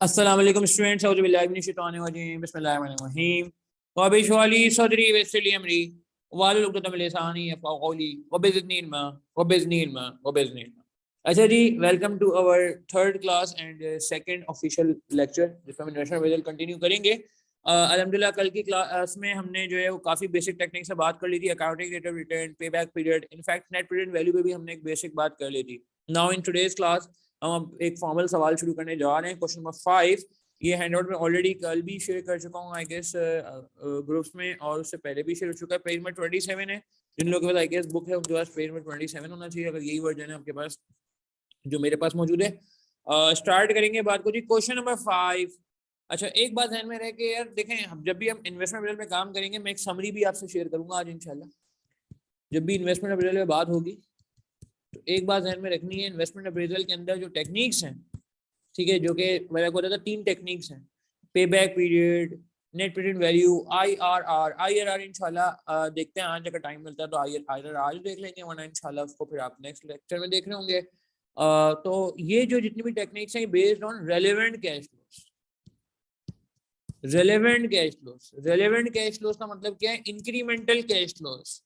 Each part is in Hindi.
अस्सलाम वालेकुम स्टूडेंट्स, औज़ु बिल्लाहि मिनश शैतानिर रजीम, बिस्मिल्लाहिर रहमानिर रहीम। रब्बि इश्रह ली सदरी वयस्सिर ली अमरी वहलुल उक़दतम मिन लिसानी यफ़क़हू क़ौली वबिज़्निनी इल्मा। अच्छा जी, welcome to our third class and second official lecture जिसमें हम नेशनल वेदर कंटिन्यू करेंगे। अल्हम्दुलिल्लाह कल की क्लास में हमने जो है वो काफ़ी बेसिक टेक्निक से बात कर ली थी, अकाउंटिंग रेट ऑफ रिटर्न, पे back period, in fact net present value पे भी हमने एक बेसिक बात कर ली थी। नाउ इन टुडेज क्लास हम अब एक फॉर्मल सवाल शुरू करने जा रहे हैं। क्वेश्चन नंबर 5, ये हैंडआउट में ऑलरेडी कल भी शेयर कर चुका हूँ आई गेस ग्रुप्स में, और उससे पहले भी शेयर हो चुका है। पेज नंबर 27 है, जिन लोगों के पास आई गेस बुक है उनके पास पेज नंबर 27 होना चाहिए, अगर यही वर्जन है आपके पास जो मेरे पास मौजूद है। स्टार्ट करेंगे बात को जी। Question number 5। अच्छा, एक बात ध्यान में रहे कि यार देखें, हम जब भी हम इन्वेस्टमेंट अप्रेजल में काम करेंगे, मैं एक समरी भी आपसे शेयर करूंगा आज इंशाल्लाह। जब भी इन्वेस्टमेंट अप्रेजल में बात होगी तो एक बात ध्यान में रखनी है, इन्वेस्टमेंट अप्रेजल के अंदर जो टेक्निक्स हैं, ठीक है, जो कि मेरे को बताया था 3 टेक्निक्स हैं, पे back period, net present value, IRR इंशाल्लाह देखते हैं आज अगर टाइम मिलता है तो IRR आज देख लेंगे, वरना इंशाल्लाह उसको फिर आप नेक्स्ट लेक्चर में देख रहे होंगे। तो ये जो जितनी भी टेक्निक्स हैं based on relevant cash flows. Relevant cash flows, relevant cash flows का मतलब क्या है? इंक्रीमेंटल कैश फ्लोस,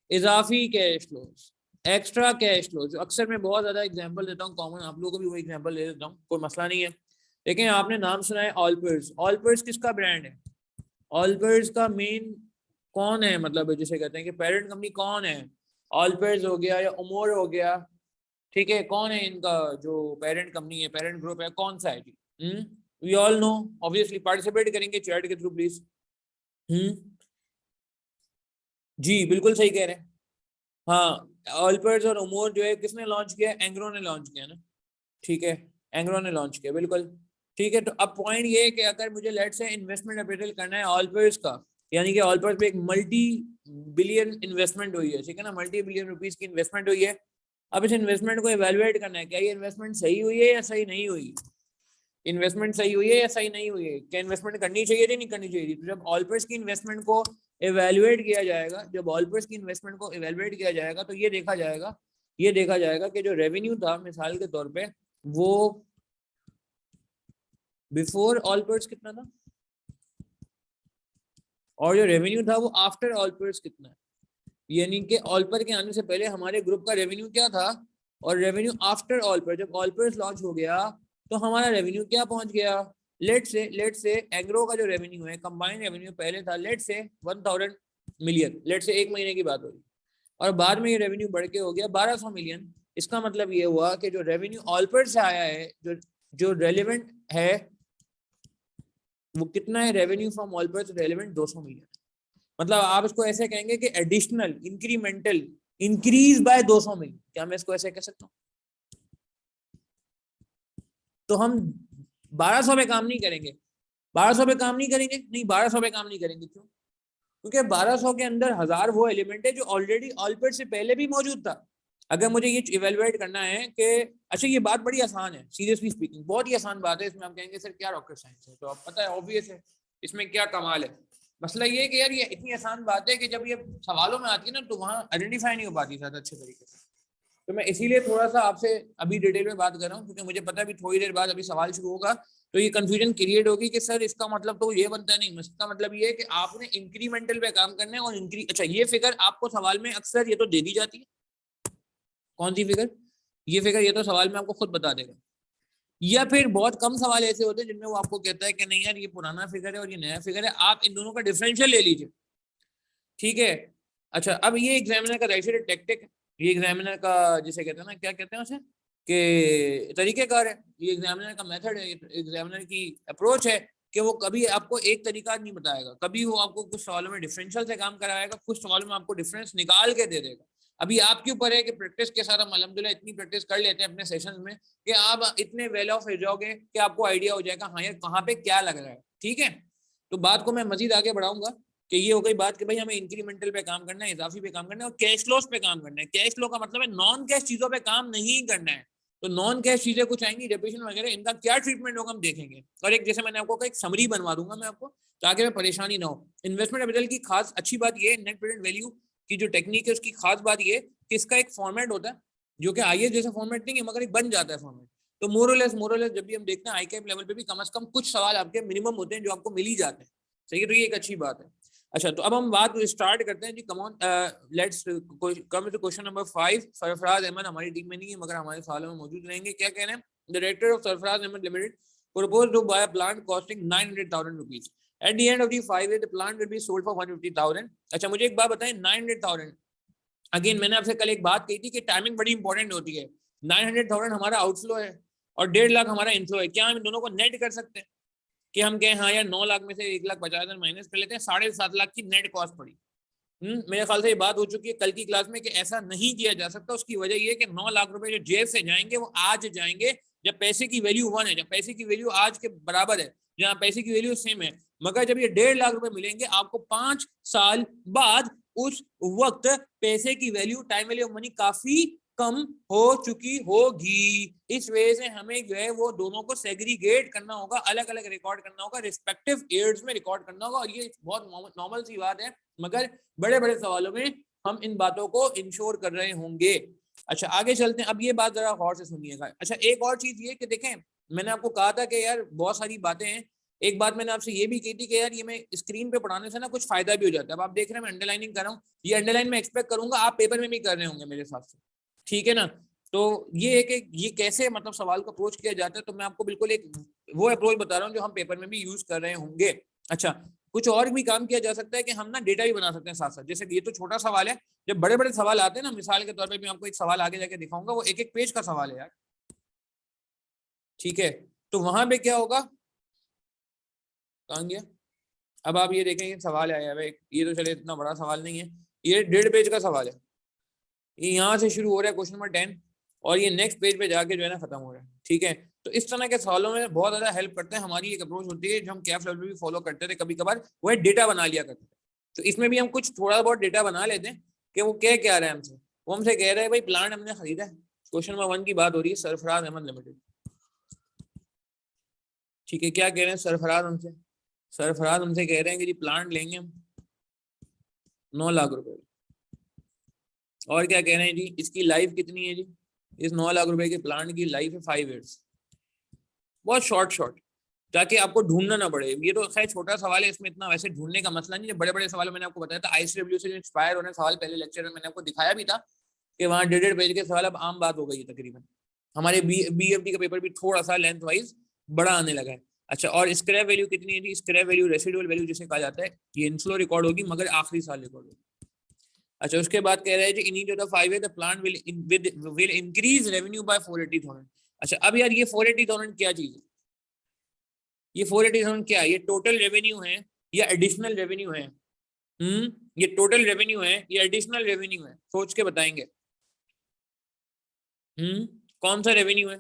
इजाफी cash flows, extra cash flows. अक्सर मैं बहुत ज्यादा एग्जांपल देता हूँ, कॉमन आप लोगों को भी वो एग्जांपल दे देता हूँ, कोई मसला नहीं है। लेकिन आपने नाम सुना है ऑलपर्स। ऑलपर्स किसका ब्रांड है? ऑलपर्स का मेन कौन है, मतलब जिसे कहते हैं कि पेरेंट कंपनी कौन है? ऑलपर्स हो गया या उमोर हो गया, ठीक है, कौन है इनका जो पेरेंट कंपनी है, पेरेंट ग्रुप है, कौन सा है जी? We all know, obviously participate करेंगे चैट के थ्रू प्लीज। जी बिल्कुल सही कह रहे हैं। हाँ, ऑलपर्स और उमोर जो है किसने लॉन्च किया? एंग्रो ने लॉन्च किया ना, ठीक है, एंग्रो ने लॉन्च किया, बिल्कुल ठीक है। तो अब पॉइंट ये है कि अगर मुझे लेट से इन्वेस्टमेंट अप्रेजल करना है ऑलपर्स का, यानी कि ऑलपर्स पे एक मल्टी बिलियन इन्वेस्टमेंट हुई है, ठीक है ना, मल्टी बिलियन रुपीस की इन्वेस्टमेंट हुई है। अब इस इन्वेस्टमेंट को इवेलुएट करना है, क्या ये इन्वेस्टमेंट सही हुई है या सही नहीं हुई? इन्वेस्टमेंट सही हुई है या सही नहीं हुई है? क्या इन्वेस्टमेंट करनी चाहिए थी, नहीं करनी चाहिए थी? तो जब ऑलपर्स की इन्वेस्टमेंट को इवेलुएट किया जाएगा, जब ऑलपर्स की इन्वेस्टमेंट को इवेलुएट किया जाएगा तो ये देखा जाएगा कि जो रेवेन्यू था मिसाल के तौर पे वो बिफोर ऑलपर्स कितना था, और जो रेवेन्यू था वो आफ्टर ऑलपर्स कितना है। यानी कि ऑलपर के आने से पहले हमारे ग्रुप का रेवेन्यू क्या था, और रेवेन्यू आफ्टर ऑलपर, जब ऑलपर्स लॉन्च हो गया तो हमारा रेवेन्यू क्या पहुंच गया। लेट से एग्रो का जो रेवेन्यू है, कंबाइंड रेवेन्यू पहले था लेट से 1000 मिलियन, लेट से एक महीने की बात हो रही, और बाद में ये रेवेन्यू बढ़ के हो गया 1200 मिलियन। इसका मतलब ये हुआ कि जो रेवेन्यू ऑलपर से आया है, जो रेलिवेंट है वो कितना है? रेवेन्यू फ्रॉम ऑलपर से रेलिवेंट 200 मिलियन। मतलब आप इसको ऐसे कहेंगे कि additional incremental increase by 200 million. क्या मैं इसको ऐसे कह सकता हूँ? तो हम 1200 पे काम नहीं करेंगे, 1200 पे काम नहीं करेंगे, नहीं 1200 पे काम नहीं करेंगे। क्यों? क्योंकि 1200 के अंदर 1000 वो एलिमेंट है जो ऑलरेडी ऑलपर से पहले भी मौजूद था। अगर मुझे ये इवेलुएट करना है कि अच्छा, ये बात बड़ी आसान है, सीरियसली स्पीकिंग बहुत ही आसान बात है, इसमें आप कहेंगे सर क्या रॉकेट साइंस है, तो आप पता है ऑब्वियस है, इसमें क्या कमाल है। मसला ये है कि यार ये इतनी आसान बात है कि जब ये सवालों में आती है ना तो वहाँ आइडेंटिफाई नहीं हो पाती शायद अच्छे तरीके से। तो मैं इसीलिए थोड़ा सा आपसे अभी डिटेल में बात कर रहा हूँ, क्योंकि मुझे पता है अभी थोड़ी देर बाद अभी सवाल शुरू होगा तो ये कंफ्यूजन क्रिएट होगी कि सर इसका मतलब तो ये बनता है, नहीं, इसका मतलब ये है कि आपने इंक्रीमेंटल पे काम करना है और अच्छा ये फिगर आपको सवाल में अक्सर ये तो दे दी जाती है। कौन सी फिगर? ये फिगर ये तो सवाल में आपको खुद बता देगा, या फिर बहुत कम सवाल ऐसे होते हैं जिनमें वो आपको कहता है कि नहीं यार ये पुराना फिगर है और ये नया फिगर है, आप इन दोनों का डिफरेंशियल ले लीजिए, ठीक है। अच्छा, अब ये एग्जामिनर का राइट साइड टेक्टिक, ये एग्जामिनर का जिसे कहते हैं ना, क्या कहते हैं उसे, कि तरीकेकार है, ये एग्जामिनर का मेथड है, एग्जामिनर की अप्रोच है कि वो कभी आपको एक तरीका नहीं बताएगा, कभी वो आपको कुछ सवालों में डिफरेंशियल से काम कराएगा, कुछ सवालों में आपको डिफरेंस निकाल के दे देगा। अभी आपके ऊपर है कि प्रैक्टिस के साथ हम अल्हम्दुलिल्लाह इतनी प्रैक्टिस कर लेते हैं अपने सेशंस में कि आप इतने वेल ऑफ हो जाओगे कि आपको आइडिया हो जाएगा हाँ यार कहाँ पे क्या लग रहा है, ठीक है। तो बात को मैं मजीद आगे बढ़ाऊंगा कि ये हो गई बात कि भाई हमें इंक्रीमेंटल पे काम करना है, इजाफी पे काम करना है और कैश फ्लोस पे काम करना है। कैश फ्लो का मतलब है नॉन कैश चीजों पे काम नहीं करना है। तो नॉन कैश चीजें कुछ आएंगी, डेप्रिसिएशन वगैरह, इनका क्या ट्रीटमेंट होगा हम देखेंगे, और एक जैसे मैंने आपको एक समरी बनवा दूंगा मैं आपको, ताकि मैं परेशानी ना हो। इन्वेस्टमेंट अप्रेजल की खास अच्छी बात ये, नेट प्रेजेंट वैल्यू की जो टेक्निक है उसकी खास बात ये कि इसका एक फॉर्मेट होता है जो कि आईएएस जैसा फॉर्मेट नहीं है, मगर एक बन जाता है फॉर्मेट। तो मोरलेस जब भी हम देखते हैं आई कैप लेवल पे भी कम से कम कुछ सवाल आपके मिनिमम होते हैं जो आपको मिल ही जाते हैं, सही है, तो ये एक अच्छी बात है। अच्छा, तो अब हम बात स्टार्ट करते हैं जी, come on, let's come to question number 5। Sarfaraz Ahmed हमारी टीम में नहीं है मगर हमारे सवालों में मौजूद रहेंगे। क्या कह रहे हैं? Director of Sarfaraz Ahmed limited proposed to buy a plant costing 900,000 rupees. At the end of the 5 years, the plant will be sold for 150,000. अच्छा, मुझे एक बात बताएं, 900,000 अगेन मैंने आपसे कल एक बात कही थी कि टाइमिंग बड़ी इंपॉर्टेंट होती है। 900,000 हमारा आउटफ्लो है और 1.5 लाख हमारा इनफ्लो है। क्या हम इन दोनों को नेट कर सकते हैं कि हम कहें हाँ यार 9 लाख में से 1,50,000 माइनस कर लेते हैं, 7.5 लाख की नेट कॉस्ट पड़ी। मेरे ख्याल से ये बात हो चुकी है कल की क्लास में कि ऐसा नहीं किया जा सकता। उसकी वजह ये कि 9 लाख रुपए जो जेब से जाएंगे वो आज जाएंगे जब पैसे की वैल्यू 1 है, जब पैसे की वैल्यू आज के बराबर है, जहाँ पैसे की वैल्यू सेम है। मगर जब ये 1.5 लाख रुपए मिलेंगे आपको 5 साल बाद, उस वक्त पैसे की value, time value of money काफी कम हो चुकी होगी। इस वजह से हमें जो है वो दोनों को सेग्रीगेट करना होगा, अलग अलग रिकॉर्ड करना होगा, रिस्पेक्टिव ईयर्स में रिकॉर्ड करना होगा। और ये बहुत नॉर्मल सी बात है, मगर बड़े बड़े सवालों में हम इन बातों को इंश्योर कर रहे होंगे। अच्छा, आगे चलते हैं। अब ये बात जरा गौर से सुनिएगा। अच्छा, एक और चीज ये कि देखें, मैंने आपको कहा था कि यार बहुत सारी बातें हैं। एक बात मैंने आपसे ये भी की थी कि यार ये मैं स्क्रीन पे पढ़ाने से ना कुछ फायदा भी हो जाता है। अब आप देख रहे हैं मैं अंडरलाइनिंग कर रहा हूँ, ये अंडरलाइन मैं एक्सपेक्ट करूंगा आप पेपर में भी कर रहे होंगे मेरे हिसाब से, ठीक है ना। तो ये है कि ये कैसे मतलब सवाल को अप्रोच किया जाता है, तो मैं आपको बिल्कुल एक वो अप्रोच बता रहा हूँ जो हम पेपर में भी यूज कर रहे होंगे। अच्छा, कुछ और भी काम किया जा सकता है कि हम ना डेटा भी बना सकते हैं साथ साथ। जैसे ये तो छोटा सवाल है, जब बड़े बड़े सवाल आते हैं ना, मिसाल के तौर पे मैं आपको एक सवाल आगे जाके दिखाऊंगा, वो एक एक पेज का सवाल है यार, ठीक है। तो वहां पे क्या होगा, कहाँ गया, अब आप ये देखेंगे सवाल आया है, ये तो चले इतना बड़ा सवाल नहीं है, ये 1.5 पेज का सवाल है। ये यहाँ से शुरू हो रहा है क्वेश्चन नंबर 10 और ये नेक्स्ट पेज पे जाके जो है ना खत्म हो रहा है, ठीक है। तो इस तरह के सवालों में बहुत ज्यादा हेल्प करते हैं। हमारी एक अप्रोच होती है जो हम कैफ लेवल भी फॉलो करते थे कभी कभार, वो है डेटा बना लिया करते थे। तो इसमें भी हम कुछ थोड़ा बहुत डेटा बना लेते हैं कि वो क्या रहा है हमसे। वो हमसे कह रहे हैं भाई प्लांट हमने खरीदा है, क्वेश्चन नंबर 1 की बात हो रही है, सरफराज अहमद लिमिटेड, ठीक है। क्या कह रहे हैं सरफराज हमसे कह रहे हैं कि जी प्लांट लेंगे हम 9 लाख रुपए, और क्या कह रहे हैं जी इसकी लाइफ कितनी है जी, इस 9 लाख रुपए के प्लांट की लाइफ है 5 ईयर्स। बहुत शॉर्ट ताकि आपको ढूंढना ना पड़े। ये तो खैर छोटा सवाल है, इसमें इतना वैसे ढूंढने का मसला नहीं है। बड़े बड़े सवाल मैंने आपको बताया था, ICW से इंस्पायर होने सवाल पहले लेक्चर में मैंने आपको दिखाया भी था कि वहाँ 1.5 पेज के सवाल अब आम बात हो गई है तकरीबन। हमारे BFD का पेपर भी थोड़ा सा लेंथ वाइज बड़ा आने लगा है। अच्छा, और स्क्रैप वैल्यू कितनी है जी, स्क्रैप वैल्यू रेसिडुअल वैल्यू जिसे कहा जाता है, ये इनफ्लो रिकॉर्ड होगी मगर आखिरी साल रिकॉर्ड होगी। अच्छा, उसके बाद कह रहा है in each of the 5 year the plant will increase revenue by 480,000। अच्छा, अब यार ये 480,000 क्या चीज है, ये 480,000 क्या है, ये टोटल रेवेन्यू है या एडिशनल रेवेन्यू है? ये टोटल रेवेन्यू है या एडिशनल रेवेन्यू है, सोच के बताएंगे। कौन सा रेवेन्यू है,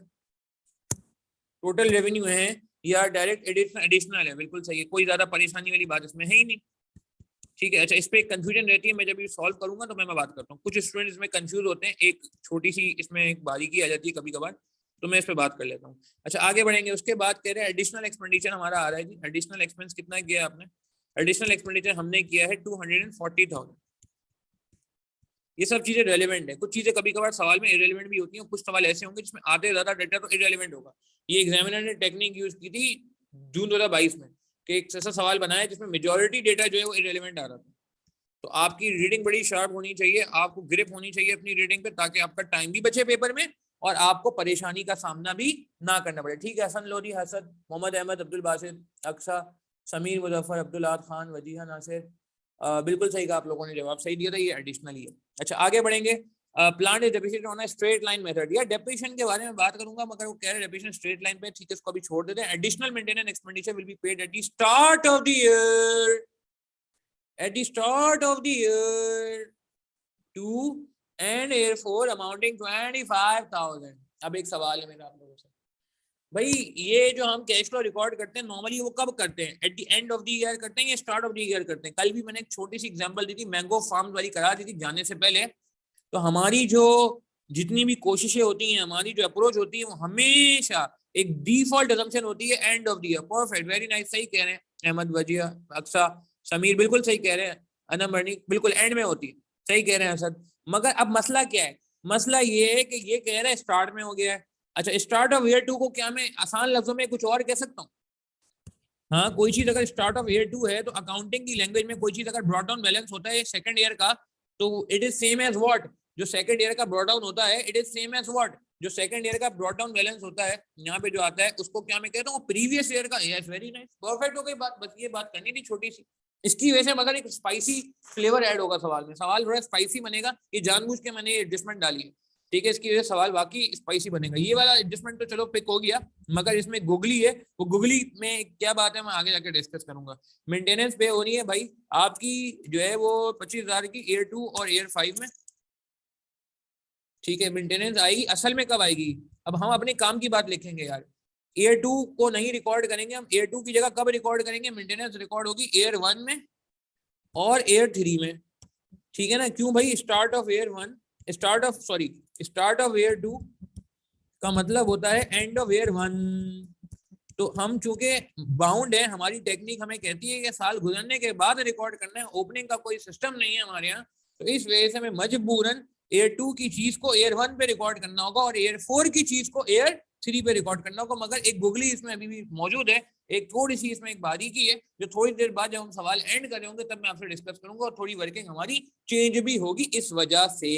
टोटल रेवेन्यू है या डायरेक्ट एडिशनल है? बिल्कुल सही है, कोई ज्यादा परेशानी वाली बात इसमें है ही नहीं, ठीक है। अच्छा, इस पे कंफ्यूजन रहती है, मैं जब ये सॉल्व करूंगा तो मैं बात करता हूँ। कुछ स्टूडेंट इसमें कंफ्यूज होते हैं, एक छोटी सी इसमें एक बारीकी आ जाती है कभी कभार, तो मैं इस पे बात कर लेता हूँ। अच्छा, आगे बढ़ेंगे। उसके बाद कह रहे हैं एडिशनल एक्सपेंडिचर हमारा आ रहा है जी, एडिशनल एक्सपेंस कितना किया आपने, एडिशनल एक्सपेंडिचर हमने किया है 240,000। ये सब चीजें रेलिवेंट है, कुछ चीजें कभी कभार सवाल में इरेलीवेंट भी होती हैं, कुछ सवाल ऐसे होंगे जिसमें आधे ज्यादा डेटा तो इरेलीवेंट होगा। ये एग्जामिनर ने टेक्निक यूज की थी जून 2022 में कि एक ऐसा सवाल बनाया जिसमें मेजोरिटी डेटा जो है वो इरेलीवेंट आ रहा था। तो आपकी रीडिंग बड़ी शार्प होनी चाहिए, आपको ग्रिप होनी चाहिए अपनी रीडिंग पे, ताकि आपका टाइम भी बचे पेपर में और आपको परेशानी का सामना भी ना करना पड़े, ठीक है। हसन लोधी, हसद, मोहम्मद अहमद, अब्दुल बासित, अक्सा, समीर मुजफ्फर, अब्दुल खान, वजीहा नासिर, बिल्कुल सही कहा आप लोगों ने, जवाब सही दिया था, ये एडिशनल ही है। अच्छा, आगे बढ़ेंगे। Plant is depreciated on a straight line method, या डेप्रिसिएशन के बारे में बात करूंगा मगर वो कह रहे हैं डेप्रिसिएशन स्ट्रेट लाइन पे, ठीक है, इसको अभी छोड़ देते हैं। Additional maintenance expenditure will be paid at the start of the year, at the start of the year to and therefore amounting 25,000। अब एक सवाल है मेरा आप लोगों से, भाई ये जो हम कैश फ्लो रिकॉर्ड करते हैं नॉर्मली वो कब करते हैं, at the end of the year करते हैं या स्टार्ट ऑफ द ईयर करते हैं? कल भी मैंने एक छोटी सी एग्जांपल दी थी, मैंगो फार्म वाली करा दी थी जाने से पहले। तो हमारी जो जितनी भी कोशिशें होती हैं, हमारी जो अप्रोच होती है, वो हमेशा एक डिफॉल्ट असम्पशन होती है end of the year. Perfect, very nice, सही कह रहे हैं अहमद, वजिया, अक्सा, समीर, बिल्कुल सही कह रहे हैं। अनम अर्नी बिल्कुल एंड में होती है, सही कह रहे हैं असद। मगर अब मसला क्या है, मसला ये है कि ये कह रहा है स्टार्ट में हो गया है, अच्छा, स्टार्ट ऑफ ईयर 2 को क्या मैं आसान लफ्जों में कुछ और कह सकता हूँ? हाँ, कोई चीज अगर स्टार्ट ऑफ ईयर 2 है तो अकाउंटिंग की लैंग्वेज में कोई चीज अगर ब्रॉट डाउन बैलेंस होता है सेकंड ईयर का, तो it is same as what, जो सेकंड ईयर का ब्रॉट डाउन होता है it is same as what, जो सेकंड ईयर का ब्रॉट डाउन बैलेंस होता है यहाँ पे जो आता है उसको क्या मैं कहता हूँ, प्रीवियस ईयर का। यस, वेरी नाइस, परफेक्ट हो गई बात, बस ये बात करनी थी छोटी सी। इसकी वजह से मगर एक स्पाइसी फ्लेवर ऐड होगा सवाल में, सवाल थोड़ा स्पाइसी बनेगा, ये जानबूझ के मैंने एडजस्टमेंट डाली है, ठीक है, इसकी वजह से सवाल वाकई स्पाइसी बनेगा। ये वाला एडजस्टमेंट तो चलो पिक हो गया, मगर इसमें गुगली है, वो गुगली में क्या बात है मैं आगे जाके डिस्कस करूंगा। मेंटेनेंस पे हो रही है भाई आपकी जो है वो 25,000 की ईयर 2 और ईयर 5 में, ठीक है। मेंटेनेंस आएगी, असल में कब आएगी, अब हम अपने काम की बात लिखेंगे यार। ईयर 2 को नहीं रिकॉर्ड करेंगे हम, ईयर 2 की जगह कब रिकॉर्ड करेंगे, मेंटेनेंस रिकॉर्ड होगी ईयर 1 में और ईयर 3 में, ठीक है ना। क्यों भाई, start of year 1, start of year 2 का मतलब होता है एंड ऑफ ईयर 1। तो हम चूंकि बाउंड है, हमारी टेक्निक हमें कहती है कि साल गुजरने के बाद रिकॉर्ड करना है, ओपनिंग का कोई सिस्टम नहीं है हमारे यहाँ, तो इस वजह से हमें मजबूरन ईयर 2 की चीज को ईयर 1 पे रिकॉर्ड करना होगा और ईयर 4 की चीज को ईयर 3 पे रिकॉर्ड करना होगा। मगर एक गुगली इसमें अभी भी मौजूद है, एक थोड़ी सी इसमें एक बारीकी है जो थोड़ी देर बाद जब हम सवाल एंड कर रहे होंगे तब मैं आपसे डिस्कस करूंगा, और थोड़ी वर्किंग हमारी चेंज भी होगी इस वजह से।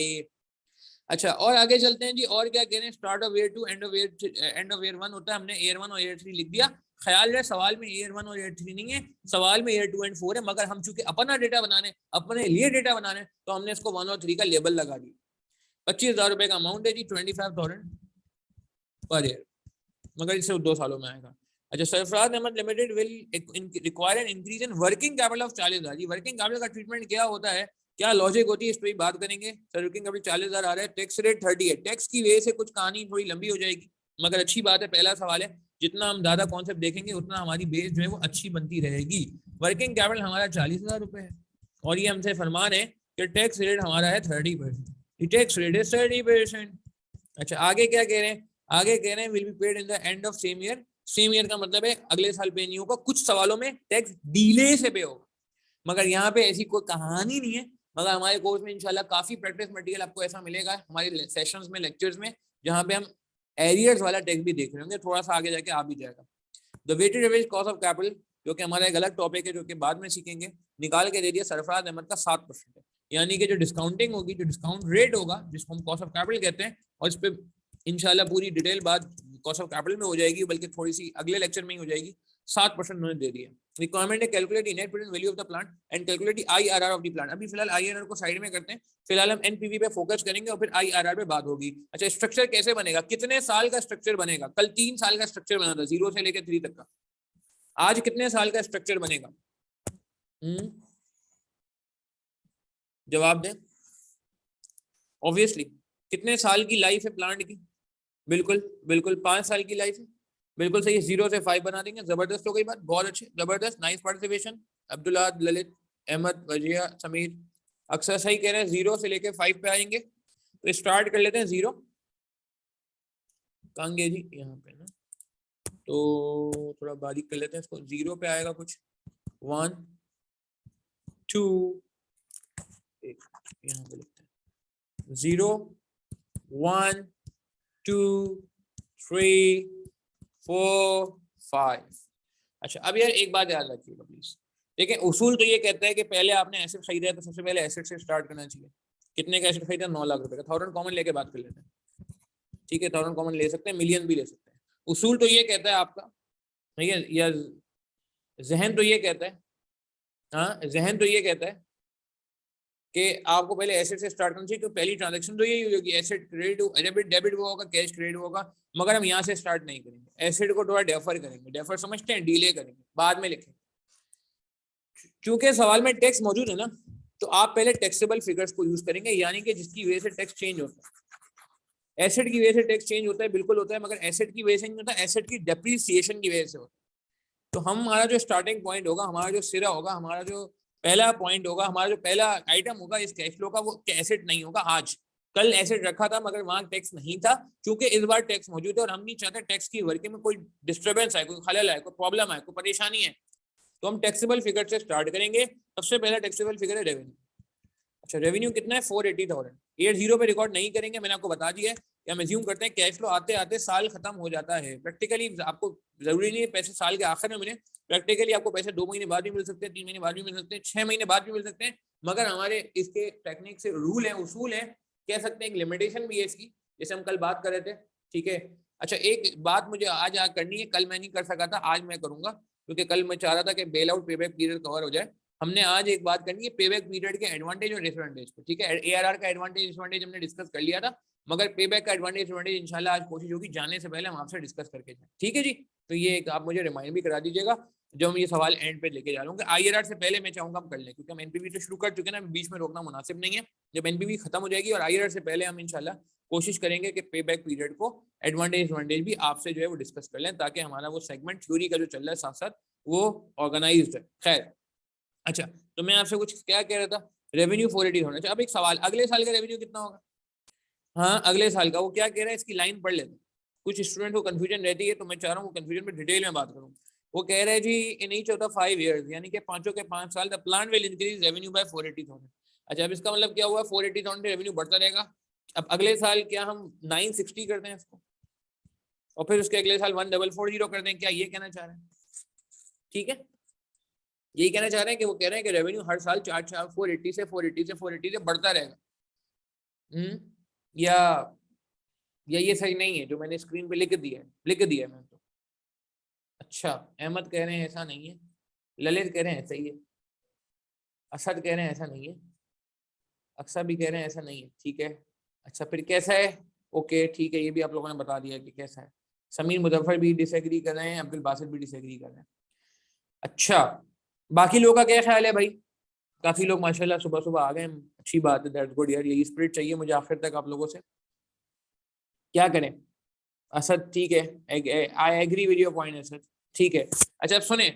अच्छा, और आगे चलते हैं जी, और क्या कह रहे हैं, start of year 2 end of year 1 होता है, हमने ईयर 1 और ईयर 3 लिख दिया। ख्याल रहे सवाल में ईयर 1 और ईयर 3 नहीं है, सवाल में ईयर 2 एंड 4 है, मगर हम चूंकि अपना डेटा बनाने, अपने लिए डेटा बनाने, तो हमने इसको 1 और 3 का लेबल लगा दिया। 25,000 रुपए का अमाउंट है जी, 25,000 पर ईयर, मगर इससे 2 सालों में आएगा। अच्छा, Sarfaraz Ahmed limited will require an increase in working capital of 40,000। जी, वर्किंग कैपिटल का ट्रीटमेंट क्या होता है, क्या लॉजिक होती है, इस पर बात करेंगे। सर वर्किंग कैपिटल 40,000 आ रहा है, टैक्स रेट 30 है, टैक्स की वजह से कुछ कहानी थोड़ी लंबी हो जाएगी, मगर अच्छी बात है, पहला सवाल है, जितना हम ज्यादा कॉन्सेप्ट देखेंगे उतना हमारी बेस जो है वो अच्छी बनती रहेगी। वर्किंग कैपिटल हमारा 40,000 रुपए है और ये हमसे फरमान है कि टैक्स रेट हमारा है 30%, टैक्स रेट है 30%। अच्छा, आगे क्या कह रहे हैं, आगे कह रहे हैं will be paid in the end of same year. Same year का मतलब है अगले साल पे नहीं होगा, कुछ सवालों में टैक्स डिले से पे होगा, मगर यहाँ पे ऐसी कोई कहानी नहीं है। मगर हमारे कोर्स में इंशाल्लाह काफी प्रैक्टिस मटेरियल आपको ऐसा मिलेगा हमारे सेशंस में, लेक्चर्स में, जहाँ पे हम एरियर्स वाला टैक्स भी देख रहे होंगे, थोड़ा सा आगे जाके आ भी जाएगा। The weighted average cost of capital, जो कि हमारा एक अलग टॉपिक है जो कि बाद में सीखेंगे, निकाल के दे दिया सरफराज अहमद का 7% है, यानी कि जो डिस्काउंटिंग होगी, जो डिस्काउंट रेट होगा जिसको हम कॉस्ट ऑफ कैपिटल कहते हैं, और इस पे इंशाल्लाह पूरी डिटेल बात कॉस्ट ऑफ कैपिटल में हो जाएगी, बल्कि थोड़ी सी अगले लेक्चर में ही हो जाएगी। 7% उन्होंने दे दिया। रिक्वायरमेंट है calculate net present value of the plant and calculate IRR of the plant. अभी फिलहाल आईआरआर को साइड में करते हैं, फिलहाल हम एनपीवी पे फोकस करेंगे और फिर आईआरआर पे बात होगी। अच्छा, स्ट्रक्चर कैसे बनेगा, कितने साल का स्ट्रक्चर बनेगा, कल 3 साल का स्ट्रक्चर बना था 0 से लेकर 3 तक का, आज कितने साल का स्ट्रक्चर बनेगा? जवाब दें। ऑब्वियसली कितने साल की लाइफ है प्लांट की? बिल्कुल बिल्कुल 5 साल की लाइफ है, बिल्कुल सही। 0 से 5 बना देंगे, जबरदस्त हो गई बात, बहुत अच्छे, जबरदस्त, नाइस पार्टिसिपेशन। अब्दुल्ला, ललित, अहमद, वजिया, समीर, अक्सर सही कह रहे हैं, 0 से लेकर 5 पे आएंगे। तो स्टार्ट कर लेते हैं 0, कांगे जी यहाँ पे ना, तो थोड़ा बारीक कर लेते हैं इसको, 0 पे आएगा कुछ, 1 2, यहाँ पे लिखते हैं 0 1 2 3 4 5। अच्छा, अब यार एक बात याद रखिएगा प्लीज, देखिए उसूल तो ये कहता है कि पहले आपने एसेट खरीदा है तो सबसे पहले एसेट से स्टार्ट करना चाहिए। कितने का एसेट खरीदा? 9 लाख रुपए का। 1000 कॉमन लेके बात कर लेते हैं, ठीक है, 1000 कॉमन ले सकते हैं, मिलियन भी ले सकते हैं। उसूल तो ये कहता है आपका, ठीक है, या जहन तो ये कहता है, हाँ जहन तो ये कहता है कि आपको पहले एसेट से स्टार्ट करना चाहिए, तो पहली ट्रांजैक्शन तो यही होगी, एसेट क्रेडिट डेबिट वो होगा, कैश क्रेडिट होगा, मगर हम यहाँ से स्टार्ट नहीं करेंगे, एसेट को थोड़ा डेफर करेंगे, डेफर समझते हैं, डिले करेंगे, बाद में लिखेंगे। क्योंकि सवाल में टैक्स मौजूद है ना, तो आप पहले टैक्सेबल फिगर्स को यूज करेंगे, यानी कि जिसकी वजह से टैक्स चेंज होता है। एसेट की वजह से टैक्स चेंज होता है, बिल्कुल होता है, मगर एसेट की वजह से नहीं होता, एसेट की डेप्रिसिएशन की वजह से होता है। तो हमारा जो स्टार्टिंग पॉइंट होगा, हमारा जो सिरा होगा, हमारा जो पहला पॉइंट होगा, हमारा जो पहला आइटम होगा इस कैश फ्लो का, वो एसेट नहीं होगा। आज कल एसेट रखा था मगर वहां टैक्स नहीं था, क्योंकि इस बार टैक्स मौजूद है और हम नहीं चाहते टैक्स की वर्किंग में कोई डिस्टर्बेंस आए, कोई खलल आए, कोई प्रॉब्लम आए, कोई परेशानी है। तो हम टैक्सेबल फिगर से स्टार्ट करेंगे। सबसे पहला टैक्सेबल फिगर है रेवेन्यू। अच्छा, रेवेन्यू कितना है? 480,000। ईयर 0 पे रिकॉर्ड नहीं करेंगे, मैंने आपको बता दिया है, कि हम एज्यूम करते हैं कैश फ्लो आते आते साल खत्म हो जाता है। प्रैक्टिकली आपको जरूरी नहीं है पैसे साल के आखिर में मिले, प्रैक्टिकली आपको पैसे 2 महीने बाद भी मिल सकते हैं, 3 महीने बाद भी मिल सकते हैं, 6 महीने बाद भी मिल सकते हैं, मगर हमारे इसके टेक्निक से रूल है, उसूल है, कह सकते हैं एक लिमिटेशन भी है इसकी, जैसे हम कल बात कर रहे थे। ठीक है, अच्छा एक बात मुझे आज करनी है, कल मैं नहीं कर सका था, आज मैं करूंगा, क्योंकि कल मैं चाह रहा था कि bail out payback period cover हो जाए। हमने आज एक बात करनी है पेबैक पीरियड के एडवांटेज और डिसएडवांटेज पे। ठीक है, एआरआर का एडवांटेज डिसएडवांटेज हमने डिस्कस कर लिया था, मगर पेबैक का एडवांटेज डिसएडवांटेज इंशाल्लाह आज कोशिश होगी जाने से पहले हम आपसे डिस्कस करके जाए। ठीक है जी, तो ये एक आप मुझे रिमाइंड भी करा दीजिएगा जो हम ये सवाल एंड पे लेके जा रहा हूँ। आईआरआर से पहले मैं चाहूंगा हम कर लें, क्योंकि हम एनपीवी तो शुरू कर चुके हैं ना, बीच में रोकना मुनासिब नहीं है। जब एनपीवी खत्म हो जाएगी और आईआरआर से पहले हम इंशाल्लाह कोशिश करेंगे कि पे बैक पीरियड को एडवांटेज एडवांटेज भी आपसे जो है वो डिस्कस कर लें, ताकि हमारा वो सेगमेंट थ्योरी का जो चल रहा है साथ साथ वो ऑर्गेनाइज्ड है। खैर, अच्छा तो मैं आपसे कुछ क्या कह रहा था, रेवेन्यू 480 होना चाहिए। अब एक सवाल, अगले साल का रेवेन्यू कितना होगा? हाँ अगले साल का, वो क्या कह रहा है इसकी लाइन पढ़ लेते। कुछ स्टूडेंट को कंफ्यूजन रहती है, तो मैं चाह रहा हूँ कंफ्यूजन पे डिटेल में बात करूँ। वो कह रहे हैं जी in each of the 5 years, यानी कि पांचों के 5 साल the plan will increase revenue by 480,000। अच्छा, अब इसका मतलब क्या हुआ, 480,000 रेवेन्यू बढ़ता रहेगा। अब अगले साल क्या हम 960 करते हैं इसको, और फिर उसके अगले साल 1440 करते हैं, क्या ये कहना चाह रहे हैं? ठीक है, यही कहना चाह रहे हैं कि वो कह रहे हैं कि रेवेन्यू हर साल 480 से 480 से बढ़ता रहेगा। या ये सही नहीं है जो मैंने स्क्रीन पे लिख दिया है मैंने तो। अच्छा, अहमद कह रहे हैं ऐसा नहीं है, ललित कह रहे हैं ऐसा ही है, असद कह रहे हैं ऐसा नहीं है, अक्सर भी कह रहे हैं ऐसा नहीं है। ठीक है, अच्छा फिर कैसा है? ओके ठीक है, ये भी आप लोगों ने बता दिया कि कैसा है। समीर मुजफ्फर भी डिसएग्री कर रहे हैं, अब्दुल बासित भी डिसएग्री कर रहे हैं। अच्छा, बाकी लोगों का क्या ख्याल है भाई? काफी लोग माशाल्लाह सुबह सुबह आ गए, अच्छी बात है, दैट्स गुड यार, यही स्पिरिट चाहिए मुझे आखिर तक आप लोगों से। क्या करें? असद ठीक है, I agree with your point Asad, ठीक है। अच्छा अब सुने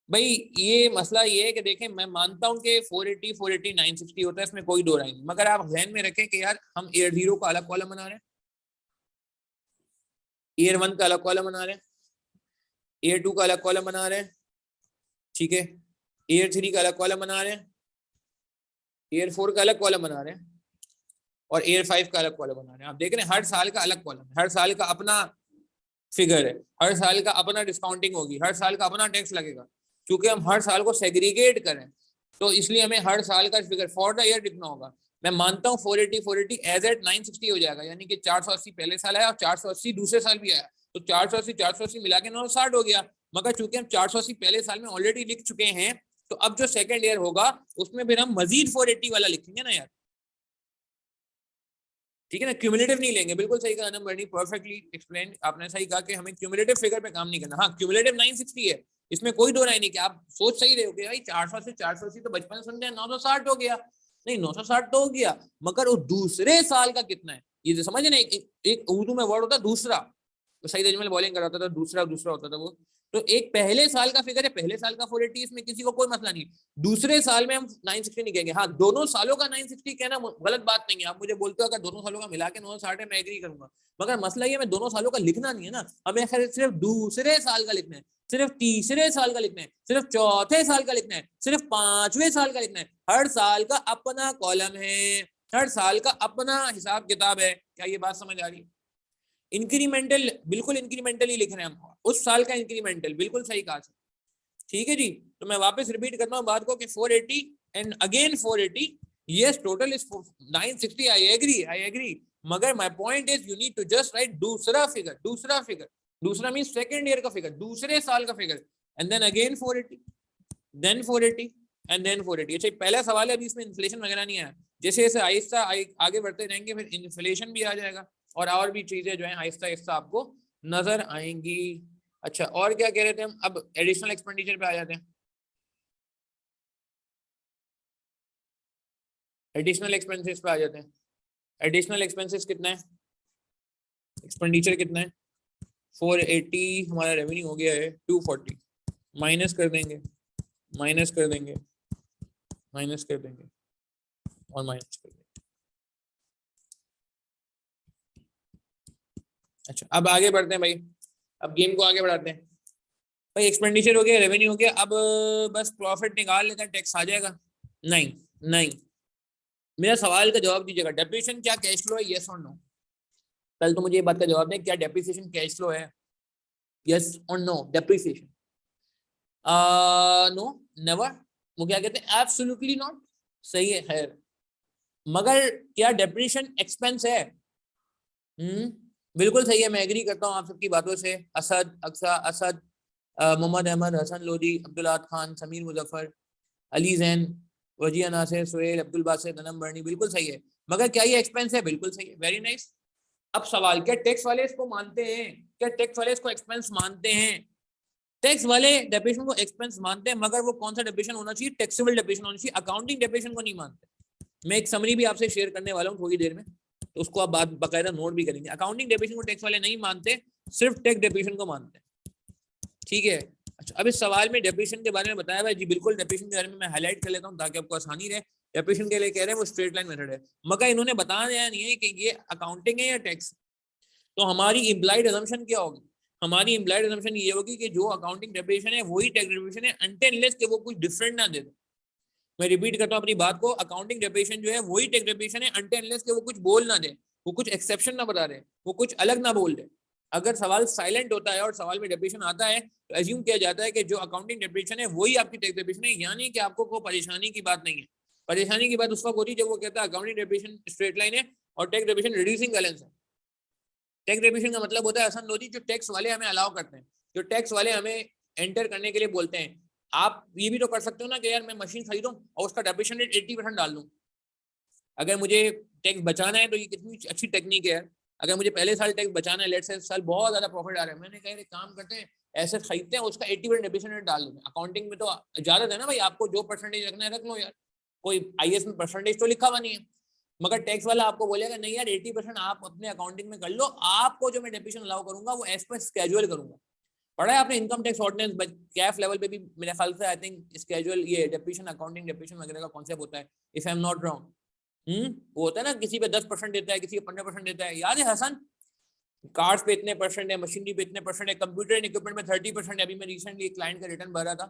भाई, ये मसला ये है कि देखें, मैं मानता हूं कि 480 480 960 होता है, इसमें कोई दो राय नहीं, मगर आप ध्यान में रखें कि यार हम ईयर 0 का अलग कॉलम बना रहे हैं, ईयर 1 का अलग कॉलम बना रहे हैं, ईयर 2 का अलग कॉलम बना रहे हैं, ठीक है, ईयर 3 का अलग कॉलम बना रहे हैं, ईयर 4 का अलग कॉलम बना रहे हैं, और ईयर 5 का अलग कॉलम बना रहे हैं। आप देख रहे हैं हर साल का अलग कॉलम, हर साल का अपना फिगर है, हर साल का अपना डिस्काउंटिंग होगी, हर साल का अपना टैक्स लगेगा। क्योंकि हम हर साल को सेग्रीगेट करें, तो इसलिए हमें हर साल का फिगर फॉर द ईयर कितना होगा। मैं मानता हूँ 480 एज एट 960 हो जाएगा, यानी कि 480 पहले साल आया और 480 दूसरे साल भी आया, तो 480 मिला के 960 हो गया। मगर चूंकि हम 480 पहले साल में ऑलरेडी लिख चुके हैं, तो अब जो सेकंड ईयर होगा उसमें फिर हम मजीद 480 वाला लिखेंगे ना यार, ठीक है ना, क्यूमुलेटिव नहीं लेंगे। बिल्कुल सही कहा नंबर नहीं, परफेक्टली एक्सप्लेन, आपने सही कहा कि हमें क्यूमुलेटिव फिगर पे काम नहीं करना। हाँ क्यूमुलेटिव 960 है, इसमें कोई दो राय नहीं कि आप सोच सही रहे हो कि भाई 400 से 480 तो बचपन सुनते हैं 960 हो गया, नहीं 960 तो हो गया, मगर वो दूसरे साल का कितना है, ये समझ ना, एक उर्दू में वर्ड होता है दूसरा, तो सही अजमल बॉलिंग कराता था, दूसरा होता था वो, तो एक पहले साल का फिगर है, पहले साल का 480, इसमें किसी को कोई मसला नहीं। दूसरे साल में हम 960 नहीं कहेंगे। हाँ दोनों सालों का 960 कहना गलत बात नहीं है, आप मुझे बोलते हो अगर दोनों सालों का मिला के 960 है, मैं एग्री करूंगा, मगर मसला ये मैं दोनों सालों का लिखना नहीं है ना, हमें सिर्फ दूसरे साल का लिखना है, सिर्फ तीसरे साल का लिखना है, सिर्फ चौथे साल का लिखना है, सिर्फ पांचवें साल का लिखना है। हर साल का अपना कॉलम है, हर साल का अपना हिसाब किताब है। क्या ये बात समझ आ रही है? इंक्रीमेंटल, बिल्कुल इंक्रीमेंटल ही लिख रहे हैं हम, उस साल का इंक्रीमेंटल, बिल्कुल सही कहा। ठीक है जी, तो मैं वापस रिपीट करता हूँ बात को कि 480 and again 480, yes total is 960, I agree, मगर my point is you need to just write दूसरा फिगर, दूसरा मींस सेकंड ईयर का फिगर, दूसरे साल का figure, and then again 480, then 480 and then 480। अच्छा पहला सवाल है, अभी इसमें इन्फ्लेशन वगैरह नहीं आया, जैसे जैसे आहिस्ता आगे बढ़ते जाएंगे फिर इन्फ्लेशन भी आ जाएगा, और भी चीजें जो है आहिस्ता आहिस्ता आपको नजर आएंगी। अच्छा और क्या कह रहे थे हम, अब एडिशनल एक्सपेंडिचर पे आ जाते हैं। एडिशनल एक्सपेंसेस पे आ जाते हैं। एडिशनल एक्सपेंसेस कितना है, एक्सपेंडिचर कितना है, 480, हमारा रेवेन्यू हो गया है 240, माइनस कर देंगे, माइनस कर देंगे, माइनस कर देंगे और माइनस कर देंगे। अच्छा अब आगे बढ़ते हैं भाई, अब गेम को आगे बढ़ाते हैं भाई। एक्सपेंडिचर हो गया, रेवेन्यू हो गया, अब बस प्रॉफिट निकाल लेते हैं, टैक्स आ जाएगा। नहीं नहीं, मेरा सवाल का जवाब दीजिएगा, डेप्रिसिएशन क्या कैश फ्लो है, यस और नो? कल तो मुझे ये बात का जवाब दें, क्या डेप्रिसिएशन कैश फ्लो है? यस और नो? Depreciation no, never. वो क्या कहते हैं? Absolutely not. सही है। मगर क्या डेप्रिसिएशन एक्सपेंस है? बिल्कुल सही है, मैं एग्री करता हूँ आप सबकी बातों से। असद, अक्सा, असद, मोहम्मद अहमद, हसन लोधी, अब्दुल्ला खान, समीर मुजफ्फर, अली जैन, वजिया नासिर, सुहेल, अब्दुल बासित, अनम बर्नी, बिल्कुल सही है। मगर क्या ये एक्सपेंस है? बिल्कुल सही है, वेरी नाइस। अब सवाल, क्या टैक्स वाले इसको मानते हैं? क्या टैक्स वाले इसको एक्सपेंस मानते हैं? टैक्स वाले डेप्रिसिएशन को एक्सपेंस मानते हैं, मगर वो कौन सा डेप्रिसिएशन होना चाहिए? टैक्सेबल डेप्रिसिएशन होना चाहिए, अकाउंटिंग डेप्रिसिएशन को नहीं मानते। मैं एक समरी भी आपसे शेयर करने वाला हूँ थोड़ी देर में, तो उसको आप बाद बाकायदा नोट भी करेंगे। अकाउंटिंग डेप्रिसिएशन को टैक्स वाले नहीं मानते, सिर्फ टैक्स डेप्रिसिएशन को मानते हैं। ठीक है। अच्छा, अब इस सवाल में डेप्रिसिएशन के बारे में बताया हुआ है जी, बिल्कुल डेप्रिसिएशन के बारे में मैं हाईलाइट कर लेता हूँ ताकि आपको आसानी रहे। डेप्रिसिएशन के लिए कह रहे हैं वो स्ट्रेट लाइन मेथड है, मगर इन्होंने बताया नहीं है कि ये अकाउंटिंग है या टैक्स। तो हमारी इम्प्लाइड असम्पशन क्या होगी? हमारी इम्प्लाइड असम्पशन ये होगी कि जो अकाउंटिंग डेप्रिसिएशन है वही टैक्स डेप्रिसिएशन है, अनटिल अनलेस कि वो कुछ डिफरेंट ना दे दे। मैं रिपीट करता हूँ अपनी बात को, अकाउंटिंग डेप्रिसिएशन जो है वही टैक्स डेप्रिसिएशन है, अनटिल अनलेस कि वो कुछ बोल ना दे, वो कुछ एक्सेप्शन ना बता दे, वो कुछ अलग ना बोल दे। अगर सवाल साइलेंट होता है और सवाल में डेप्रिसिएशन आता है तो एज्यूम किया जाता है कि जो अकाउंटिंग डेप्रिसिएशन है वही आपकी टैक्स डेप्रिसिएशन है, यानी कि आपको कोई परेशानी की बात नहीं है। परेशानी की बात उस वक्त होती है जब वो कहता है अकाउंटिंग डेप्रिसिएशन स्ट्रेट लाइन है और टैक्स डेप्रिसिएशन रिड्यूसिंग बैलेंस है। टैक्स डेप्रिसिएशन का मतलब होता है हसन लोधी, जो टैक्स वाले हमें अलाउ करते हैं, जो टैक्स वाले हमें एंटर करने के लिए बोलते हैं। आप ये भी तो कर सकते हो ना कि यार मैं मशीन खरीदूं और उसका डेप्रिसिएशन रेट 80% डाल दूं। अगर मुझे टैक्स बचाना है तो ये कितनी अच्छी टेक्निक है। अगर मुझे पहले साल टैक्स बचाना है, लेट से साल बहुत ज्यादा प्रॉफिट आ रहा है, मैंने कहा काम करते हैं, ऐसे खरीदते हैं, उसका 80% डेप्रिसिएशन रेट डाल देते हैं। अकाउंटिंग में तो इजाजत है ना भाई, आपको जो परसेंटेज रखना है रख लो यार, कोई आईएएस में परसेंटेज तो लिखा हुआ नहीं है। मगर टैक्स वाला आपको बोलेगा नहीं यार 80% आप अपने अकाउंटिंग में कर लो, आपको जो मैं डेप्रिसिएशन अलाउ करूंगा वो एज पर स्केड्यूल करूंगा। पढ़ा है आपने इनकम टैक्स ऑर्डिनेंस, कैफ लेवल पे भी मेरे ख्याल से आई थिंक स्केड्यूल, ये डेप्रिसिएशन, अकाउंटिंग डेप्रिसिएशन वगैरह का कॉन्सेप्ट होता है, if I am not wrong. वो होता है ना, किसी पे 10% देता है, किसी पे 15% देता है, याद है हसन? कार्ड्स पे इतने परसेंट है, मशीनरी पे इतने परसेंट है, कंप्यूटर एंड इक्विपमेंट में 30% है। अभी मैं रिसेंटली एक क्लाइंट का रिटर्न भरा था,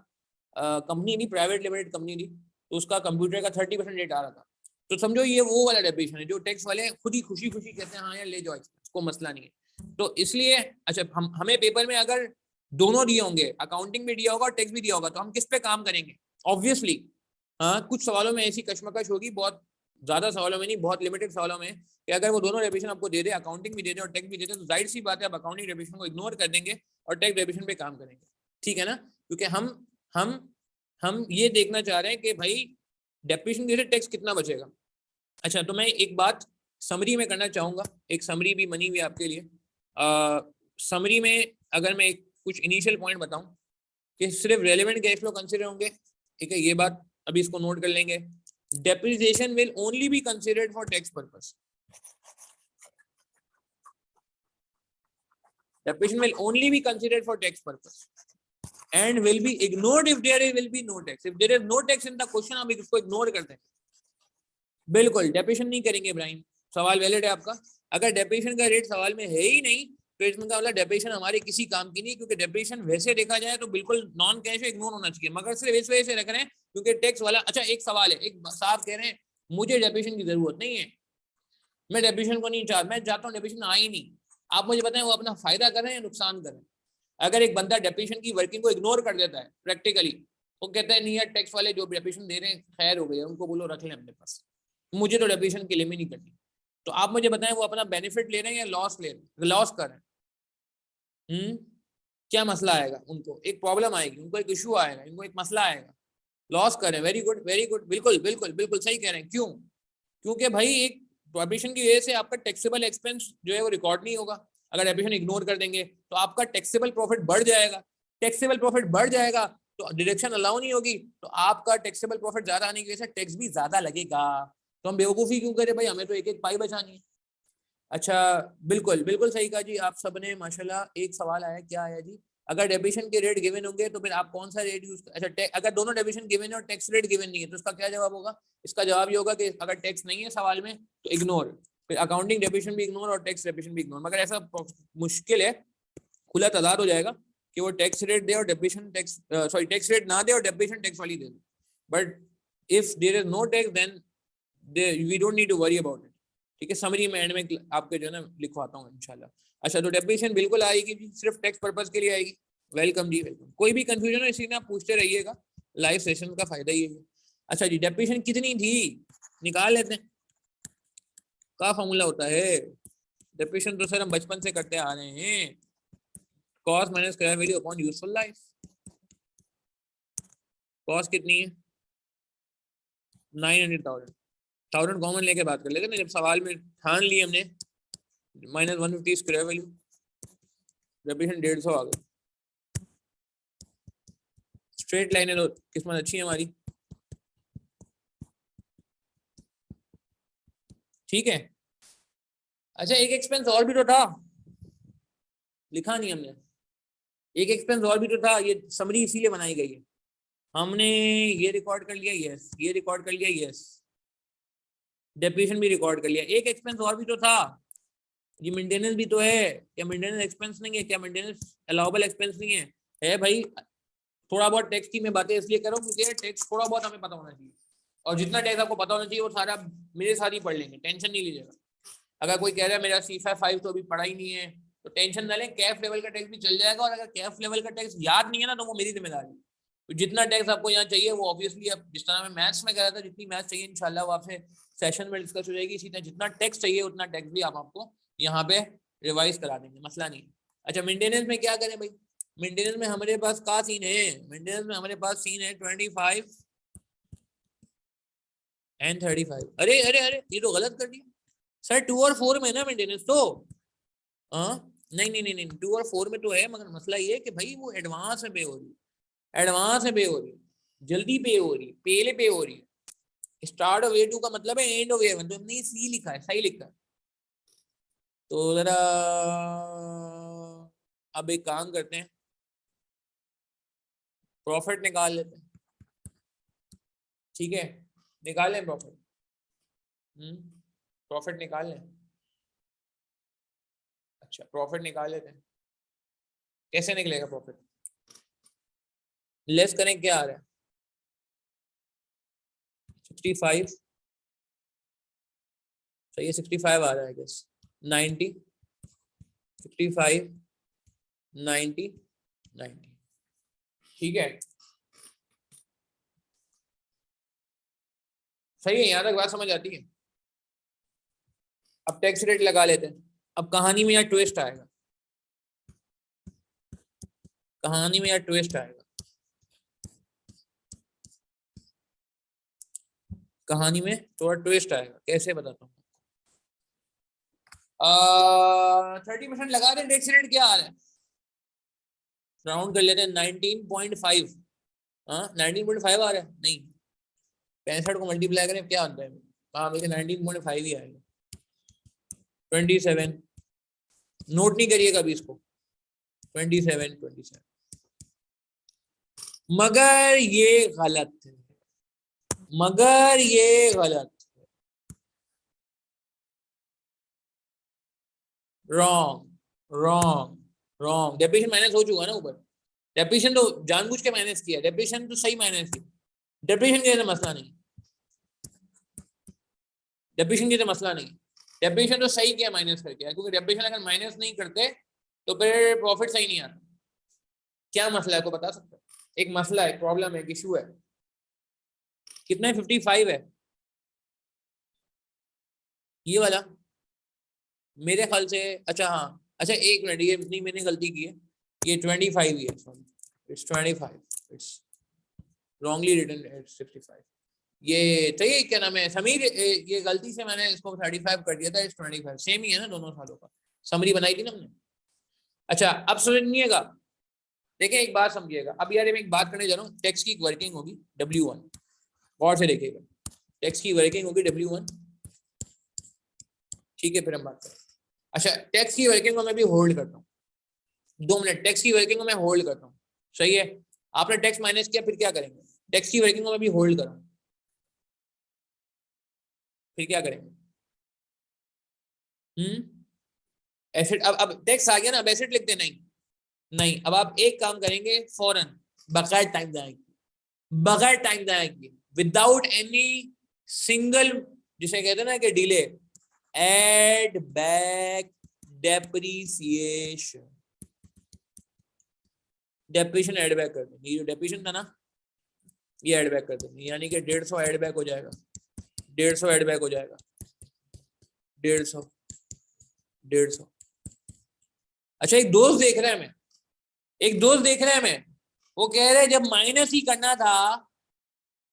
कंपनी नहीं, प्राइवेट लिमिटेड कंपनी थी, तो उसका कंप्यूटर का 30% रेट आ रहा था। तो समझो ये वो वाला डेप्रिसिएशन है जो टैक्स वाले खुद ही खुशी खुशी कहते हैं हाँ यार ले जाओ, इसको मसला नहीं है। तो इसलिए अच्छा, हमें पेपर में अगर दोनों दिए होंगे, अकाउंटिंग भी दिया होगा और टैक्स भी दिया होगा, तो हम किस पे काम करेंगे? ऑब्वियसली हाँ, कुछ सवालों में ऐसी कश्मकश होगी, बहुत ज्यादा सवालों में नहीं, बहुत लिमिटेड सवालों में, कि अगर वो दोनों डेप्रिसिएशन आपको दे दे, अकाउंटिंग भी दे दे और टैक्स भी दे दे, तो जाहिर सी बात है आप अकाउंटिंग डेप्रिसिएशन को इग्नोर कर देंगे और टैक्स डेप्रिसिएशन पे काम करेंगे। ठीक है ना? क्योंकि हम ये देखना चाह रहे हैं कि भाई डेप्रिसिएशन के टैक्स कितना बचेगा। अच्छा, तो मैं एक बात समरी में करना चाहूंगा, एक समरी भी बनी हुई आपके लिए। समरी में अगर मैं कुछ इनिशियल पॉइंट बताऊं कि सिर्फ रेलेवेंट कैश फ्लो कंसीडर होंगे, ठीक है, ये बात अभी इसको नोट कर लेंगे। Depreciation will only be considered for tax purpose. Depreciation will only be considered for tax purpose and will be ignored if there will be no tax. If there is no tax in the question, आप इसको इग्नोर करते हैं, बिल्कुल डेप्रिसिएशन नहीं करेंगे। इब्राहिम, सवाल वैलिड है आपका। अगर डेप्रिसिएशन का रेट सवाल में है ही नहीं तो इसमें का मतलब डेप्रिसिएशन हमारे किसी काम की नहीं, क्योंकि डेप्रिसिएशन वैसे देखा जाए तो बिल्कुल नॉन कैश इग्नोर होना चाहिए, मगर सिर्फ इस वजह से रख रहे हैं क्योंकि टैक्स वाला। अच्छा, एक सवाल है, एक साहब कह रहे हैं मुझे डेप्रिसिएशन की जरूरत नहीं है, मैं डेप्रिसिएशन को नहीं चाहता, मैं चाहता हूँ डेप्रिसिएशन आ ही नहीं। आप मुझे बताएं वो अपना फायदा कर रहे हैं या नुकसान कर रहे हैं? अगर एक बंदा डेप्रिसिएशन की वर्किंग को इग्नोर कर देता है प्रैक्टिकली, वो कहता है नहीं यार टैक्स वाले जो डेप्रिसिएशन दे रहे हैं खैर हो गई है, उनको बोलो रख लें अपने पास, मुझे तो डेप्रिसिएशन की लिमिट नहीं करनी। तो आप मुझे बताएं वो अपना बेनिफिट ले रहे हैं या लॉस ले रहे हैं? लॉस कर रहे हैं। क्या मसला आएगा? उनको एक प्रॉब्लम आएगी, उनको एक इशू आएगा, इनको एक मसला आएगा। लॉस कर रहे हैं, वेरी गुड वेरी गुड, बिल्कुल बिल्कुल बिल्कुल सही कह रहे हैं। क्यों? क्योंकि भाई एक डेप्रिसिएशन की वजह से आपका टैक्सेबल एक्सपेंस जो है वो रिकॉर्ड नहीं होगा। अगर डेप्रिसिएशन इग्नोर कर देंगे तो आपका टैक्सेबल प्रॉफिट बढ़ जाएगा, टैक्सेबल प्रॉफिट बढ़ जाएगा तो डिडक्शन अलाउ नहीं होगी, तो आपका टैक्सेबल प्रॉफिट ज्यादा आने की वजह से टैक्स भी ज्यादा लगेगा। तो हम बेवकूफी क्यों करें भाई, हमें तो एक एक पाई बचानी है। अच्छा, बिल्कुल बिल्कुल सही कहा जी आप सबने, माशाल्लाह। एक सवाल आया, क्या आया जी? अगर डेप्रिसिएशन के रेट गिवन होंगे तो फिर आप कौन सा रेट यूज, अच्छा अगर दोनों डेप्रिसिएशन गिवन है और टैक्स रेट गिवन नहीं है तो इसका क्या जवाब होगा? इसका जवाब ये होगा कि अगर टैक्स नहीं है सवाल में तो इग्नोर, फिर अकाउंटिंग डेप्रिसिएशन भी इग्नोर और टैक्स डेप्रिसिएशन भी इग्नोर। मगर ऐसा मुश्किल है, खुला तदाद हो जाएगा कि वो टैक्स रेट दे और depreciation tax, sorry tax rate ना दे और डेप्रिसिएशन टैक्स वाली दे। But if there is no tax then we don't need to worry about it. ठीक है, समरी में एंड में आपके जो है ना लिखवाता हूँ इंशाल्लाह। अच्छा, तो डेफिनेशन बिल्कुल आएगी जी, सिर्फ टेक्स्ट पर्पज के लिए आएगी। वेलकम जी, वेलकम। कोई भी कंफ्यूजन हो इसी में आप पूछते रहिएगा, लाइव सेशन का फायदा ये है। अच्छा जी, डेफिनेशन कितनी थी निकाल लेते हैं। क्या फॉर्मूला होता है डेफिनेशन? तो सर हम बचपन से करते आ रहे हैं, cos minus square value upon useful life. Cos कितनी है? 900,000। 1000 कॉमन लेके बात कर लेते ना, जब सवाल में ठान ली हमने -150 स्क्वायर वैल्यू, डेफिनेशन 150 आ गई। स्ट्रेट लाइन है तो किस्मत अच्छी है हमारी। ठीक है। अच्छा, एक एक्सपेंस और भी तो था, लिखा नहीं हमने। एक एक्सपेंस और भी तो था, ये समरी इसीलिए बनाई गई है। हमने ये रिकॉर्ड कर लिया, यस, ये रिकॉर्ड कर लिया, यस, डेप्रिसिएशन भी रिकॉर्ड कर लिया। एक एक्सपेंस और भी तो था, ये मेंटेनेंस भी तो है। क्या मेंटेनेंस एक्सपेंस नहीं है? क्या मेंटेनेंस अलाउबल एक्सपेंस नहीं है? है भाई। थोड़ा बहुत टैक्स की मैं बातें इसलिए करूँ क्योंकि टैक्स थोड़ा बहुत हमें पता होना चाहिए, और जितना टैक्स आपको पता होना चाहिए वो सारा मेरे साथ ही पढ़ लेंगे, टेंशन नहीं लीजिएगा। अगर कोई कह रहा है मेरा C5 तो अभी पढ़ा ही नहीं है, तो टेंशन ना लें, कैफ लेवल का टैक्स भी चल जाएगा। और अगर कैफ लेवल का टैक्स याद नहीं है ना, तो वो मेरी जिम्मेदारी है। तो जितना टैक्स आपको यहाँ चाहिए वो ऑब्वियसली, अब जिस तरह मैं मैथ्स में कह रहा था, जितनी मैथ्स चाहिए इंशाल्लाह वो आपसे सेशन में डिस्कस हो जाएगी। इसी तरह जितना टैक्स चाहिए उतना टैक्स भी आप आपको यहाँ पे रिवाइज करा देंगे, मसला नहीं। अच्छा, मेंटेनेंस में क्या करें भाई? मेंटेनेंस में हमारे पास का सीन है? मेंटेनेंस में हमारे पास सीन है 25 and 35। अरे अरे अरे, ये तो गलत कर दिया सर। 2 और 4 में ना मेंटेनेंस तो नहीं नहीं नहीं नहीं, 2 और 4 में तो है, मगर मसला ये है कि भाई वो एडवांस में पे हो रही है, एडवांस में पे हो रही है, जल्दी पे हो रही है, पहले पे हो रही है। स्टार्ट ऑफ A2 का मतलब है एंड ऑफ A1, तो हमने सी लिखा है, सही लिखा है। तो जरा अब एक काम करते हैं, प्रॉफिट निकाल लेते हैं। ठीक है, निकाल लें प्रॉफिट। प्रॉफिट निकाल लें। अच्छा, प्रॉफिट निकाल लेते हैं। कैसे निकलेगा प्रॉफिट? लेस करें, क्या आ रहा है? 65 सही है, 65 आ रहा है गेस। 90, 55, 90, 90। ठीक है, सही है, यहां तक बात समझ आती है। अब टैक्स रेट लगा लेते हैं। अब कहानी में यार ट्विस्ट आएगा, कहानी में यार ट्विस्ट आएगा, कहानी में थोड़ा ट्विस्ट आएगा। कैसे बताता हूँ? 30% लगा दें। टैक्स रेट क्या आ रहा है? राउंड कर लेते हैं, 19.5। हाँ, 19.5 आ रहा है। नहीं, 65 को मल्टीप्लाई करें क्या आता है? हाँ, मुझे 19.5 ही आएगा। 27, नोट नहीं करिएगा अभी इसको। 27, मगर ये गलत है, मगर ये गलत, wrong wrong wrong. Depreciation minus हो चुका ना ऊपर। डेप्रिसिएशन तो जानबूझ के माइनस किया, डेप्रिसिएशन तो सही माइनस किया। डेप्रिसिएशन के मसला नहीं, डेप्रिसिएशन के मसला नहीं, डेप्रिसिएशन तो सही किया माइनस करके, क्योंकि डेप्रिसिएशन अगर माइनस नहीं करते तो फिर प्रॉफिट सही नहीं आता। क्या मसला है को बता सकते? एक मसला है, प्रॉब्लम है, इशू है। कितना है? 55 है ये वाला मेरे ख्याल से। अच्छा हाँ, अच्छा एक मिनट, ये नहीं, मैंने गलती की है, ये 25 ही है, sorry, it's 25, it's wrongly written at 65। ये चाहिए, क्या नाम है समीर, ये गलती से मैंने इसको 35 कर दिया था, इट्स 25। सेम ही है ना दोनों सालों का, समरी बनाई थी ना हमने। अच्छा, अब सुनिएगा, देखिए एक बात समझिएगा। अब यार मैं एक बात करने जा रहा हूँ, टैक्स की वर्किंग होगी W1, गौर से देखिएगा, टैक्स की वर्किंग होगी W1। ठीक है, फिर हम बात करें। अच्छा, टैक्स की वर्किंग को मैं भी होल्ड करता हूँ 2 मिनट, टैक्स की वर्किंग को मैं होल्ड करता हूँ। सही है, आपने टैक्स माइनस किया, फिर क्या करेंगे? टैक्स की वर्किंग को मैं भी होल्ड करूँ, फिर क्या करेंगे? एसेट, अब टैक्स आ गया ना, अब एसेट लिखते नहीं, नहीं, अब आप एक काम करेंगे, फौरन बगैर टाइम जाएंगे, बगैर टाइम जाएंगे, विदाउट एनी सिंगल, जिसे कहते हैं ना कि delay, add back depreciation, depreciation add back कर देंगे, ये जो डेप्रीशिएशन था ना ये ऐड बैक कर देंगे, यानी कि 150 ऐड बैक हो जाएगा, 150 ऐड बैक हो जाएगा, 150 150। अच्छा एक दोस्त देख रहा है मैं, एक दोस्त देख रहा है मैं, वो कह रहे हैं जब माइनस ही करना था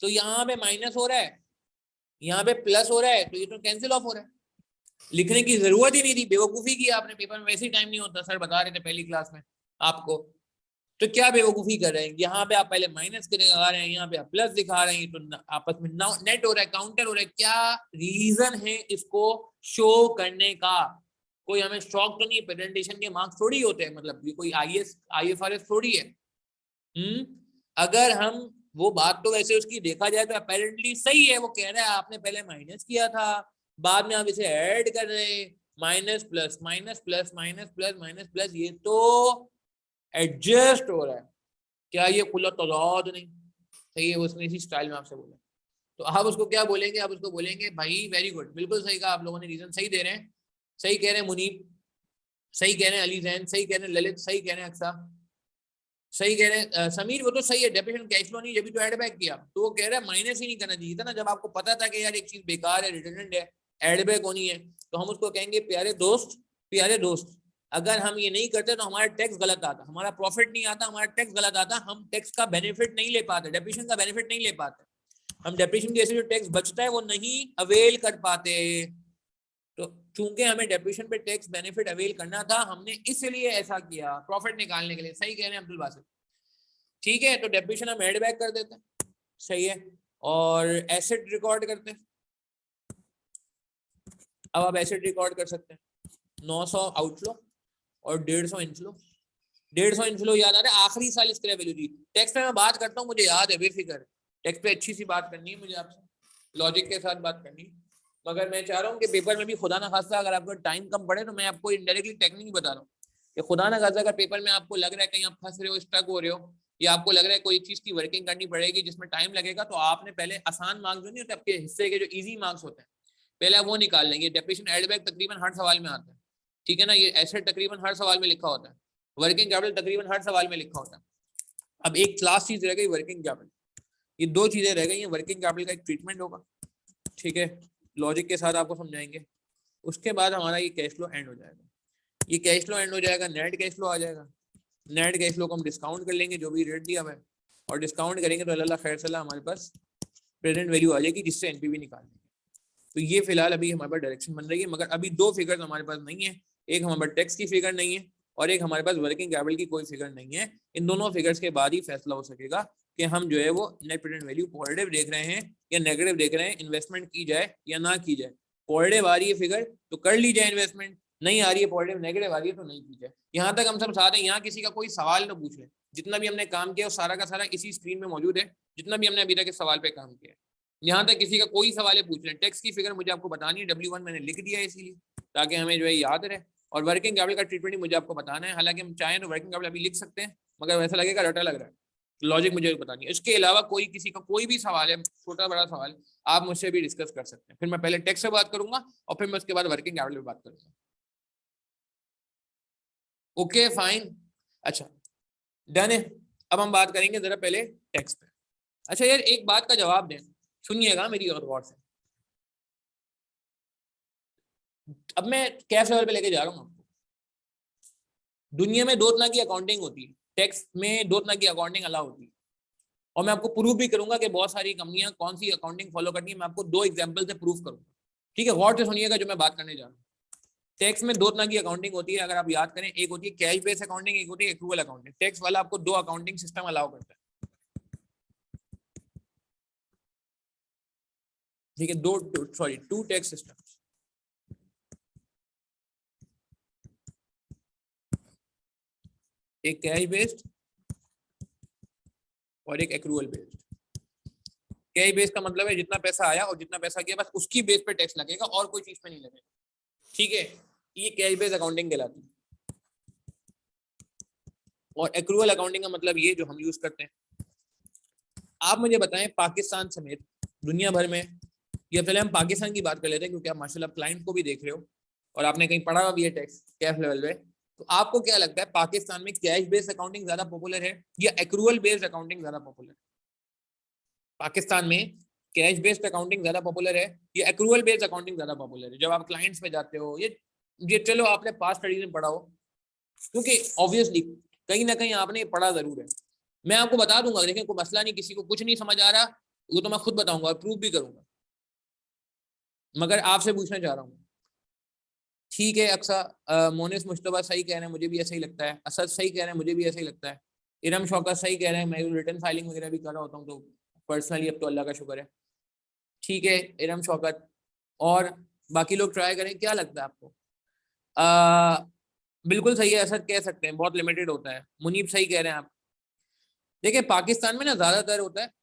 तो यहाँ पे माइनस हो रहा है, यहाँ पे प्लस हो रहा है, तो ये तो कैंसिल ऑफ हो रहा है, लिखने की जरूरत ही नहीं थी, बेवकूफी की आपने, पेपर में वैसे ही टाइम नहीं होता, सर बता रहे थे पहली क्लास में आपको। तो क्या बेवकूफी कर रहे हैं, यहाँ पे आप पहले माइनस के लगा रहे हैं, यहाँ पे आप प्लस दिखा रहे हैं, तो आपस में नेट हो रहा है, काउंटर हो रहा है, क्या रीजन है इसको शो करने का? कोई हमें शौक तो नहीं, प्रेजेंटेशन के मार्क्स थोड़ी होते हैं, मतलब ये कोई IFRS थोड़ी है। अगर हम वो बात तो वैसे उसकी देखा जाए तो अपेरेंटली सही है, वो कह रहा है आपने पहले माइनस किया था, बाद में आप इसे ऐड कर रहे हैं, minus plus minus plus minus plus minus plus, ये तो एडजस्ट हो रहा है, क्या ये खुला तजाद नहीं? सही है, उसने इसी स्टाइल में आपसे बोला, तो आप उसको क्या बोलेंगे? आप उसको बोलेंगे भाई वेरी गुड, बिल्कुल सही कहा आप लोगों ने, रीजन सही दे रहे हैं, सही कह रहे हैं मुनीब, सही कह रहे हैं अली जैन, सही कह रहे हैं ललित, सही कह रहे हैं अक्सा, सही कह रहे हैं समीर, वो तो सही है, डेप्रिसिएशन कैश फ्लो नहीं, जब भी तो ऐड बैक किया, तो वो कह रहा है माइनस ही नहीं करना चाहिए था ना, जब आपको पता था कि यार एक चीज बेकार है, रिडंडेंट है, ऐड बैक होनी है, तो हम उसको कहेंगे प्यारे दोस्त, प्यारे दोस्त, अगर हम ये नहीं करते तो हमारा टैक्स गलत आता, हमारा प्रॉफिट नहीं आता, हमारा टैक्स गलत आता, हम टैक्स का बेनिफिट नहीं ले पाते, डेप्रिसिएशन का बेनिफिट नहीं ले पाते, हम डेप्रिसिएशन के जो टैक्स बचता है वो नहीं अवेल कर पाते। तो चूंकि हमें डेप्रिसिएशन पे टैक्स बेनिफिट अवेल करना था, हमने इसलिए ऐसा किया, प्रॉफिट निकालने के लिए। सही कह रहे हैं अब्दुल बासित, ठीक है, तो डेप्रिसिएशन हम ऐड बैक कर देते हैं, सही है, और एसेट रिकॉर्ड करते हैं। अब आप एसेट रिकॉर्ड कर सकते हैं, 900 आउटफ्लो और 150 इनफ्लो, 150 इनफ्लो याद आ रहा है, आखिरी साल इसके लिए वैल्यू दी, टैक्स पे मैं बात करता हूँ, मुझे याद है बेफिक्र, टैक्स पे अच्छी सी बात करनी है मुझे आपसे, लॉजिक के साथ बात करनी है, मगर मैं चाह रहा हूँ कि पेपर में भी खुदा ना खास्ता अगर आपको टाइम कम पड़े तो मैं आपको इनडायरेक्टली टेक्निक बता रहा हूँ कि खुदा ना खास्ता अगर पेपर में आपको लग रहा है कहीं आप फंस रहे हो, स्टक हो रहे हो, या आपको लग रहा है कोई चीज की वर्किंग करनी पड़ेगी जिसमें टाइम लगेगा, तो आपने पहले आसान मार्क्स जो नहीं होते आपके हिस्से के, जो इजी मार्क्स होते हैं, पहले वो निकाल लेंगे। डेप्रिसिएशन एड बैक तकरीबन हर सवाल में आता है, ठीक है ना, ये एसेट तकरीबन हर सवाल में लिखा होता है, वर्किंग कैपिटल तकरीबन हर सवाल में लिखा होता है। अब एक क्लास चीज रह गई वर्किंग कैपिटल, ये दो चीजें रह गई हैं, वर्किंग कैपिटल का एक ट्रीटमेंट होगा, ठीक है, लॉजिक के साथ आपको समझाएंगे, उसके बाद हमारा ये कैश फ्लो एंड हो जाएगा, ये कैश फ्लो एंड हो जाएगा, नेट कैश फ्लो आ जाएगा, नेट कैश फ्लो को हम डिस्काउंट कर लेंगे जो भी रेट दिया हुआ है, और डिस्काउंट करेंगे तो अल्लाह खैर सल्लाह हमारे पास प्रेजेंट वैल्यू आ जाएगी, जिससे एनपीवी निकाल लेंगे। तो ये फिलहाल अभी हमारे पास डायरेक्शन बन रही है, मगर अभी दो फिगर्स हमारे पास नहीं है, एक हमारे पास टैक्स की फिगर नहीं है और एक हमारे पास वर्किंग कैपिटल की कोई फिगर नहीं है। इन दोनों फिगर्स के बाद ही फैसला हो सकेगा कि हम जो है वो नेट प्रेजेंट वैल्यू पॉजिटिव देख रहे हैं या नेगेटिव देख रहे हैं, इन्वेस्टमेंट की जाए या ना की जाए। पॉजिटिव आ रही है फिगर तो कर ली जाए इन्वेस्टमेंट, नहीं आ रही है पॉजिटिव, नेगेटिव आ रही है तो नहीं की जाए। यहाँ तक हम सब साथ हैं, यहाँ किसी का कोई सवाल ना पूछ ले, जितना भी हमने काम किया सारा का सारा इसी स्क्रीन में मौजूद है, जितना भी हमने अभी तक इस सवाल पे काम किया है। यहाँ तक किसी का कोई सवाल है पूछ लें, टैक्स की फिगर मुझे आपको बतानी है, W1 मैंने लिख दिया है इसीलिए ताकि हमें जो है याद रहे, और वर्किंग कैपिटल का ट्रीटमेंट मुझे आपको बताना है, हालांकि हम चाहें तो वर्किंग कैपिटल अभी लिख सकते हैं मगर वैसा लगेगा रटा लग रहा है, लॉजिक मुझे बतानी है। इसके अलावा कोई किसी का कोई भी सवाल है, छोटा बड़ा सवाल, आप मुझसे भी डिस्कस कर सकते हैं, फिर मैं पहले टैक्स से बात करूंगा और फिर मैं उसके बाद वर्किंग कैपिटल पे बात करूंगा। ओके फाइन, अच्छा डन है। अब हम बात करेंगे जरा पहले टैक्स पे। अच्छा यार एक बात का जवाब दें, सुनिएगा मेरी और गौर से, अब मैं कैश लेवल पे लेके जा रहा हूँ आपको। दुनिया में दो तरह की अकाउंटिंग होती है, टैक्स में दो तरह की अकाउंटिंग अलाउ होती है, और मैं आपको प्रूव भी करूंगा कि बहुत सारी कंपनियां कौन सी अकाउंटिंग फॉलो करती है, मैं आपको दो एग्जांपल से प्रूव करूंगा, ठीक है, गौर से सुनिएगा जो मैं बात करने जा रहा हूँ। टैक्स में दो तरह की अकाउंटिंग होती है, अगर आप याद करें, एक होती है कैश बेस्ड अकाउंटिंग, एक होती है एक्रूअल अकाउंटिंग। टैक्स वाला आपको दो अकाउंटिंग सिस्टम अलाउ करता है, ठीक है, टू टैक्स सिस्टम, एक कैश बेस्ड और एक एक्रूअल बेस्ड। कैश बेस का मतलब है जितना पैसा आया और जितना पैसा गया बस उसकी बेस पे टैक्स लगेगा और कोई चीज पे नहीं लगेगा, ठीक है, ये कैश बेस अकाउंटिंग कहलाती है। और एक्रूअल अकाउंटिंग का मतलब ये जो हम यूज करते हैं, आप मुझे बताएं पाकिस्तान समेत दुनिया भर में ये पहले हम पाकिस्तान की बात कर लेते हैं, क्योंकि आप माशाल्लाह क्लाइंट को भी देख रहे हो और आपने कहीं पढ़ा हुआ भी है टैक्स कैफ लेवल पे। तो आपको क्या लगता है पाकिस्तान में कैश बेस्ड अकाउंटिंग ज्यादा पॉपुलर है या एक्रूअल बेस्ड अकाउंटिंग ज्यादा पॉपुलर है? पाकिस्तान में कैश बेस्ड अकाउंटिंग ज्यादा पॉपुलर है या एक्रूअल बेस्ड अकाउंटिंग ज्यादा पॉपुलर है? जब आप क्लाइंट्स पे जाते हो, ये चलो आपने पास स्टडीज में पढ़ा हो, क्योंकि ऑब्वियसली कहीं ना कहीं आपने पढ़ा जरूर है। मैं आपको बता दूंगा, देखें कोई मसला नहीं, किसी को कुछ नहीं समझ आ रहा वो तो मैं खुद बताऊंगा और प्रूव भी करूंगा, मगर आपसे पूछना चाह रहा हूँ। ठीक है अक्सा, मोनिस मुश्तबा सही कह रहे हैं, मुझे भी ऐसा ही लगता है। असद सही कह रहे हैं, मुझे भी ऐसा ही लगता है। इरम शौकत सही कह रहे हैं, मैं रिटर्न फाइलिंग वगैरह भी कर रहा होता हूँ, तो पर्सनली अब तो अल्लाह का शुक्र है। ठीक है इरम शौकत, और बाकी लोग ट्राई करें। क्या लगता है आपको? बिल्कुल सही है, असद कह सकते हैं, बहुत लिमिटेड होता है। मुनीब सही कह रहे हैं आप। देखिए पाकिस्तान में ना ज्यादातर होता है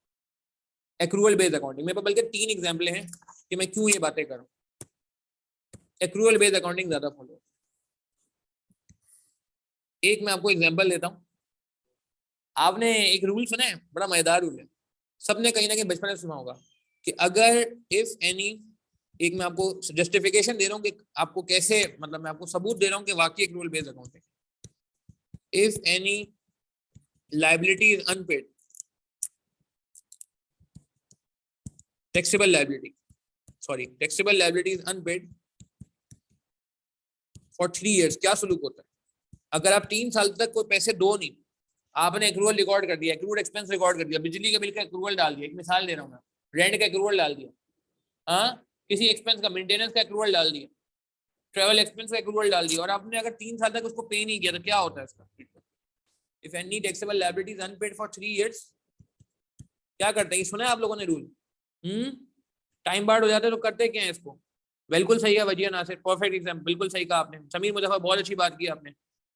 एक्रूअल बेस्ड अकाउंटिंग। मेरे पास बल्कि 3 एग्जाम्पल हैं कि मैं क्यों ये बातें करूँ। एक्रूअल बेस्ड अकाउंटिंग ज्यादा फॉलो। एक मैं आपको एग्जांपल देता हूँ। आपने एक रूल सुना है, बड़ा मजेदार रूल है, सबने कहीं ना कहीं बचपन में सुना होगा कि अगर इफ एनी, एक मैं आपको जस्टिफिकेशन दे रहा हूँ कि आपको कैसे, मतलब मैं आपको सबूत दे रहा हूँ कि वाकई एक रूल बेस्ड अकाउंट है। If any liability is unpaid, taxable liability, sorry taxable liability is unpaid for 3 years, क्या सलूक होता है? अगर आप 3 साल तक कोई पैसे दो नहीं, आपने एक्रूअल रिकॉर्ड कर दिया, एक्रूअल एक्सपेंस रिकॉर्ड कर दिया, बिजली के बिल का एक्रूअल डाल दिया, एक मिसाल दे रहा हूँ मैं, रेंट का एक्रूअल डाल दिया, हाँ किसी एक्सपेंस का, मेंटेनेंस का एक्रूअल डाल दिया, ट्रेवल एक्सपेंस का एक्रूअल डाल दिया, और आपने अगर 3 साल तक उसको पे नहीं किया तो क्या होता है इसका? If any taxable liability is unpaid for 3 years, क्या करते हैं? सुना है आप लोगों ने रूल? टाइम बार्ड हो जाता है तो करते क्या है इसको? बिल्कुल सही है वजिया नासिर, परफेक्ट एग्जाम्पल, बिल्कुल सही कहा आपने। समीर मुजफ्फर बहुत अच्छी बात की आपने,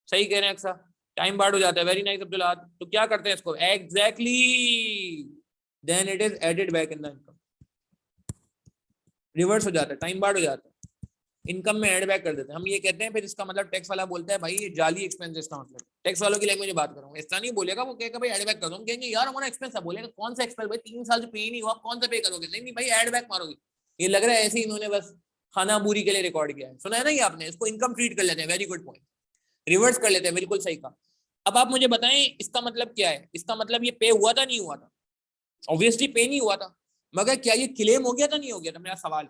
सही कह रहे हैं अक्सर, टाइम बार्ड हो जाता है। वेरी नाइस अब्दुल आद। तो क्या करते हैं इसको? Exactly, then it is added back in the income, reverse हो जाता है, टाइम बार्ड हो जाता है, इनकम में ऐड बैक कर देते हैं। हम ये कहते हैं, फिर इसका मतलब टैक्स वाला बोलता है भाई ये जाली एक्सपेंस, इसका मतलब टैक्स वालों की लैंग्वेज में बात कर रहा हूँ, ऐसा नहीं बोलेगा वो, कहेगा भाई ऐड बैक कर दो, हम कहेंगे यार हमारा एक्सपेंस है, बोलेगा कौन सा एक्सपेंस भाई, 3 साल से पे ही नहीं हुआ, कौन सा पे करोगे? नहीं नहीं भाई ऐड बैक मारोगे। ये लग रहा है ऐसे ही इन्होंने बस खाना पूरी के लिए रिकॉर्ड किया है, सुना है ना ये आपने, इसको इनकम ट्रीट कर लेते हैं। वेरी गुड पॉइंट, रिवर्स कर लेते हैं, बिल्कुल सही कहा। अब आप मुझे बताएं इसका मतलब क्या है? इसका मतलब ये पे हुआ था नहीं हुआ था? ऑब्वियसली पे नहीं हुआ था, मगर क्या ये क्लेम हो गया था नहीं हो गया था? मेरा सवाल,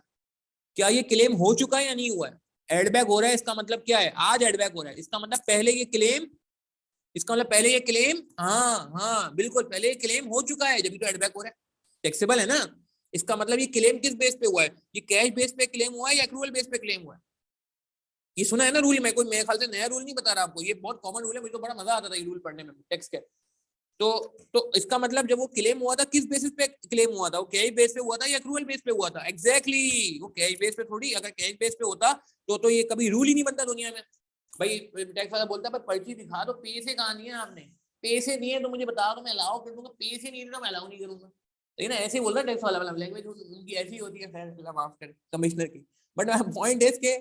क्या ये क्लेम हो चुका है या नहीं हुआ है? एडबैक हो रहा है, इसका मतलब क्या है? आज एडबैक हो रहा है, इसका मतलब पहले ये क्लेम, इसका मतलब पहले ये क्लेम, हाँ हाँ बिल्कुल पहले ये क्लेम हो चुका है, जब तो एडबैक हो रहा है, टैक्सेबल है ना। इसका मतलब ये क्लेम किस बेस पे हुआ है? ये कैश बेस पे क्लेम हुआ है या एक्रूअल बेस पे क्लेम हुआ है? ये सुना है ना रूल में, कोई मेरे ख्याल से नया रूल नहीं बता रहा आपको, ये बहुत कॉमन रूल है, मुझे तो बड़ा मजा आता था ये रूल पढ़ने में टैक्स के। तो इसका मतलब जब वो क्लेम हुआ था, किस बेसिस पे क्लेम हुआ था? वो कैश बेस पे हुआ था या एक्रूअल बेस पे हुआ था? एग्जैक्टली, वो कैश बेस पे थोड़ी, अगर कैश बेस पे होता तो ये कभी रूल ही नहीं बनता दुनिया में। भाई टैक्स वाला बोलता है पर्ची दिखा दो, पैसे कहाँ दिए आपने? पैसे दिए तो मुझे बता दो, मैं अलाउ कर दूंगा, पैसे नहीं दिए तो मैं अलाउ नहीं करूंगा। लेकिन ऐसे ही बोलता है टैक्स वाला, मतलब लैंग्वेज उनकी ऐसी होती है, खैर माफ कर कमिश्नर की। बट पॉइंट इज के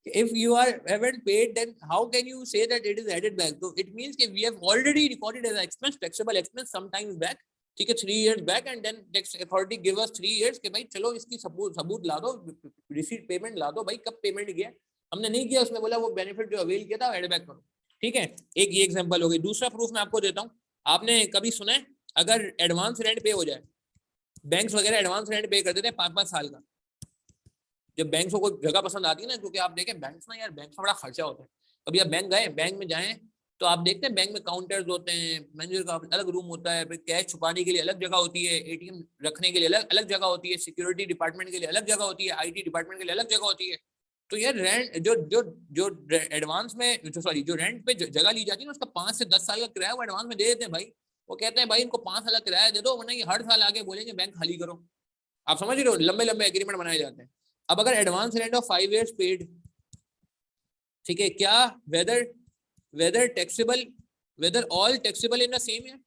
if you are haven't paid, then how can you say that it is added back? So it means that we have already recorded as expense, taxable expense sometimes back, ठीक है 3 years back, and then tax authority give us 3 years कि भाई चलो इसकी सबूत ला दो, रिसीट पेमेंट ला दो, भाई कब पेमेंट किया, हमने नहीं किया, उसने बोला वो बेनिफिट जो अवेल किया था एड बैक करो। ठीक है, एक ये एग्जांपल हो गई। दूसरा प्रूफ मैं आपको देता हूँ, आपने कभी सुना है अगर एडवांस रेंट पे हो जाए, बैंक्स वगैरह एडवांस रेंट पे कर देते हैं 5-5 साल का, जब बैंक को कोई जगह पसंद आती है ना, क्योंकि आप देखें बैंक ना यार, बैंक का बड़ा खर्चा होता है। कभी आप बैंक गए, बैंक में जाएं तो आप देखते हैं बैंक में काउंटर्स होते हैं, मैनेजर का अलग रूम होता है, फिर कैश छुपाने के लिए अलग जगह होती है, एटीएम रखने के लिए अलग अलग जगह होती है, सिक्योरिटी डिपार्टमेंट के लिए अलग जगह होती है, आईटी डिपार्टमेंट के लिए अलग जगह होती है। तो यार रेंट जो जो जो एडवांस में जो रेंट पे जगह ली जाती है ना, उसका 5 से 10 साल का किराया वो एडवांस में दे देते हैं भाई। वो कहते हैं भाई इनको 5 साल का किराया दे दो, वरना ये हर साल आगे बोलेंगे बैंक खाली करो। आप समझ रहे हो, लंबे लंबे एग्रीमेंट बनाए जाते हैं। अब अगर advance rent of 5 years paid, ठीक है, क्या whether whether taxable, whether all taxable in the same year?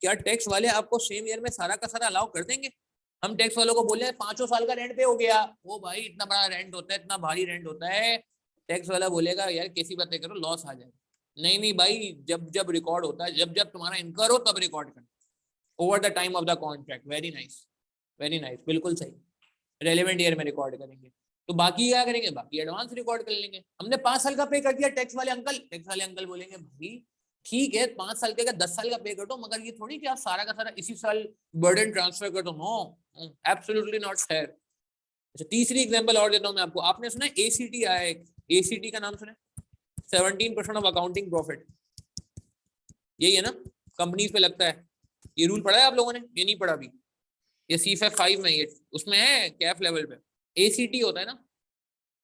क्या टैक्स वाले आपको सेम ईयर में सारा का सारा अलाउ कर देंगे? हम टैक्स वालों को बोल रहे हैं 5 साल का रेंट पे हो गया, वो भाई इतना बड़ा रेंट होता है, इतना भारी रेंट होता है, टैक्स वाला बोलेगा यार कैसी बातें करो, लॉस आ जाए। नहीं नहीं भाई, जब जब रिकॉर्ड होता है, जब जब तुम्हारा इनकर हो तब रिकॉर्ड करना, over the time of the contract. Very nice. Very nice, बिल्कुल सही, रेलेवेंट ईयर में रिकॉर्ड करेंगे। तो बाकी क्या करेंगे, बाकी एडवांस रिकॉर्ड कर लेंगे। हमने 5 साल का पे कर दिया, टैक्स वाले अंकल बोलेंगे भाई ठीक है 5 साल का 10 साल का पे कर दो, मगर ये थोड़ी कि आप सारा का सारा इसी साल बर्डन ट्रांसफर कर दो। No, absolutely not fair. अच्छा, तीसरी एग्जांपल और देता हूं मैं आपको। आपने सुना है एसीटी आया है, एसीटी का नाम सुना है, 17% ऑफ अकाउंटिंग प्रॉफिट, यही है ना, कंपनीज पे लगता है। ये रूल पढ़ा है आप लोगों ने, ये नहीं पढ़ा अभी, ये सीफेफ 5 में, ये उसमें है कैफ लेवल पे। एसीटी होता है ना,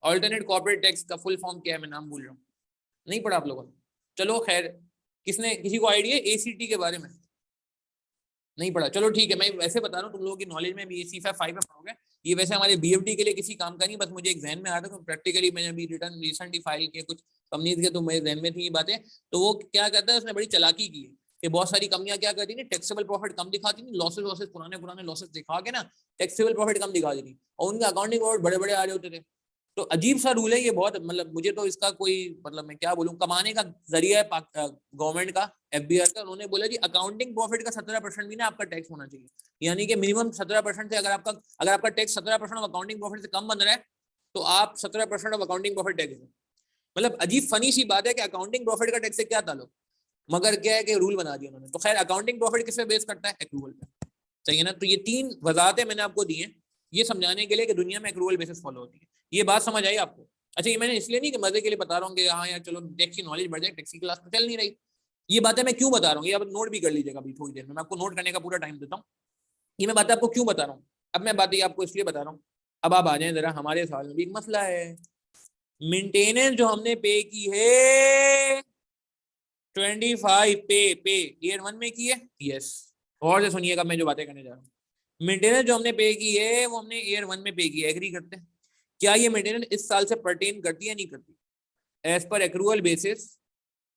ऑल्टरनेट कॉर्पोरेट टैक्स का फुल फॉर्म क्या है, मैं नाम भूल रहा हूँ, नहीं पढ़ा आप लोगों ने। चलो खैर, किसी को आइडिया एसीटी के बारे में? नहीं पढ़ा, चलो ठीक है, मैं वैसे बता रहा हूँ, तुम लोगों की नॉलेज में भी ये सीफेफ 5 में पढ़ोगे। ये वैसे हमारे बीएफडी के लिए किसी काम का नहीं, बस मुझे एक जहन में आ रहा था, प्रैक्टिकली मैंने अभी रिटर्न रिसेंटली फाइल किए कुछ कंपनीज के, तो मेरे जहन में थी ये बातें। तो वो क्या कहता है, उसने बड़ी चालाकी की है कि बहुत सारी कंपनियां क्या करती थी, टैक्सेबल प्रॉफिट कम दिखाती थी, लॉसेस पुराने लॉसेस दिखा के ना टैक्सेबल प्रॉफिट कम दिखा देती, और उनके अकाउंटिंग प्रॉफिट बड़े बड़े आ रहे होते थे। तो अजीब सा रूल है ये बहुत, मतलब मुझे तो इसका कोई मतलब, मैं क्या बोलूं, कमाने का जरिया है गवर्नमेंट का, एफबीआर का। उन्होंने बोला जी अकाउंटिंग प्रॉफिट का 17% भी ना आपका टैक्स होना चाहिए, यानी कि मिनिमम 17% से, अगर आपका टैक्स 17% ऑफ अकाउंटिंग प्रॉफिट से कम बन रहा है तो आप 17% ऑफ अकाउंटिंग प्रॉफिट टैक्स है। मतलब अजीब फनी सी बात है कि अकाउंटिंग प्रॉफिट का टैक्स से क्या ताल्लुक, मगर क्या है कि रूल बना दिया उन्होंने। तो खैर, अकाउंटिंग प्रॉफिट किस पे बेस करता है, एक्रूवल पे, सही है ना। तो ये 3 वजाहतें मैंने आपको दी हैं ये समझाने के लिए कि दुनिया में एक्रूवल बेसिस फॉलो होती है। ये बात समझ आई आपको? अच्छा, ये मैंने इसलिए नहीं कि मजे के लिए बता रहा हूँ कि हाँ यार चलो टैक्स की नॉलेज बढ़ जाए, टैक्स की क्लास तो चल नहीं रही। ये बातें मैं क्यों बता रहा हूँ, ये आप नोट भी कर लीजिएगा अभी थोड़ी देर में, मैं आपको नोट करने का पूरा टाइम देता हूँ। ये मैं बातें आपको क्यों बता रहा हूँ, अब मैं बातें आपको इसलिए बता रहा हूँ। अब आप आ जाए जरा, हमारे साल में भी एक मसला है, मेंटेनेंस जो हमने पे की है 25 पे ईयर 1 में की है, यस। और से सुनिएगा मैं जो बातें करने जा रहा हूँ। मेंटेनेंस जो हमने पे की है वो हमने ईयर 1 में पे की है, एग्री करते हैं? क्या ये मेंटेनेंस इस साल से पर्टेन करती है नहीं करती? एज पर एक्रूअल बेसिस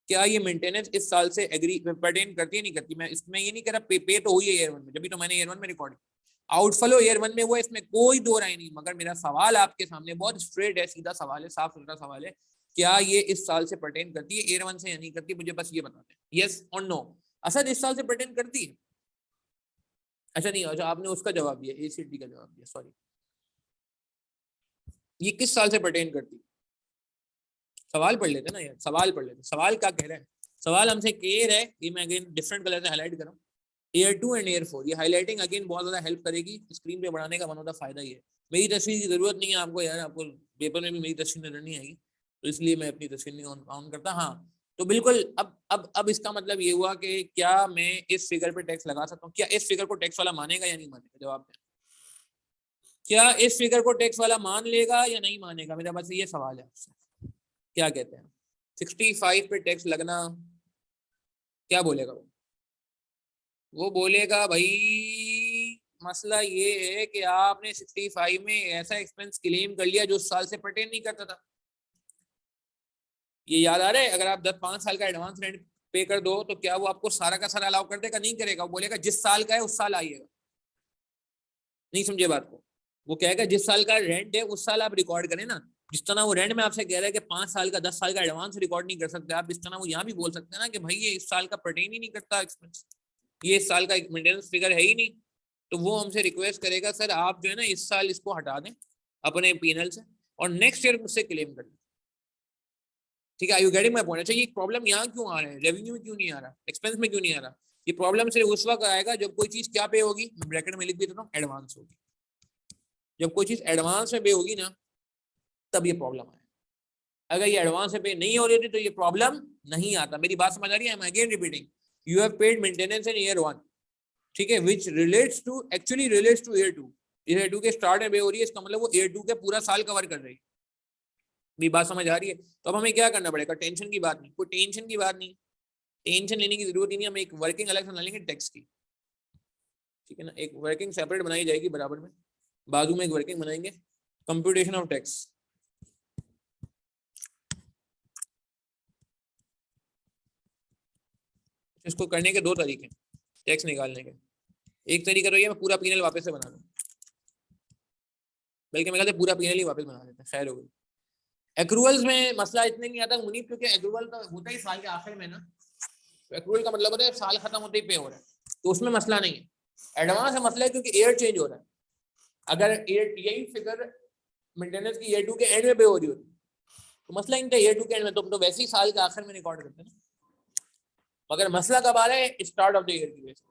क्या ये मेंटेनेंस इस साल से एग्री पर्टेन करती है नहीं करती? मैं इसमें ये नहीं कह रहा पे तो हुई है ईयर 1 में, जब तो मैंने ईयर 1 में रिकॉर्ड किया। आउटफ्लो ईयर 1 में हुआ, इसमें कोई दो राय नहीं, मगर मेरा सवाल आपके सामने बहुत स्ट्रेट है, सीधा सवाल है, साफ सुथरा सवाल है, क्या ये इस साल से पर्टेन करती है ईयर 1 से या नहीं करती? मुझे बस ये बताते हैं, यस और नो। असद इस साल से पर्टेन करती है? अच्छा नहीं, अच्छा आपने उसका जवाब दिया, एसीटी का जवाब दिया, सॉरी। ये किस साल से पर्टेन करती है? सवाल पढ़ लेते ना यार, सवाल पढ़ लेते, सवाल क्या कह रहे हैं। सवाल हमसे कह रहा है, ये मैं अगेन डिफरेंट कलर से हाईलाइट कर रहा हूँ, ईयर 2 एंड ईयर 4। ये हाईलाइटिंग अगेन बहुत ज्यादा हेल्प करेगी स्क्रीन पे बढ़ाने का, वन ऑफ द फायदा ये है। मेरी तस्वीर की जरूरत नहीं है आपको यार, आपको पेपर में भी मेरी तस्वीर नजर नहीं आएगी, तो इसलिए मैं अपनी तस्वीर नहीं ऑन करता। हाँ, तो बिल्कुल अब इसका मतलब ये हुआ कि क्या मैं इस फिगर पे टैक्स लगा सकता हूँ? क्या इस फिगर को टैक्स वाला मानेगा या नहीं मानेगा? जवाब दें, क्या इस फिगर को टैक्स वाला मान लेगा या नहीं मानेगा? मेरा बस ये सवाल है आपसे, क्या कहते हैं? 65 पे टैक्स लगना, क्या बोलेगा वो बोलेगा भाई मसला ये है कि आपने 65 में ऐसा एक्सपेंस क्लेम कर लिया जो उस साल से पर्टेन नहीं करता था। ये याद आ रहा है? अगर आप 10-5 साल का एडवांस रेंट पे कर दो तो क्या वो आपको सारा का सारा अलाउ कर देगा? नहीं करेगा, वो बोलेगा जिस साल का है उस साल आइएगा। नहीं समझे बात को? वो कहेगा जिस साल का रेंट है उस साल आप रिकॉर्ड करें ना। जिस तरह वो रेंट में आपसे कह रहा है कि 5 साल का 10 साल का एडवांस रिकॉर्ड नहीं कर सकते आप, इस तरह वो यहाँ भी बोल सकते हैं ना कि भाई ये इस साल का पर्टेन ही नहीं करता एक्सपेंस, ये इस साल का मेंटेनेंस फिगर है ही नहीं। तो वो हमसे रिक्वेस्ट करेगा सर आप जो है ना इस साल इसको हटा दें अपने पीनल से और नेक्स्ट ईयर मुझसे क्लेम कर लें। ठीक है, आई यू गेटिंग माय पॉइंट? अच्छा, ये प्रॉब्लम यहाँ क्यों आ रहा है, रेवेन्यू में क्यों नहीं आ रहा, एक्सपेंस में क्यों नहीं आ रहा? ये प्रॉब्लम सिर्फ उस वक्त आएगा जब कोई चीज क्या पे होगी, मैं ब्रैकेट में लिख भी देता हूँ, एडवांस होगी। जब कोई चीज एडवांस में पे होगी ना तब ये प्रॉब्लम आएगा। अगर ये एडवांस में पे नहीं हो रही थी तो ये प्रॉब्लम नहीं आता। मेरी बात समझ आ रही है? I am again repeating, you have paid maintenance in year 1, ठीक है, which relates to actually relates to year 2। Year 2 के स्टार्ट में पे हो रही है, इसका मतलब वो ईयर 2 के पूरा साल कवर कर रही है। मेरी बात समझ आ रही है? तो अब हमें क्या करना पड़ेगा? टेंशन की बात नहीं, कोई टेंशन की बात नहीं, टेंशन लेने की जरूरत ही नहीं। हम एक वर्किंग अलग से बना लेंगे टैक्स की, ठीक है ना, एक वर्किंग सेपरेट बनाई जाएगी बराबर में, बाजू में एक वर्किंग बनाएंगे कंप्यूटेशन ऑफ टैक्स। इसको करने के 2 तरीके टैक्स निकालने के। एक तरीका तो ये मैं पूरा पीनल वापस से बना दूं, बल्कि मैं कहते पूरा पीनल ही वापस बना देते हैं, खैर हो गई। एक्रूवल्स में मसला इतने नहीं आता मुनीब, क्योंकि एक्रूवल तो होता ही साल के आखिर में ना, तो एक्रूवल का मतलब होता है साल खत्म होते ही पे हो रहा है, तो उसमें मसला नहीं है। एडवांस में मसला है क्योंकि ईयर चेंज हो रहा है, अगर यही फिगर मेंटेनेंस की ईयर 2 के एंड में पे हो रही होती तो मसला नहीं था, ईयर 2 के एंड में तो वैसे ही साल के आखिर में रिकॉर्ड करते हैं। मगर मसला कब आ रहा है? स्टार्ट ऑफ द ईयर की वजह से।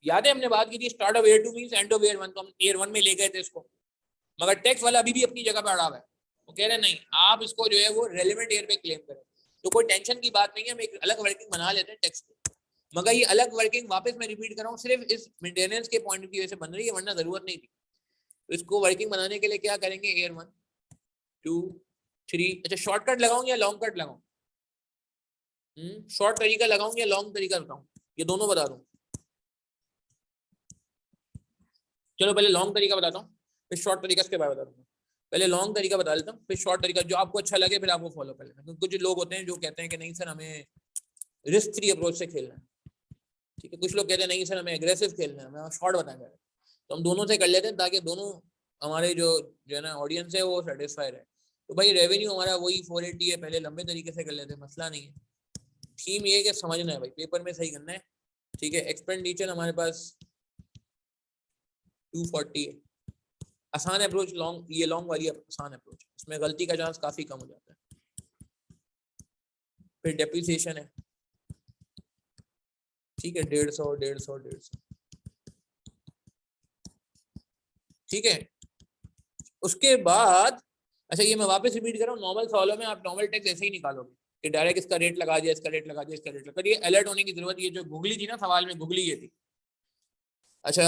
याद है हमने बात की थी start of year 2 means end of year 1, तो हम ईयर 1 में ले गए थे इसको। मगर टैक्स वाला अभी भी अपनी जगह पे अड़ा हुआ है, वो कह रहे नहीं आप इसको जो है वो रेलेवेंट ईयर पे क्लेम करें। तो कोई टेंशन की बात नहीं है, हम एक अलग वर्किंग बना लेते हैं टैक्स की। मगर ये अलग वर्किंग वापस मैं रिपीट कर रहा हूँ सिर्फ इस मेंटेनेंस के पॉइंट की वजह से बन रही है, वरना जरूरत नहीं थी। तो इसको वर्किंग बनाने के लिए क्या करेंगे? ईयर 1 2 3। अच्छा शॉर्टकट लगाऊं या लॉन्ग कट लगाऊं? शॉर्ट तरीका लगाऊं या लॉन्ग तरीका बताऊं? ये दोनों बता दूं? चलो पहले लॉन्ग तरीका बताता हूँ, फिर शॉर्ट तरीका इसके बाद बता दूंगा। पहले लॉन्ग तरीका बता देता हूँ, फिर शॉर्ट तरीका, जो आपको अच्छा लगे फिर आप वो फॉलो कर लेना। क्योंकि कुछ लोग होते हैं जो कहते हैं कि नहीं सर हमें रिस्क फ्री अप्रोच से खेलना है, ठीक है। कुछ लोग कहते हैं नहीं सर हमें एग्रेसिव खेलना है, हमें शॉर्ट बताएंगे। तो हम दोनों से कर लेते हैं ताकि दोनों हमारे जो है ना ऑडियंस है वो सेटिस्फाइड है। तो भाई रेवेन्यू हमारा वही 480 है, पहले लंबे तरीके से कर लेते हैं, मसला नहीं है। थीम ये है कि समझना है भाई, पेपर में सही करना है, ठीक है। एक्सपेंडिचर हमारे पास 240 है, आसान अप्रोच लॉन्ग, ये लॉन्ग वाली आसान अप्रोच, इसमें गलती का चांस काफी कम हो जाता है। फिर डेप्रिसिएशन है, ठीक है 150, ठीक है। उसके बाद अच्छा ये मैं वापस रिपीट कर रहा हूँ, नॉर्मल सवालों में आप नॉर्मल टैक्स ऐसे ही निकालोगे कि डायरेक्ट इसका रेट लगा दिया, इसका रेट लगा दिया, इसका रेट लगा दिया। ये अलर्ट होने की जरूरत, ये जो गुगली थी ना सवाल में, गुगली ये थी। अच्छा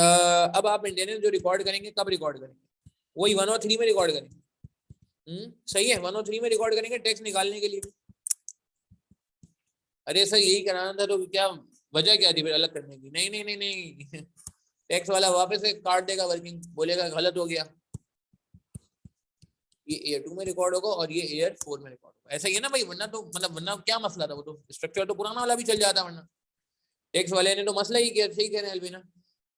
अब आप मेंटेनेंस जो रिकॉर्ड करेंगे कब रिकॉर्ड करेंगे? वही 103 में रिकॉर्ड करेंगे। सही है, 103 में रिकॉर्ड करेंगे टैक्स निकालने के लिए। अरे सर यही कराना था, तो क्या वजह क्या थी फिर अलग करने की? नहीं नहीं नहीं नहीं टैक्स वाला वापस से काट देगा वर्किंग, बोलेगा गलत हो गया, ये ईयर 2 में रिकॉर्ड होगा और ये ईयर 4 में रिकॉर्ड होगा। ऐसा ही है ना भाई, वरना तो मतलब वरना क्या मसला था? वो तो स्ट्रक्चर तो पुराना वाला भी चल जाता, वरना टैक्स वाले ने तो मसला ही किया। सही कह रहे हैं अलवीना,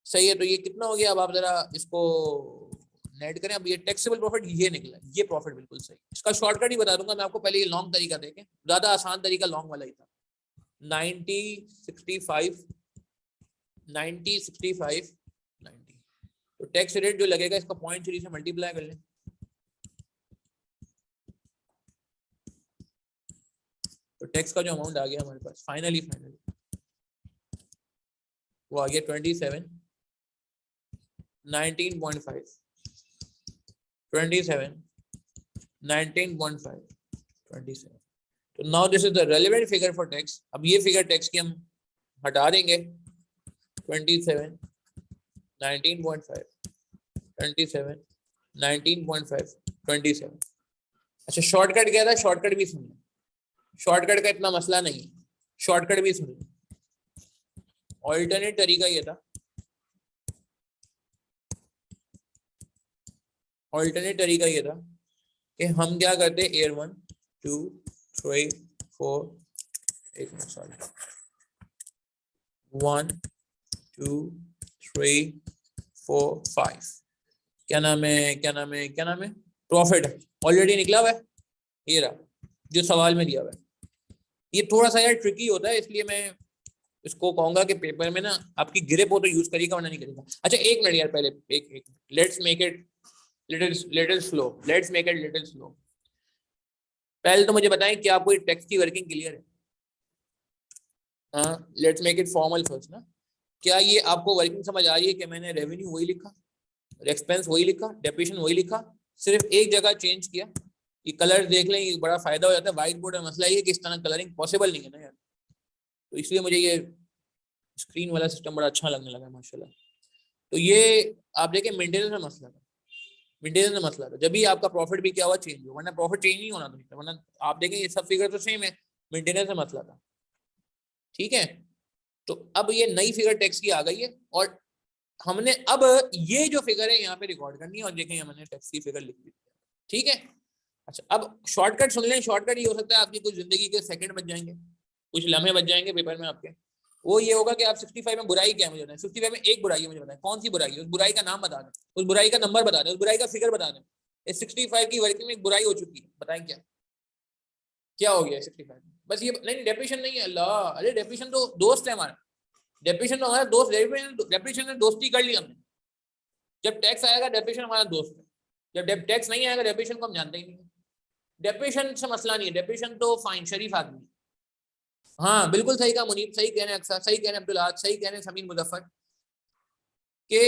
सही है। तो ये कितना हो गया? अब आप जरा इसको नेट करें। अब ये टैक्सेबल प्रॉफिट ये निकला, ये प्रॉफिट बिल्कुल सही। इसका शॉर्टकट ही बता दूंगा मैं आपको, पहले ये लॉन्ग तरीका देखें, ज्यादा आसान तरीका लॉन्ग वाला ही था। 90 65 90। तो टैक्स रेट जो लगेगा इसका 0.3 से मल्टीप्लाई कर लें, तो टैक्स का जो अमाउंट आ गया हमारे पास फाइनली वो आ गया 27 19.5 27 19.5 27। तो now this is the relevant figure for tax. अब ये फिगर टैक्स की हम हटा देंगे, 27 19.5 27 19.5 27। अच्छा शॉर्टकट क्या था? शॉर्टकट भी सुन, शॉर्टकट का इतना मसला नहीं, शॉर्टकट भी सुन। ऑल्टरनेट तरीका ये था, ऑल्टरनेट तरीका ये था कि हम क्या करते, ईयर 1 2 3 4 एक मिनट सॉरी 1 2 3 4 5 क्या नाम है, क्या नाम है, क्या नाम है? प्रॉफिट ऑलरेडी निकला हुआ है, ये रहा जो सवाल में दिया हुआ है। ये थोड़ा सा यार ट्रिकी होता है, इसलिए मैं इसको कहूंगा कि पेपर में ना आपकी ग्रिप हो तो यूज करिएगा, वरना नहीं करेगा। अच्छा एक मिनट यार, पहले एक let's make it little slow, let's make it little slow. पहले तो मुझे बताएं कि आपको टैक्स की वर्किंग क्लियर है? हाँ let's make it formal first ना। क्या ये आपको वर्किंग समझ आ रही है कि मैंने रेवेन्यू वही लिखा, एक्सपेंस वही लिखा, डेप्रिसिएशन वही लिखा, सिर्फ एक जगह चेंज किया। ये कलर देख लें, ये बड़ा फायदा हो जाता है। व्हाइट बोर्ड में मसला ये है कि इस तरह कलरिंग पॉसिबल नहीं है ना यार, तो इसलिए मुझे ये स्क्रीन वाला सिस्टम बड़ा अच्छा लगने लगा माशाल्लाह। तो ये आप देखें मेंटेनेंस में मसला था, मेंटेनेंस में मसला था, जब भी आपका प्रॉफिट भी क्या हुआ चेंज हुआ, वरना प्रॉफिट चेंज नहीं होना था। वरना आप देखें ये सब फिगर तो सेम है, मेंटेनेंस में मसला था, ठीक है। तो अब ये नई फिगर टैक्स की आ गई है और हमने अब ये जो फिगर है यहाँ पे रिकॉर्ड करनी है, और देखें हमने टैक्स की फिगर लिख दी, ठीक है। अच्छा अब शॉर्टकट सुन लें, शॉर्टकट ये हो सकता है आपकी कुछ जिंदगी के सेकंड बच जाएंगे, कुछ लम्हे बच जाएंगे पेपर में आपके। वो ये होगा कि आप 65 में बुराई क्या है मुझे बताएं, 65 में एक बुराई है मुझे बताएं, कौन सी बुराई है? उस बुराई का नाम बता दें, उस बुराई का नंबर बता दें, उस बुराई का फिगर बता दें। इस 65 की वर्किंग में एक बुराई हो चुकी है, बताएं क्या क्या हो गया 65? बस ये नहीं, डेप्रिसिएशन नहीं है। अल्लाह, अरे डेप्रिसिएशन तो दोस्त है हमारा, डेप्रिसिएशन तो हमारा दोस्त, डेप्रिसिएशन ने दोस्ती कर ली हमने। जब टैक्स आएगा डेफिनेशन हमारा दोस्त है, जब टैक्स नहीं आएगा डेफिनेशन को हम जानते ही नहीं। डेफिनेशन से मसला नहीं है, डेफिनेशन तो फाइन, शरीफ आदमी। हाँ बिल्कुल सही कहा मुनीब, सही कह रहे हैं अक्सर, सही कह रहे हैं अब्दुल आज, सही कह रहे हैं समीर मुजफ्फर के,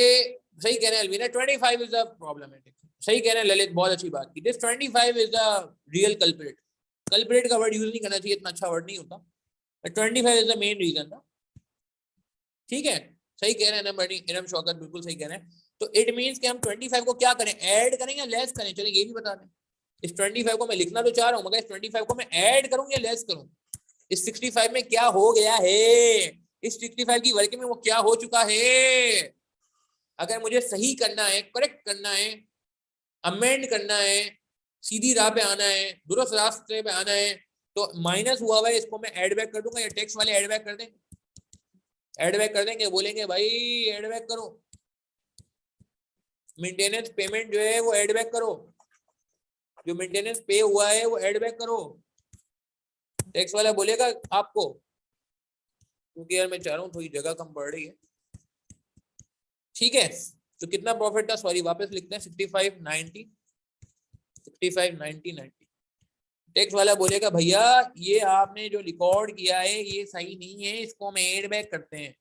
सही कह रहे हैं अलवीना, 25 इज द प्रॉब्लमेटिक, सही कह रहे हैं ललित, बहुत अच्छी बात की। This 25 is the real culprit. Culprit का वर्ड यूज नहीं करना चाहिए, इतना अच्छा वर्ड नहीं होता, 25 इज द मेन रीजन था। ठीक है, सही कह रहे हैं ना बड़ी इरम शौकत, बिल्कुल सही कह रहे हैं। तो इट मींस कि हम 25 को क्या करें, ऐड करें या लेस करें, चलिए ये भी बता दें। इस 25 को मैं लिखना तो चाह रहा हूँ, मगर इस 25 को मैं ऐड करूं या लेस करूं, इस 65 में क्या हो गया है, इस 65 की वर्किंग में वो क्या हो चुका है। अगर मुझे सही करना है, करेक्ट करना है, अमेंड करना है, सीधी राह पे आना है, दुरुस्त रास्ते पे आना है, तो माइनस हुआ है इसको मैं ऐड बैक कर दूंगा, या टैक्स वाले ऐड बैक कर देंगे, ऐड बैक कर देंगे, बोलेंगे भाई ऐड बैक करो, मेंटेनेंस पेमेंट जो है वो ऐड बैक करो, जो मेंटेनेंस पे हुआ है वो ऐड बैक करो। टैक्स वाला बोलेगा आपको, क्योंकि यार मैं चाह रहा हूँ थोड़ी जगह कम पड़ रही है। ठीक है, तो कितना प्रॉफिट था, सॉरी वापस लिखते हैं 65 90 65 90 90। टैक्स वाला बोलेगा भैया ये आपने जो रिकॉर्ड किया है ये सही नहीं है, इसको हम एड बैक करते हैं।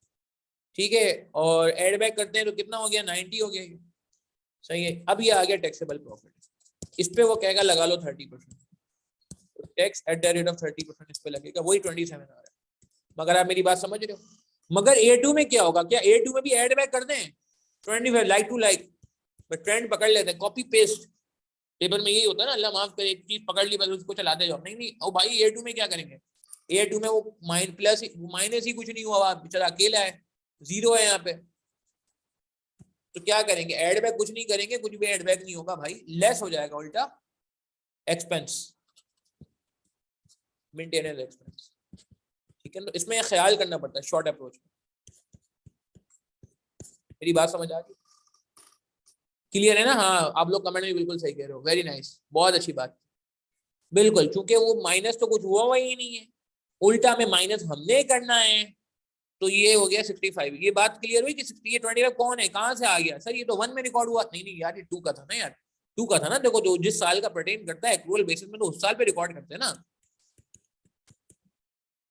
ठीक है, और एड बैक करते हैं तो कितना हो गया, 90 हो गया, सही है। अब ये आ गया टैक्सेबल प्रॉफिट, इस पे वो कहेगा लगा लो 30%, tax at the rate of 30% इस पे लगेगा, वही 27 आ रहा है। मगर आप मेरी बात समझ रहे हो, मगर A2 में क्या होगा, क्या A2 में भी एड बैक कर दें 25 लाइक टू लाइक, ट्रेंड पकड़ लेते हैं, कॉपी पेस्ट, पेपर में यही होता है ना, अल्लाह माफ करे, एक चीज पकड़ ली बस उसको चलाते जाओ, नहीं नहीं ओ भाई A2 में क्या करेंगे, A2 में वो प्लस माइनस ही कुछ नहीं हुआ, बेचारा अकेला है, जीरो है यहाँ पे, तो क्या करेंगे, एड बैक कुछ नहीं करेंगे, कुछ भी एड बैक नहीं होगा भाई, लेस हो जाएगा उल्टा एक्सपेंस, मेंटेनेंस एक्सपेंस। ठीक है, तो इसमें ख्याल करना पड़ता है शॉर्ट अप्रोच में। मेरी बात समझ आ गई, क्लियर है ना? हाँ आप लोग कमेंट में बिल्कुल सही कह रहे हो, वेरी नाइस, बहुत अच्छी बात, बिल्कुल, क्योंकि वो माइनस तो कुछ हुआ ही नहीं है, उल्टा में माइनस हमने करना है, तो ये हो गया 65। ये बात क्लियर हुई कि ये 25 कौन है, कहाँ से आ गया सर, ये तो 1 में रिकॉर्ड हुआ, नहीं नहीं यार ये 2 का था ना यार, 2 का था ना, देखो जो जिस साल का पर्टेन करता है एक्रूअल बेसिस में तो उस साल पे रिकॉर्ड करते हैं ना,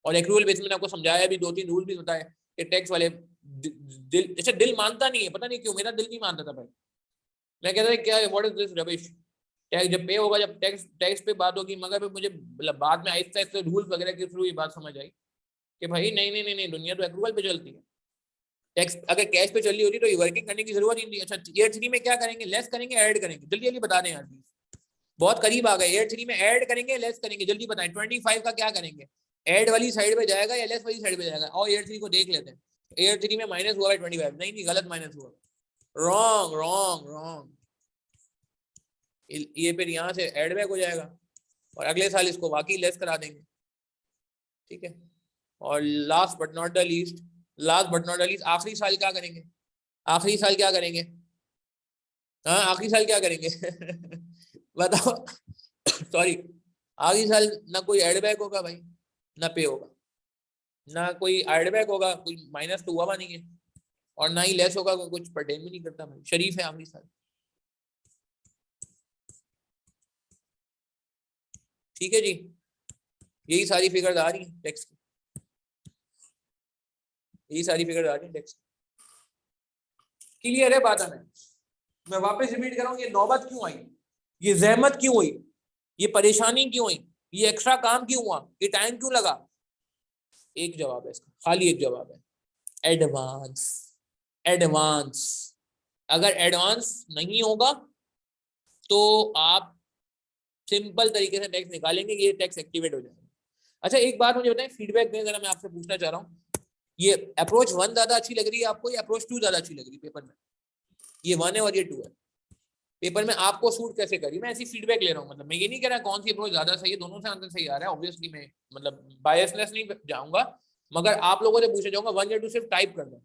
और एक्रूअल बेसिस में आपको समझाया भी, 2-3 रूल भी बताए कि टैक्स वाले दिल, अच्छा दिल मानता नहीं है, पता नहीं क्यों, मेरा दिल नहीं मानता था भाई, मैं कहता था क्या what is this rubbish, tax जब पे होगा, जब टैक्स टैक्स पे बात होगी, मगर मुझे बाद में आहिस्ता आहिस्ता रूल वगैरह के थ्रू ये बात समझ आई कि भाई नहीं नहीं नहीं नहीं, दुनिया तो एक्रूअल पे चलती है, टैक्स अगर कैश पे चली होती तो ये वर्किंग करने की जरूरत ही नहीं। अच्छा ईयर 3 में क्या करेंगे, लेस करेंगे ऐड करेंगे, जल्दी जल्दी बता दें यार प्लीज, बहुत करीब आ गए, ईयर 3 में ऐड करेंगे लेस करेंगे, जल्दी बताएं, 25 का क्या करेंगे, ऐड वाली साइड पे जाएगा या लेस वाली साइड पे जाएगा, और ईयर 3 को देख लेते हैं, ईयर 3 में माइनस हुआ है 25, नहीं नहीं गलत माइनस हुआ, रॉन्ग रॉन्ग रॉन्ग, ये फिर यहाँ से ऐड बैक हो जाएगा और अगले साल इसको वाकई लेस करा देंगे। ठीक है, और last but not the least, आखिरी साल क्या करेंगे, आखिरी साल क्या करेंगे, हाँ आखिरी साल क्या करेंगे बताओ सॉरी, आखिरी साल ना कोई एड बैक होगा भाई, ना पे होगा, ना कोई एड बैक होगा, कोई माइनस तो हुआ नहीं है, और ना ही लेस होगा, कुछ पर्टेन भी नहीं करता भाई, शरीफ है आखिरी साल। ठीक है जी, यही सारी फिगर आ रही है टैक्स की, यही सारी फिगर आ रही है टैक्स, क्लियर है बात है? मैं वापस रिपीट कर रहा हूँ, ये नौबत क्यों आई, ये जहमत क्यों हुई, ये परेशानी क्यों हुई, ये एक्स्ट्रा काम क्यों हुआ, ये टाइम क्यों लगा, एक जवाब है इसका, खाली एक जवाब है, एडवांस। एडवांस, अगर एडवांस नहीं होगा तो आप सिंपल तरीके से टैक्स निकालेंगे, ये टैक्स एक्टिवेट हो जाएगा। अच्छा एक बात मुझे बताएं, फीडबैक दें जरा, मैं आपसे पूछना चाह रहा हूँ, ये अप्रोच 1 ज्यादा अच्छी लग रही है आपको, या अप्रोच 2 ज्यादा अच्छी लग रही है पेपर में, ये 1 है और ये 2 है, पेपर में आपको सूट कैसे करी, मैं ऐसी फीडबैक ले रहा हूँ, मतलब मैं ये नहीं कह रहा कौन सी अप्रोच ज्यादा सही है, दोनों से आंसर सही आ रहा है ऑब्वियसली, मैं मतलब बायसनेस नहीं जाऊंगा, मगर आप लोगों से पूछे जाऊंगा 1 या 2 सिर्फ टाइप कर दो।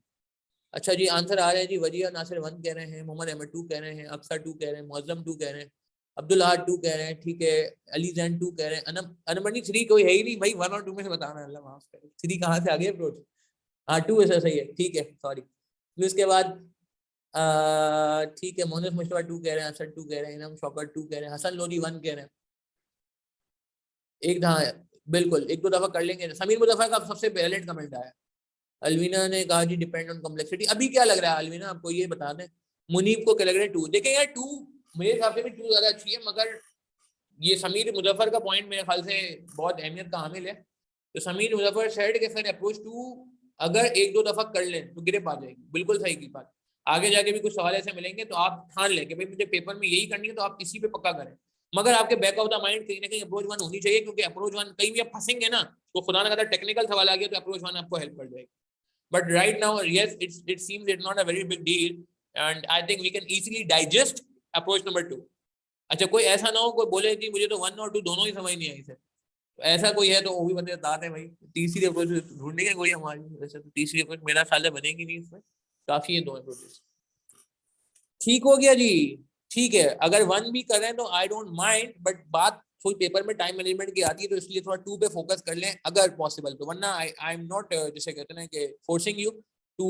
अच्छा जी आंसर आ रहे हैं जी, वजिया नासिर 1 कह रहे हैं, मोहम्मद अहमद 2 कह रहे हैं, अक्सर 2 कह रहे हैं, मुअज्जम 2 कह रहे हैं, अब्दुल अहद 2 कह रहे हैं, ठीक है, अली जैन 2 कह रहे हैं, अनमनी 3 कोई है ही नहीं भाई, 1 और 2 में से बताना, अल्लाह माफ करे 3 कहाँ से आ गए अप्रोच, हाँ 2 ऐसा सही है, ठीक है सॉरी। फिर उसके बाद ठीक है, मोहम्मद मुस्तफा 2 कह रहे हैं, हसन 2 कह रहे हैं, इनाम शौकत 2 कह रहे हैं, हसन लोधी 1 कह रहे हैं। एक हाँ बिल्कुल, एक दो दफा कर लेंगे। समीर मुजफ्फर का सबसे वैलिड कमेंट आया। अलवीना ने कहा जी डिपेंड ऑन कॉम्प्लेक्सिटी। अभी क्या लग रहा है अलवीना आपको, ये बता दें। मुनीब को क्या लग रहा है 2। देखें यार 2 मेरे हिसाब से भी 2 ज्यादा अच्छी है, मगर ये समीर मुजफ्फर का पॉइंट मेरे ख्याल से बहुत अहमियत का हामिल है। तो समीर मुजफ्फर सेड के फिर अप्रोच 2 अगर एक दो दफा कर लें तो ग्रिप आ जाएगी। बिल्कुल सही की बात। आगे जाके भी कुछ सवाल ऐसे मिलेंगे तो आप ठान लें कि भाई मुझे पेपर में यही करनी है, तो आप इसी पे पक्का करें। मगर आपके बैक ऑफ द माइंड कहीं ना कहीं अप्रोच 1 होनी चाहिए, क्योंकि अप्रोच 1 कहीं भी आप फंसेंगे ना तो खुदा ना कहता टेक्निकल सवाल आ गया तो अप्रोच 1 आपको हेल्प कर जाएगी। But right now, yes, it seems it's not a very big deal, and I think we can easily digest approach number 2. अच्छा, कोई ऐसा ना हो कोई बोले कि मुझे तो 1 और 2 दोनों ही समझ नहीं आई सर, तो ऐसा कोई है तो वो भी बंदे बताते हैं भाई। तीसरी अप्रोच ढूंढेंगे कोई हमारी। वैसे तो तीसरी अप्रोच मेरा ख्याल है बनेगी नहीं, इसमें काफी है 2 अप्रोचेस। ठीक हो गया जी। ठीक है, अगर 1 भी करें तो आई डोंट माइंड, बट बात कोई पेपर में टाइम मैनेजमेंट की आती है तो इसलिए थोड़ा 2 पे फोकस कर लें अगर पॉसिबल तो, वरना आई एम नॉट जैसे कहते हैं कि forcing you to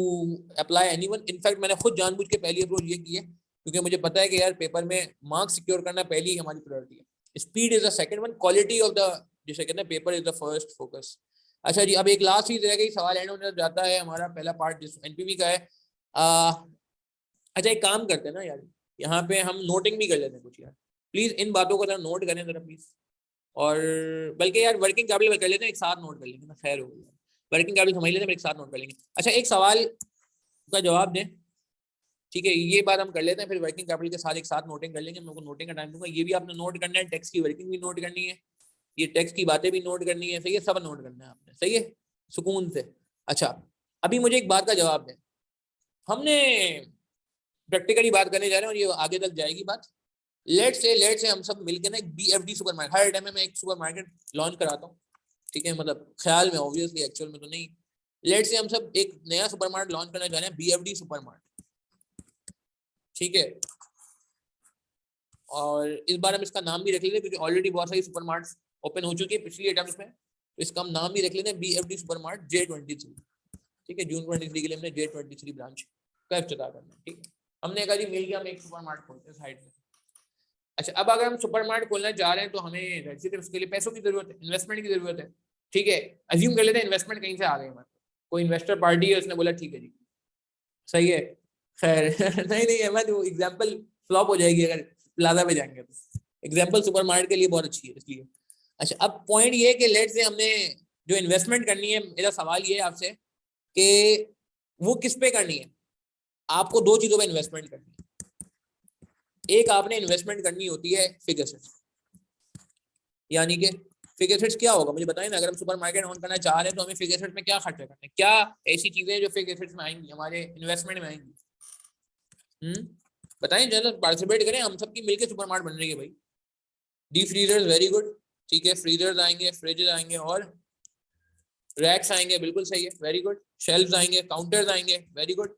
apply anyone. In fact मैंने खुद जानबूझ के पहली अप्रोच ये की है, क्योंकि मुझे पता है कि यार पेपर में मार्क्स सिक्योर करना पहली ही हमारी प्रायोरिटी है। Speed is the second one, quality of the जिसे कहते हैं paper is the first focus. अच्छा जी, अब एक लास्ट चीज रह गई, सवाल एंड होने जाता है हमारा पहला पार्ट जिस एनपीवी का है। अच्छा एक काम करते हैं ना यार, यहाँ पे हम नोटिंग भी कर लेते हैं कुछ यार। प्लीज इन बातों को जरा नोट करें जरा प्लीज। और बल्कि यार वर्किंग कैपिटल कर लेते हैं, एक साथ नोट कर लेंगे ना, खैर हो गया। वर्किंग कैपिटल समझ लेते हैं, एक साथ नोट कर लेंगे। अच्छा एक सवाल का जवाब दें, ठीक है, ये बात हम कर लेते हैं, फिर वर्किंग कैपिटल के साथ एक साथ नोटिंग कर लेंगे। मैं को नोटिंग का टाइम दूंगा, ये भी आपने नोट करना है, टेक्स्ट की वर्किंग भी नोट करनी है, ये टेक्स्ट की बातें भी नोट करनी है, सही है, सब नोट करना है आपने, सही है, सुकून से। अच्छा अभी मुझे एक बात का जवाब दें, हमने प्रैक्टिकली बात करने जा रहे हैं और ये आगे तक जाएगी बात। लेट से हम सब मिलकर ना एक BFD सुपरमार्केट, हर टाइम में एक सुपरमार्केट लॉन्च कराता हूँ, ठीक है, मतलब ख्याल में, ऑब्वियसली एक्चुअल में तो नहीं। लेट से हम सब एक नया सुपरमार्केट लॉन्च करना चाह रहे हैं, BFD सुपरमार्केट, ठीक है। और इस बार हम इसका नाम भी रख लेते हैं, क्योंकि ऑलरेडी बहुत सारी सुपरमार्केट्स ओपन हो चुकी है पिछली अटेम्प्ट में, तो इसका हम नाम भी रख लेते हैं BFD सुपरमार्केट J23, ठीक है। जून 23 के लिए हमने J23 ब्रांच का इफ्तिताह करना है, ठीक है। हमने कहा जी मिल गया, हम एक सुपरमार्केट खोलते हैं साइड में। अच्छा अब अगर हम सुपरमार्केट खोलना चाह रहे हैं तो हमें उसके लिए पैसों की जरूरत है, इन्वेस्टमेंट की जरूरत है, ठीक है। अज्यूम कर लेते हैं इन्वेस्टमेंट कहीं से आ गई हमारे, कोई इन्वेस्टर पार्टी है, उसने बोला ठीक है जी, सही है, खैर नहीं नहीं अहमद, वो एग्जाम्पल फ्लॉप हो जाएगी अगर प्लाजा पे जाएंगे तो। एग्जाम्पल सुपरमार्केट के लिए बहुत अच्छी है इसलिए। अच्छा अब पॉइंट ये है कि लेट से हमने जो इन्वेस्टमेंट करनी है, मेरा सवाल ये है आपसे कि वो किस पे करनी है। आपको 2 चीजों पे इन्वेस्टमेंट करनी है। एक आपने इन्वेस्टमेंट करनी होती है फिक्स्ड एसेट्स, यानी कि फिक्स्ड एसेट्स क्या होगा मुझे बताएं ना। अगर हम सुपरमार्केट ऑन करना चाह रहे हैं तो हमें फिक्स्ड एसेट्स में क्या खर्चा करना है, क्या ऐसी चीजें जो फिक्स्ड एसेट्स में आएंगी हमारे इन्वेस्टमेंट में आएंगी, बताएं जरा, पार्टिसिपेट करें, हम सबकी मिलकर सुपरमार्केट बन रही है भाई। डी फ्रीजर्स वेरी गुड, ठीक है, फ्रीजर्स आएंगे, फ्रिजेस आएंगे, और रैक्स आएंगे, बिल्कुल सही है, वेरी गुड। शेल्फ्स आएंगे, काउंटर्स आएंगे, वेरी गुड।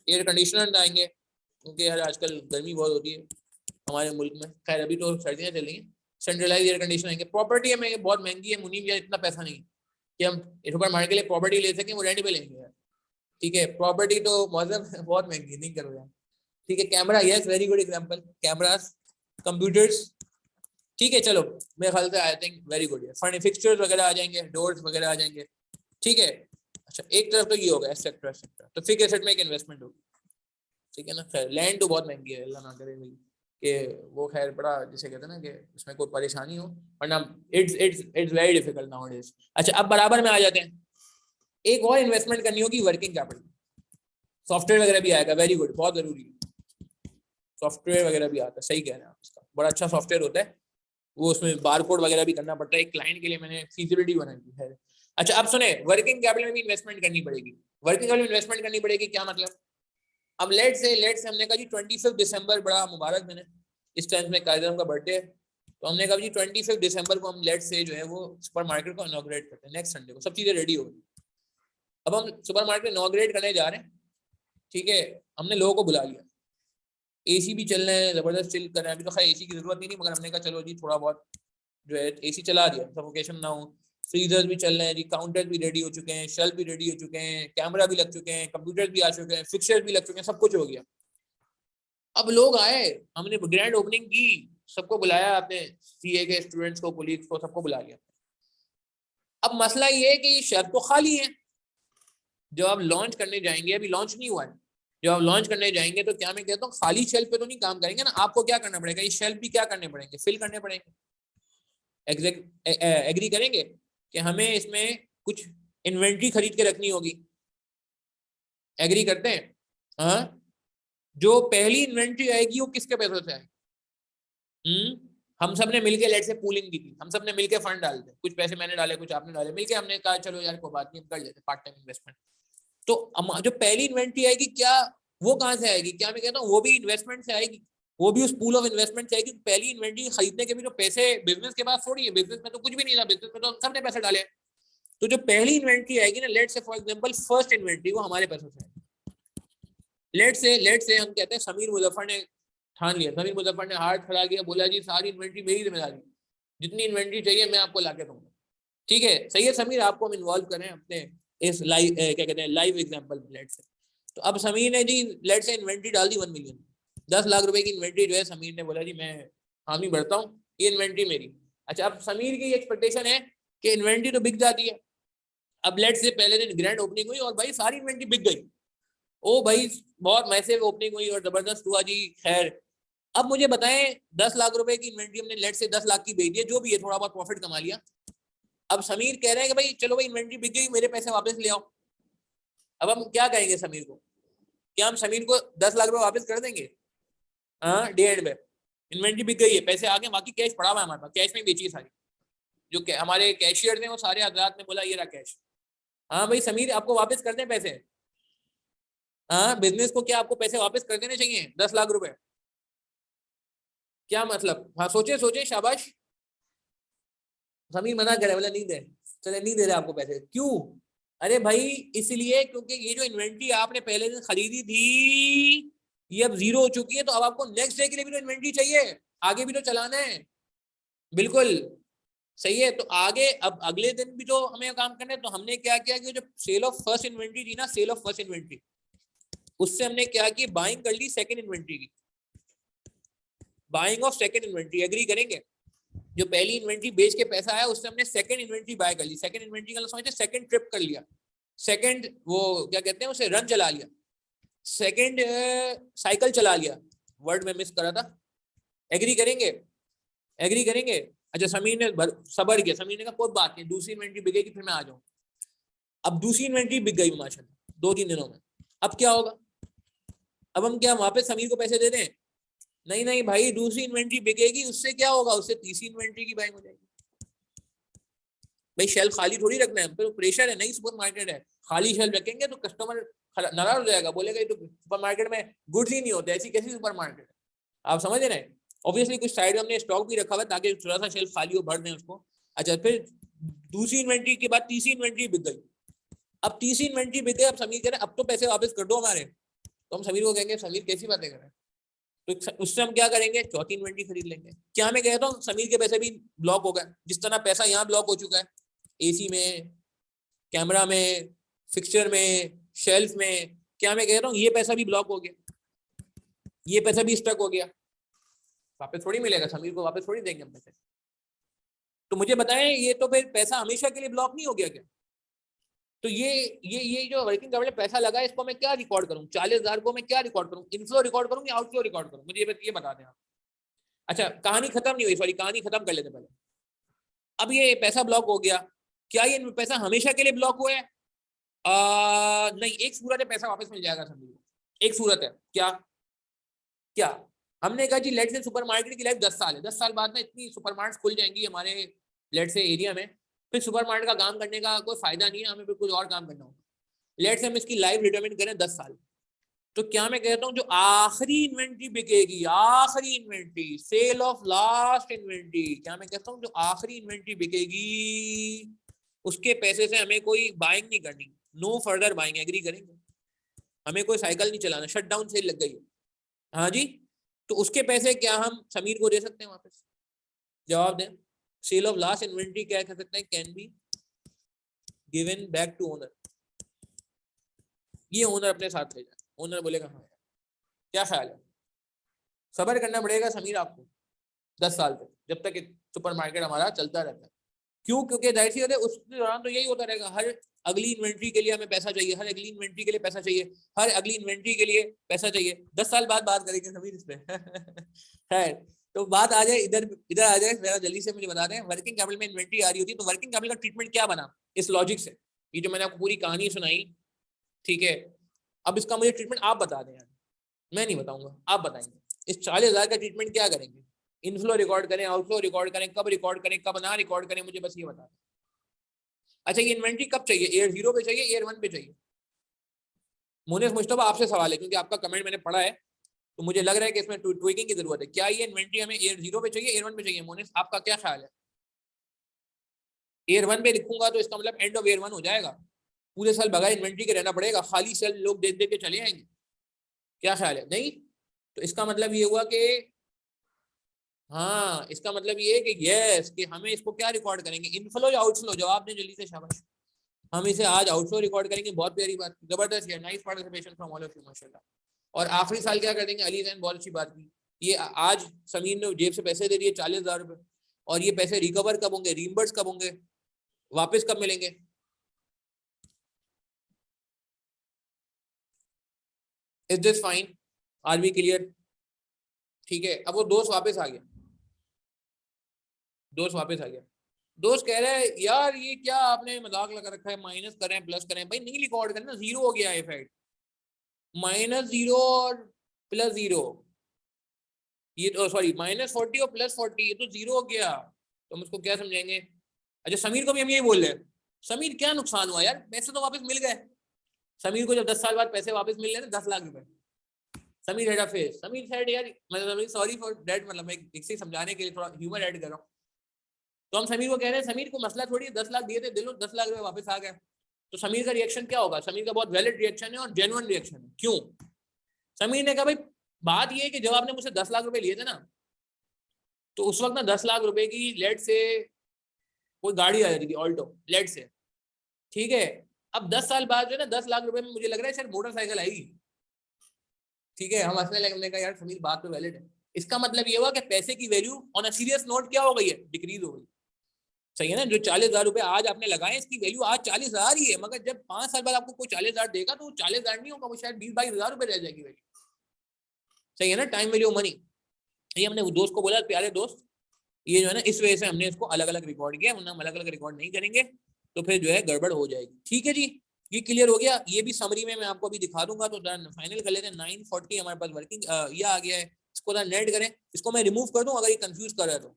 एयर कंडीशनर आएंगे, क्योंकि यार आजकल गर्मी बहुत होती है हमारे मुल्क में, खैर अभी तो सर्दियां चल रही हैं। सेंट्रलाइज एयर कंडीशन आएंगे। प्रॉपर्टी हमें बहुत महंगी है मुनीम, यार इतना पैसा नहीं कि हम सुपरमार्केट के लिए प्रॉपर्टी ले सकें, वो रेंट पे लेंगे यार, ठीक है। प्रॉपर्टी तो मौसम बहुत महंगी, नहीं करो यार, ठीक है। Camera, yes very good example, cameras, computers, ठीक है, चलो मेरे ख्याल से आई थिंक वेरी गुड है। फर्नी फिक्सचर्स वगैरह आ जाएंगे, डोर्स वगैरह आ जाएंगे, ठीक है। अच्छा एक तरफ तो ये होगा एसेट, तो फिक्स्ड एसेट में एक इन्वेस्टमेंट होगी, ठीक है ना। खैर लैंड तो बहुत महंगी है, अल्लाह ना करे भाई कि वो, खैर बड़ा जिसे कहते हैं ना कि उसमें कोई परेशानी हो, वरना इट्स वेरी डिफिकल्ट नाउअडेज। अच्छा अब बराबर में आ जाते हैं, एक और इन्वेस्टमेंट करनी होगी वर्किंग कैपिटल, सॉफ्टवेयर वगैरह भी आएगा, वेरी गुड, बहुत जरूरी है, सॉफ्टवेयर वगैरह भी आता है, सही कह रहे हैं आप, इसका बड़ा अच्छा सॉफ्टवेयर होता है वो, उसमें बारकोड वगैरह भी करना पड़ता है। एक क्लाइंट के लिए मैंने फीजिबिलिटी बनाई है। अच्छा अब सुने, वर्किंग कैपिटल में भी इन्वेस्टमेंट करनी पड़ेगी। वर्किंग कैपिटल में इन्वेस्टमेंट करनी पड़ेगी क्या मतलब, अब लेट से हमने कहा जी 25 दिसंबर, बड़ा मुबारक दिन है, इस टाइम में कायदे का बर्थडे है, तो हमने कहा जी 25 दिसंबर को हम लेट से जो है वो सुपर मार्केट को इनॉग्रेट करते हैं, नेक्स्ट संडे को सब चीजें रेडी होगी। अब हम सुपर मार्केट इनॉग्रेट करने जा रहे हैं, ठीक है। हमने लोगों को बुला लिया, एसी भी चल रहे हैं, जबरदस्त चिल कर रहे हैं, अभी तो खैर एसी की जरूरत नहीं थी, मगर हमने कहा चलो जी थोड़ा बहुत जो है एसी चला दिया, सफोकेशन ना हो, फ्रीजर्स भी चल रहे हैं जी, काउंटर भी रेडी हो चुके हैं, शेल्फ भी रेडी हो चुके हैं, कैमरा भी लग चुके हैं, कंप्यूटर भी आ चुके हैं, फिक्सर भी लग चुके हैं, सब कुछ हो गया। अब लोग आए, हमने ग्रैंड ओपनिंग की, सबको बुलाया, आपने सीए के स्टूडेंट्स को, कोलीग्स को, सबको बुला लिया। अब मसला ये है कि शेल्फ तो खाली है। जब आप लॉन्च करने जाएंगे, अभी लॉन्च नहीं हुआ है, जब आप लॉन्च करने जाएंगे तो क्या मैं कहता हूँ खाली शेल्फ पे तो नहीं काम करेंगे ना, आपको क्या करना पड़ेगा, ये शेल्फ भी क्या करने पड़ेंगे, फिल करने पड़ेंगे। एग्री करेंगे कि हमें इसमें कुछ इन्वेंट्री खरीद के रखनी होगी, एग्री करते हैं? हाँ, जो पहली इन्वेंट्री आएगी वो किसके पैसों से आएगी? हम सब ने मिलके लेट से पूलिंग की थी, हम सब ने मिलके फंड डाल दे, कुछ पैसे मैंने डाले, कुछ आपने डाले, मिलके हमने कहा चलो यार कोई बात नहीं, हम कर लेते पार्ट टाइम इन्वेस्टमेंट। तो जो पहली इन्वेंट्री आएगी, क्या वो कहाँ से आएगी? क्या मैं कहता हूँ वो भी इन्वेस्टमेंट से आएगी, वो भी उस पूल ऑफ इन्वेस्टमेंट से आएगी। पहली इन्वेंट्री खरीदने के भी तो पैसे बिजनेस के पास थोड़ी है, बिजनेस में तो कुछ भी नहीं था, बिजनेस में तो सबने पैसे डाले। तो जो पहली इन्वेंट्री आएगी ना, लेट से फॉर एग्जांपल फर्स्ट इन्वेंट्री, वो हमारे पैसों से आएगी। लेट से हम कहते हैं समीर मुजफ्फर ने ठान लिया, समीर मुजफ्फर ने हाथ खड़ा किया, बोला जी सारी इन्वेंट्री मेरी जिम्मेदारी, जितनी इन्वेंट्री चाहिए मैं आपको लाके दूंगा। ठीक है, सही है समीर, आपको हम इन्वॉल्व करें अपने इस लाइव क्या कहते हैं लाइव एग्जांपल लेट से। तो अब समीर ने जी लेट से इन्वेंट्री डाल दी 1 मिलियन, 10 लाख रुपए की इन्वेंट्री जो है, समीर ने बोला जी मैं हामी भरता हूँ, ये इन्वेंट्री मेरी। अच्छा, अब समीर की एक्सपेक्टेशन है कि इन्वेंट्री तो बिक जाती है। अब लेट से पहले दिन ग्रैंड ओपनिंग हुई और भाई सारी इन्वेंट्री बिक गई, ओ भाई बहुत मैसिव ओपनिंग हुई और जबरदस्त हुआ जी। खैर, अब मुझे बताएं 10 लाख रुपए की इन्वेंट्री हमने लेट से 10 लाख की बेच दी, जो भी है थोड़ा बहुत प्रॉफिट कमा लिया। अब समीर कह रहे हैं कि भाई चलो भाई इन्वेंट्री बिक गई, मेरे पैसे वापस ले आओ। अब हम क्या कहेंगे समीर को? क्या हम समीर को 10 लाख रुपए वापस कर देंगे? हाँ, डे एंड पे इन्वेंट्री बिक गई है, पैसे आ गए, बाकी कैश पड़ा हुआ है हमारे पास, कैश में बेची है सारी। जो हमारे कैशियर थे वो सारे हजरात ने बोला ये रहा कैश। हाँ भाई समीर, आपको वापस कर दें पैसे? हाँ, बिजनेस को क्या आपको पैसे वापस कर देने चाहिए 10 लाख रुपए? क्या मतलब? हाँ सोचे सोचे, शाबाश। समीर मना करे, बोला नहीं दे, चले नहीं दे रहे आपको पैसे। क्यों? अरे भाई इसलिए क्योंकि ये जो इन्वेंट्री आपने पहले दिन खरीदी थी ये अब जीरो हो चुकी है, तो अब आपको नेक्स्ट डे के लिए भी तो इन्वेंट्री चाहिए, आगे भी तो चलाना है। बिल्कुल सही है। तो आगे अब अगले दिन भी तो हमें काम करना है। तो हमने क्या किया कि जो सेल ऑफ फर्स्ट इन्वेंट्री थी ना, सेल ऑफ फर्स्ट इन्वेंट्री, उससे हमने क्या की, बाइंग कर ली सेकंड इन्वेंट्री की, buying of second inventory. Agree करेंगे? जो पहली इन्वेंट्री बेच के पैसा आया उससे हमने सेकंड इन्वेंट्री बाय कर ली। सेकंड इन्वेंट्री का समझते, सेकंड ट्रिप कर लिया, सेकंड वो क्या कहते हैं उसे, रन चला लिया, सेकंड साइकिल चला लिया, वर्ड में मिस करा था। एग्री करेंगे? एग्री करेंगे? अच्छा, समीर ने सबर किया, समीर ने कहा कोई बात नहीं, दूसरी इन्वेंट्री बिकेगी फिर मैं आ जाऊँ। अब दूसरी इन्वेंट्री बिक गई माशाल्लाह 2-3 दिनों में। अब क्या होगा? अब हम क्या वापस समीर को पैसे दे दें? नहीं नहीं भाई, दूसरी इन्वेंट्री बिकेगी, उससे क्या होगा, उससे तीसरी इन्वेंट्री की बाइंग हो जाएगी। भाई शेल्फ खाली थोड़ी रखना है, तो प्रेशर है, नई सुपर मार्केट है, खाली शेल्फ रखेंगे तो कस्टमर नाराज हो जाएगा, बोलेगा ये तो सुपर मार्केट में गुड्स ही नहीं होते, ऐसी कैसी सुपर मार्केट है? आप समझ रहे हैं? ऑब्वियसली कुछ साइड में हमने स्टॉक भी रखा हुआ ताकि थोड़ा सा शेल्फ खाली हो, भर दें उसको। अच्छा, फिर दूसरी इन्वेंट्री के बाद तीसरी इन्वेंट्री बिक गई। अब तीसरी इन्वेंट्री बिक गई, अब समीर कह रहे अब तो पैसे वापस कर दो हमारे। तो हम समीर को कहेंगे समीर कैसी बातें कर रहे हैं? तो उससे हम क्या करेंगे, चौथी इन्वेंट्री खरीद लेंगे। क्या मैं कहता हूँ समीर के पैसे भी ब्लॉक हो गए, जिस तरह पैसा यहाँ ब्लॉक हो चुका है, एसी में, कैमरा में, फिक्सचर में, शेल्फ में, क्या मैं कह रहा हूँ ये पैसा भी ब्लॉक हो गया, ये पैसा भी स्टक हो गया, वापस थोड़ी मिलेगा, समीर को वापस थोड़ी देंगे हम पैसे। तो मुझे बताएं, ये तो फिर पैसा हमेशा के लिए ब्लॉक नहीं हो गया क्या? तो ये जो वर्किंग कैपिटल पैसा लगा है, इसको मैं क्या रिकॉर्ड करूं? 40,000 को मैं क्या रिकॉर्ड करूं? इनफ्लो रिकॉर्ड करूं या आउटफ्लो रिकॉर्ड करूं? मुझे ये बता दें आप। अच्छा, कहानी खत्म नहीं हुई, सॉरी, कहानी खत्म कर लेते पहले। अब ये पैसा ब्लॉक हो गया, क्या ये पैसा हमेशा के लिए ब्लॉक हुआ है? नहीं, एक सूरत है पैसा वापस मिल जाएगा सभी को। एक सूरत है, क्या क्या? हमने कहा जी लेट से सुपर मार्केट की लाइफ 10 साल है, 10 साल बाद में इतनी सुपर मार्केट खुल जाएंगी हमारे लेट से एरिया में, फिर सुपर मार्केट का काम करने का कोई फायदा नहीं है, हमें फिर कुछ और काम करना होगा। लेट से हम इसकी लाइफ रिटर्मेंट करें 10 साल। तो क्या मैं कहता हूँ जो आखिरी इन्वेंट्री बिकेगी, आखिरी inventory, sale of last inventory, क्या मैं कहता हूँ जो आखिरी इन्वेंट्री बिकेगी उसके पैसे से हमें कोई बाइंग नहीं करनी, नो फर्दर बाइंग। एग्री करेंगे? हमें कोई साइकिल नहीं चलाना, शट डाउन सेल लग गई। हाँ जी, तो उसके पैसे क्या हम समीर को दे सकते हैं वापस? जवाब दें। सेल ऑफ लास्ट इन्वेंट्री क्या कह सकते हैं, can be given back to owner, ये ओनर अपने साथ ले जाए। ओनर बोलेगा हाँ, क्या ख्याल है? सब्र करना पड़ेगा समीर आपको 10 साल तक, जब तक सुपरमार्केट हमारा चलता रहता है। क्यों? क्योंकि जाहिर सी बात है उस दौरान तो यही होता रहेगा, हर अगली इन्वेंट्री के लिए हमें पैसा चाहिए, हर अगली इन्वेंट्री के लिए पैसा चाहिए, हर अगली इन्वेंट्री के लिए पैसा चाहिए। 10 साल बाद बात करेंगे समीर इस पे खैर, तो बात आ जाए इधर, इधर आ जाए जरा जल्दी से, मुझे बता दें वर्किंग कैपिटल में इन्वेंट्री आ रही होती है तो वर्किंग कैपिटल का ट्रीटमेंट क्या बना इस लॉजिक से? ये जो मैंने आपको पूरी कहानी सुनाई, ठीक है, अब इसका मुझे ट्रीटमेंट आप बता दें यार, मैं नहीं बताऊंगा, आप बताएंगे। इस 40,000 का ट्रीटमेंट क्या करेंगे? इनफ्लो रिकॉर्ड करें, आउटफ्लो रिकॉर्ड करें, कब रिकॉर्ड करें, कब ना रिकॉर्ड करें, मुझे बस ये बता दें। अच्छा, ये इन्वेंट्री कब चाहिए? एयर 0 पे चाहिए, एयर 1 पे चाहिए? मोनेस मुश्तबा आपसे सवाल है, क्योंकि आपका कमेंट मैंने पढ़ा है तो मुझे लग रहा है कि इसमें ट्विकिंग की जरूरत है। क्या ये इन्वेंट्री हमें एयर 0 पे चाहिए, एयर 1 पे चाहिए? मोनेस आपका क्या ख्याल है? एयर 1 पे लिखूंगा तो इसका मतलब एंड ऑफ एयर 1 हो जाएगा, पूरे साल बगैर इन्वेंट्री के रहना पड़ेगा, खाली सेल लोग देख देख के चले आएंगे। क्या ख्याल है? नहीं? तो इसका मतलब ये हुआ कि हाँ, इसका मतलब ये है कि यस, कि हमें इसको क्या रिकॉर्ड करेंगे, इनफ्लो या आउटफ्लो? जवाब दें जल्दी से, शाबाश। हम इसे आज आउटफ्लो रिकॉर्ड करेंगे, बहुत प्यारी बात, जबरदस्त है, nice participation from all of you, माशाल्लाह। और आखिरी साल क्या कर देंगे? अली जैन, बहुत अच्छी बात की। ये आज समीर ने जेब से पैसे दे दिए 40,000 रुपए, और ये पैसे रिकवर कब होंगे, रीइंबर्स कब होंगे, वापस कब मिलेंगे? Is this fine? Are we clear? ठीक है, अब वो दोस्त वापस आ गया, दोस्त वापस आ गया। दोस्त कह रहा है यार ये क्या आपने मजाक लगा रखा है, माइनस करें प्लस करें? भाई नहीं रिकॉर्ड करना, जीरो हो गया है इफेक्ट, -0 और +0, ये तो सॉरी -40 और +40, ये तो जीरो हो गया, तो हम उसको क्या समझाएंगे? अच्छा, समीर को भी हम यही बोल रहे हैं, समीर क्या नुकसान हुआ यार, पैसे तो वापस मिल गए। समीर को जब 10 साल बाद पैसे वापस मिल गए ना, 10 लाख रुपए, Sameer head of face, Sameer said यार, मतलब सॉरी फॉर दैट, मतलब मैं एक से समझाने के लिए थोड़ा ह्यूमर ऐड कर रहा हूँ। तो हम समीर को कह रहे हैं समीर को मसला थोड़ी 10 लाख दिए थे, दिलो 10 लाख रुपए वापस आ गए। तो समीर का रिएक्शन क्या होगा? समीर का बहुत वैलिड रिएक्शन है और जेन्युइन रिएक्शन है। क्यों? समीर ने कहा भाई बात ये है कि जब आपने मुझसे 10 लाख रुपए लिए थे ना, तो उस वक्त ना 10 लाख रुपए की लेट से कोई गाड़ी आ जाती थी, ऑल्टो, लेट से, ठीक है। अब 10 साल बाद जो है ना, 10 लाख रुपए में मुझे लग रहा है शायद मोटरसाइकिल आएगी, ठीक है। हम हंसने लगे, हमने कहा यार समीर बात तो वैलिड है। इसका मतलब ये हुआ कि पैसे की value on a serious note क्या हो गई है? डिक्रीज हो गई। सही है ना? जो 40,000 रुपए आज आपने लगाए, इसकी वैल्यू आज 40,000 ही है, मगर जब 5 साल बाद आपको कोई 40,000 देगा तो वो 40,000 नहीं होगा, वो शायद 20-22 हजार रुपए रह जाएगी वैल्यू। सही है ना? Time value money. ये हमने दोस्त को बोला, प्यारे दोस्त, ये जो है ना, इस वजह से हमने इसको अलग अलग रिकॉर्ड किया, वरना हम अलग अलग रिकॉर्ड नहीं करेंगे तो फिर जो है गड़बड़ हो जाएगी। ठीक है जी, ये क्लियर हो गया। ये भी समरी में मैं आपको अभी दिखा दूंगा, तो फाइनल कर लेते हैं। 940 हमारे पास वर्किंग ये आ गया है, इसको नेट करें, इसको मैं रिमूव कर दूं अगर ये कंफ्यूज कर रहा है तो।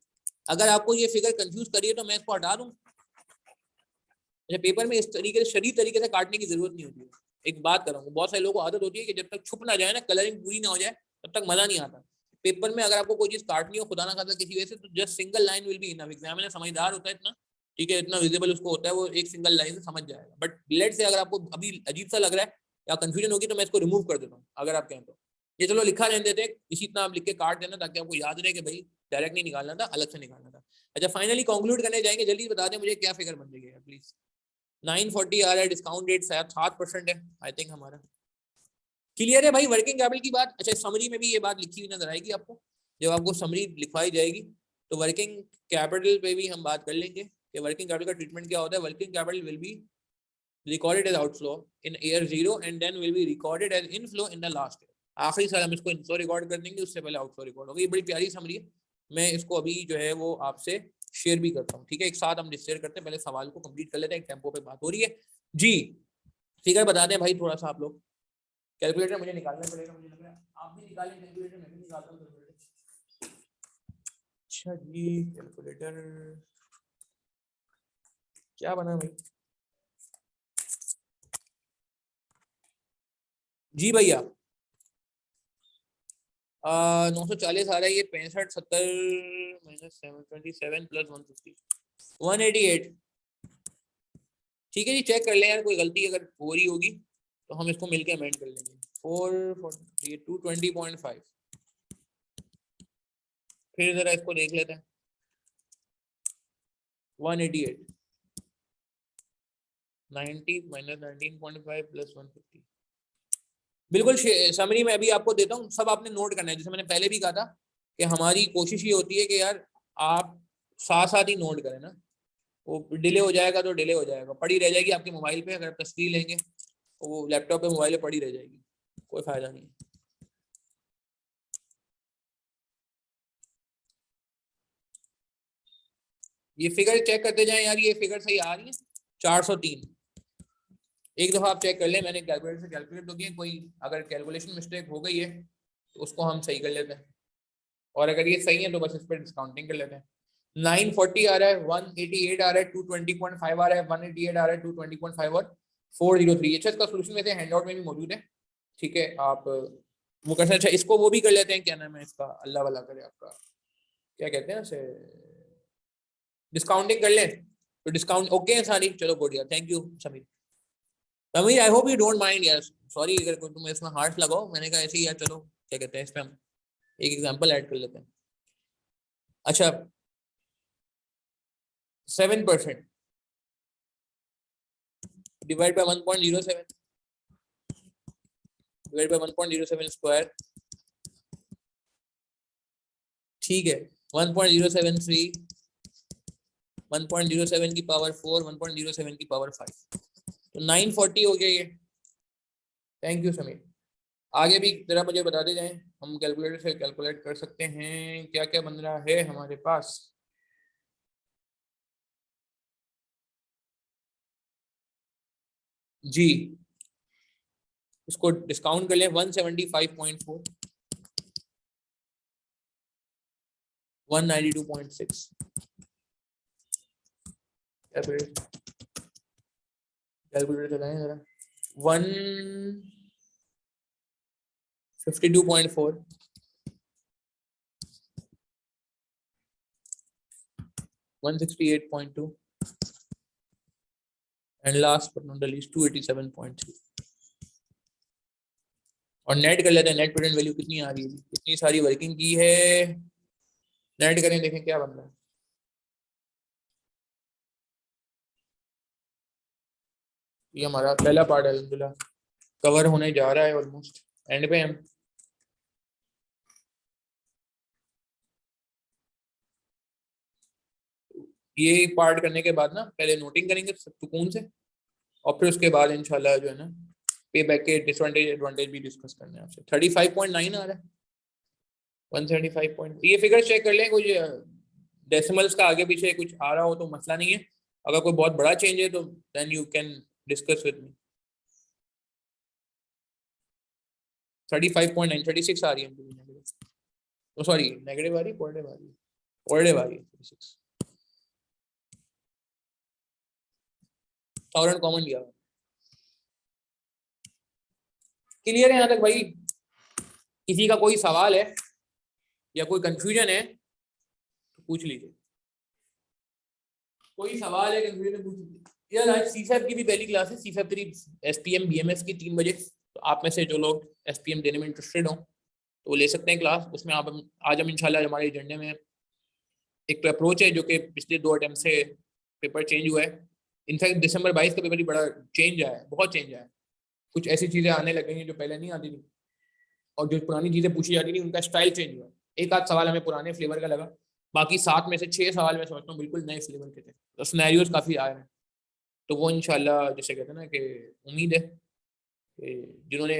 अगर आपको ये फिगर कंफ्यूज करिए तो मैं इसको हटा दूं। अच्छा, पेपर में इस तरीके से शरीफ तरीके से काटने की जरूरत नहीं होती है। एक बात करूँगा, बहुत सारे लोगों को आदत होती है कि जब तक छुप ना जाए ना, कलरिंग पूरी ना हो जाए, तब तक मजा नहीं आता। पेपर में अगर आपको कोई चीज काटनी हो, खुदा ना खासा किसी वजह से, तो just single line will be enough. Examiner समझदार होता है इतना, ठीक है, इतना विजिबल उसको होता है, वो एक सिंगल लाइन से समझ जाएगा। बट लेट से अगर आपको अभी अजीब सा लग रहा है या कंफ्यूजन होगी तो मैं इसको रिमूव कर देता हूँ, अगर आप कहें तो। ये चलो लिखा रहने देते, इसी तरह आप लिख के काट देना, ताकि आपको याद रहे कि भाई डायरेक्ट नहीं निकालना था, अलग से निकालना था। अच्छा, फाइनली कंक्लूड करने जाएंगे, जल्दी बता दें मुझे क्या फिगर बन जाएगी प्लीज। 940 आ रहा है, डिस्काउंट रेट शायद 7% है आई थिंक हमारा। क्लियर है भाई वर्किंग कैपिटल की बात? अच्छा, समरी में भी ये बात लिखी हुई नजर आएगी आपको, जब आपको समरी लिखवाई जाएगी तो वर्किंग कैपिटल पे भी हम बात कर लेंगे कि वर्किंग कैपिटल का ट्रीटमेंट क्या होता है। Working capital will B recorded as outflow in year 0 and then will be recorded as inflow in the last year। आखिरी साल हम इसको इनफ्लो रिकॉर्ड कर देंगे, उससे पहले आउटफ्लो रिकॉर्ड होगी। ये बड़ी प्यारी समरी है, मैं इसको अभी जो है वो आपसे शेयर भी करता हूँ, ठीक है। एक साथ हम शेयर करते हैं, पहले सवाल को कंप्लीट कर लेते हैं, एक टेम्पो पे बात हो रही है जी। फिगर बता दें भाई थोड़ा सा आप लोग। कैलकुलेटर मुझे निकालना पड़ेगा, मुझे लग रहा है आप भी निकालें कैलकुलेटर, मैं भी निकालता हूँ कैलकुलेटर। अच्छा जी, कैलकुलेटर क्या बना भाई? जी भैया, 940 आ रहा है, ये 65 70 -727 + 150 188। ठीक है जी, चेक कर ले यार, कोई गलती अगर हो रही होगी तो हम इसको मिलके अमेंड कर लेंगे। 220.5, फिर जरा इसको देख लेते हैं। 188 90 माइनस 19.5 प्लस 150। बिल्कुल समरी में अभी आपको देता हूँ, सब आपने नोट करना है। जैसे मैंने पहले भी कहा था कि हमारी कोशिश ये होती है कि यार आप साथ साथ ही नोट करें ना, वो डिले हो जाएगा तो डिले हो जाएगा, पड़ी रह जाएगी आपके मोबाइल पे। अगर तस्वीर लेंगे तो वो लैपटॉप पे मोबाइल पे पड़ी रह जाएगी, कोई फायदा नहीं। ये फिगर चेक करते जाएं यार, ये फिगर सही आ रही है 403। एक दफा आप चेक कर लें, मैंने कैलकुलेटर से कैलकुलेट तो किया, कोई अगर कैलकुलेशन मिस्टेक हो गई है तो उसको हम सही कर लेते हैं, और अगर ये सही है तो बस इस पर डिस्काउंटिंग कर लेते हैं। 940 आ रहा है, 188 आ रहा है, 220.5 आ रहा है, 188 आ रहा है, 220.5 और 403। अच्छा, इसका सोल्यूशन वैसे हैंडआउट में भी मौजूद है, ठीक है, आप वो कर सकते। अच्छा, इसको वो भी कर लेते हैं, क्या नाम है इसका, अल्लाह वाला करे आपका, क्या कहते हैं उसे, डिस्काउंटिंग कर लें तो डिस्काउंट ओके है सारी। चलो बढ़िया, thank you Sameer. Sameer I hope you don't mind यार, सॉरी अगर तुम इसमें हार्ट लगाओ, मैंने कहा ऐसे ही यार, चलो क्या कहते हैं, इसमें हम एक एग्जांपल ऐड कर लेते हैं। अच्छा, 7% divide by 1.07 divide by 1.07 square, ठीक है, 1.073, 1.07 की पावर 4, 1.07 की पावर 5, तो 940 हो गया ये। Thank you Sameer. आगे भी जरा मुझे बताते जाएं, हम कैलकुलेटर से कैलकुलेट कर सकते हैं क्या क्या बन रहा है हमारे पास। जी, इसको डिस्काउंट कर लें, 175.4, 192.6, कैलकुलेटर चलाएं जरा, 152.4, 168.2 and last but not the least 287.3। और नेट कर लेते हैं, नेट प्रेजेंट वैल्यू कितनी आ रही है, कितनी सारी वर्किंग की है, नेट करें, देखें क्या बन रहा है। ये हमारा पहला पार्ट अल्हम्दुलिल्लाह कवर होने जा रहा है, ऑलमोस्ट एंड पे हम। ये पार्ट करने के बाद ना पहले नोटिंग करेंगे सुकून से, और फिर उसके बाद इंशाल्लाह जो है ना पे बैक के डिसएडवांटेज एडवांटेज भी डिस्कस करने हैं आपसे। 35.9 आ रहा है, 175 पॉइंट। ये फिगर चेक कर लें, कुछ डेसिमल्स का आगे पीछे कुछ आ रहा हो तो मसला नहीं है, अगर कोई बहुत बड़ा चेंज है तो then you can discuss with me. 35.9, 36 आ रही है, तो सॉरी नेगेटिव आ रही है, पॉजिटिव आ रही है, पॉजिटिव आ रही है 36, 1000 कॉमन लिया। क्लियर है यहाँ तक भाई? किसी का कोई सवाल है या कोई कंफ्यूजन है तो पूछ लीजिए, कोई सवाल है कंफ्यूजन पूछ लीजिए। यार आज सीफैब की भी पहली क्लास है, सीफैब 3 एसपीएम बीएमएस की 3 बजे, तो आप में से जो लोग एसपीएम देने में इंटरेस्टेड हो तो वो ले सकते हैं क्लास। उसमें आप आज हम इंशाल्लाह हमारे एजेंडे में एक तो अप्रोच है जो कि पिछले 2 अटेम्प्ट से पेपर चेंज हुआ है। इनफैक्ट दिसंबर 22 का पेपर भी बड़ा चेंज आया है, बहुत चेंज आया है, कुछ ऐसी चीज़ें आने लग गई हैं जो पहले नहीं आती थी, और जो पुरानी चीज़ें पूछी जाती थी उनका स्टाइल चेंज हुआ है। एक आध सवाल हमें पुराने फ्लेवर का लगा, बाकी 7 में से 6 सवाल मैं समझता हूँ बिल्कुल नए फ्लेवर के थे, तो सिनेरियोज काफ़ी आ रहे हैं। तो वो इंशाल्लाह जैसे कहते हैं ना कि उम्मीद है कि जिन्होंने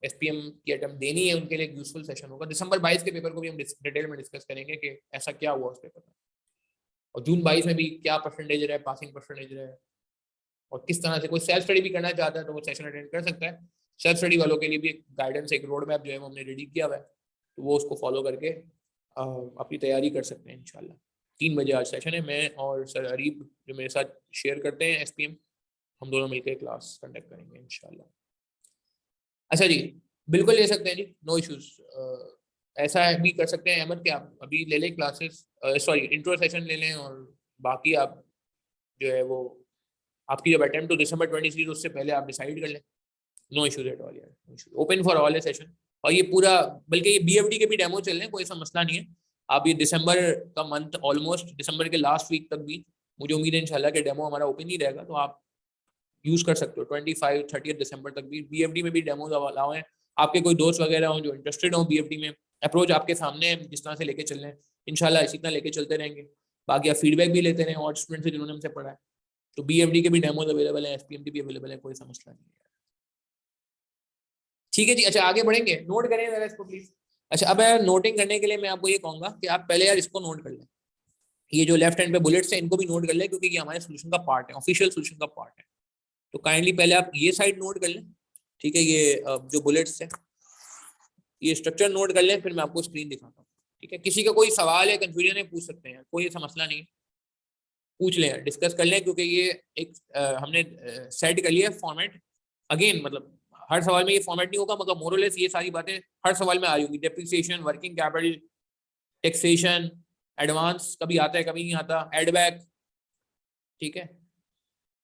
एसपीएम की अटेम्प्ट देनी है उनके लिए एक यूजफुल सेशन होगा। दिसंबर 22 के पेपर को भी हम डिटेल में डिस्कस करेंगे कि ऐसा क्या हुआ उस पेपर में, और जून 22 में भी क्या परसेंटेज रहे, पासिंग परसेंटेज रहे, और किस तरह से कोई सेल्फ स्टडी भी करना चाहता है तो वो सेशन अटेंड कर सकता है। सेल्फ स्टडी वालों के लिए भी एक गाइडेंस, एक रोड मैप जो है वो हमने रेडी किया हुआ है, तो वो उसको फॉलो करके अपनी तैयारी कर सकते हैं इंशाल्लाह। 3 बजे आज सेशन है, मैं और सर अरीब जो मेरे साथ शेयर करते हैं एसपीएम, हम दोनों मिलकर क्लास कंडक्ट करेंगे इंशाल्लाह। अच्छा जी, बिल्कुल ले सकते हैं जी, नो इश्यूज। ऐसा भी कर सकते हैं अहमद कि आप अभी ले लें क्लासेस, सॉरी इंट्रो सेशन ले लें, और बाकी आप जो है वो आपकी जब अटेम्प्ट तो दिसंबर 23 उससे पहले आप डिसाइड कर लें। नो इश्यूज एट ऑल यार, ओपन फॉर ऑल है सेशन। और ये पूरा, बल्कि ये बीएफडी के भी डेमो चल रहे हैं, कोई ऐसा मसला नहीं है। आप ये दिसंबर का मंथ, ऑलमोस्ट दिसंबर के लास्ट वीक तक भी मुझे उम्मीद है इंशाल्लाह कि डेमो हमारा ओपन ही रहेगा, तो आप यूज कर सकते हो 25-30 दिसंबर तक भी। बीएफडी में भी डेमोज अलाउ हैं, आपके कोई दोस्त वगैरह हो जो इंटरेस्टेड हो बीएफडी में, अप्रोच आपके सामने है, जिस तरह से लेके चल रहे हैं इंशाल्लाह इसी तरह लेके चलते रहेंगे। बाकी आप फीडबैक भी लेते रहें और स्टूडेंट से जिन्होंने हमसे पढ़ा है। तो बीएफडी के भी डेमोज अवेलेबल है, एफपीएमटी भी अवेलेबल है, कोई समस्या नहीं है। ठीक है जी, अच्छा आगे बढ़ेंगे, नोट करें जरा इसको प्लीज। अच्छा अब नोटिंग करने के लिए मैं आपको ये कहूंगा कि आप पहले यार इसको नोट कर लें, ये जो लेफ्ट हैंड पे बुलेट्स हैं इनको भी नोट कर लें, क्योंकि ये हमारे सोल्यूशन का पार्ट है, ऑफिशियल सोल्यूशन का पार्ट है। तो काइंडली पहले आप ये साइड नोट कर लें, ठीक है, ये जो बुलेट्स है ये स्ट्रक्चर नोट कर लें, फिर मैं आपको स्क्रीन दिखाता हूँ। ठीक है, किसी का कोई सवाल है, कंफ्यूजन है, पूछ सकते हैं, कोई ऐसा मसला नहीं, पूछ लें, डिस्कस कर लें, क्योंकि ये एक हमने सेट कर लिया फॉर्मेट। अगेन मतलब हर सवाल में ये फॉर्मेट नहीं होगा, मगर मोरलेस ये सारी बातें हर सवाल में आ रही होंगी। Depreciation, working capital, taxation, advance कभी आता है कभी नहीं आता, एडबैक, ठीक है।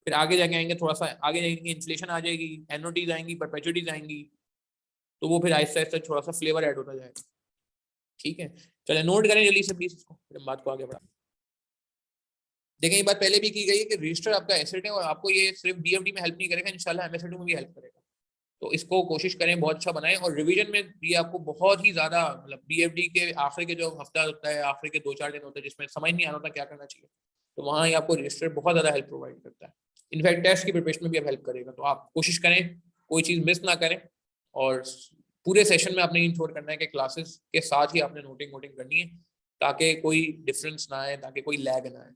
फिर आगे जाके आएंगे, थोड़ा सा आगे जाएंगे, इन्फ्लेशन आ जाएगी, एनओटीज आएंगी, परपेचुइटीज आएंगी, तो वो फिर आहिस्ता आहिस्ता थोड़ा सा फ्लेवर ऐड होता जाएगा। ठीक है, चले नोट करें जल्दी से प्लीज इसको, फिर हम बात को आगे बढ़ा। देखें ये बात पहले भी की गई है कि रजिस्टर आपका एसेट है और आपको ये सिर्फ बीएफडी में हेल्प नहीं करेगा, इंशाल्लाह एमएसएडी में भी हेल्प करेगा। तो इसको कोशिश करें बहुत अच्छा बनाएं, और रिवीजन में भी आपको बहुत ही ज्यादा मतलब बीएफडी के आखिर के जो हफ्ता होता है, आखिर के 2-4 दिन होते हैं जिसमें समझ नहीं आ रहा था क्या करना चाहिए, तो वहाँ ही आपको रजिस्टर बहुत ज्यादा हेल्प प्रोवाइड करता है। इनफैक्ट टेस्ट की प्रिपरेशन में भी आप हेल्प करेगा। तो आप कोशिश करें कोई चीज़ मिस ना करें, और पूरे सेशन में आपने इंश्योर करना है कि क्लासेस के साथ ही आपने नोटिंग करनी है, ताकि कोई डिफरेंस ना आए, ताकि कोई लैग ना आए।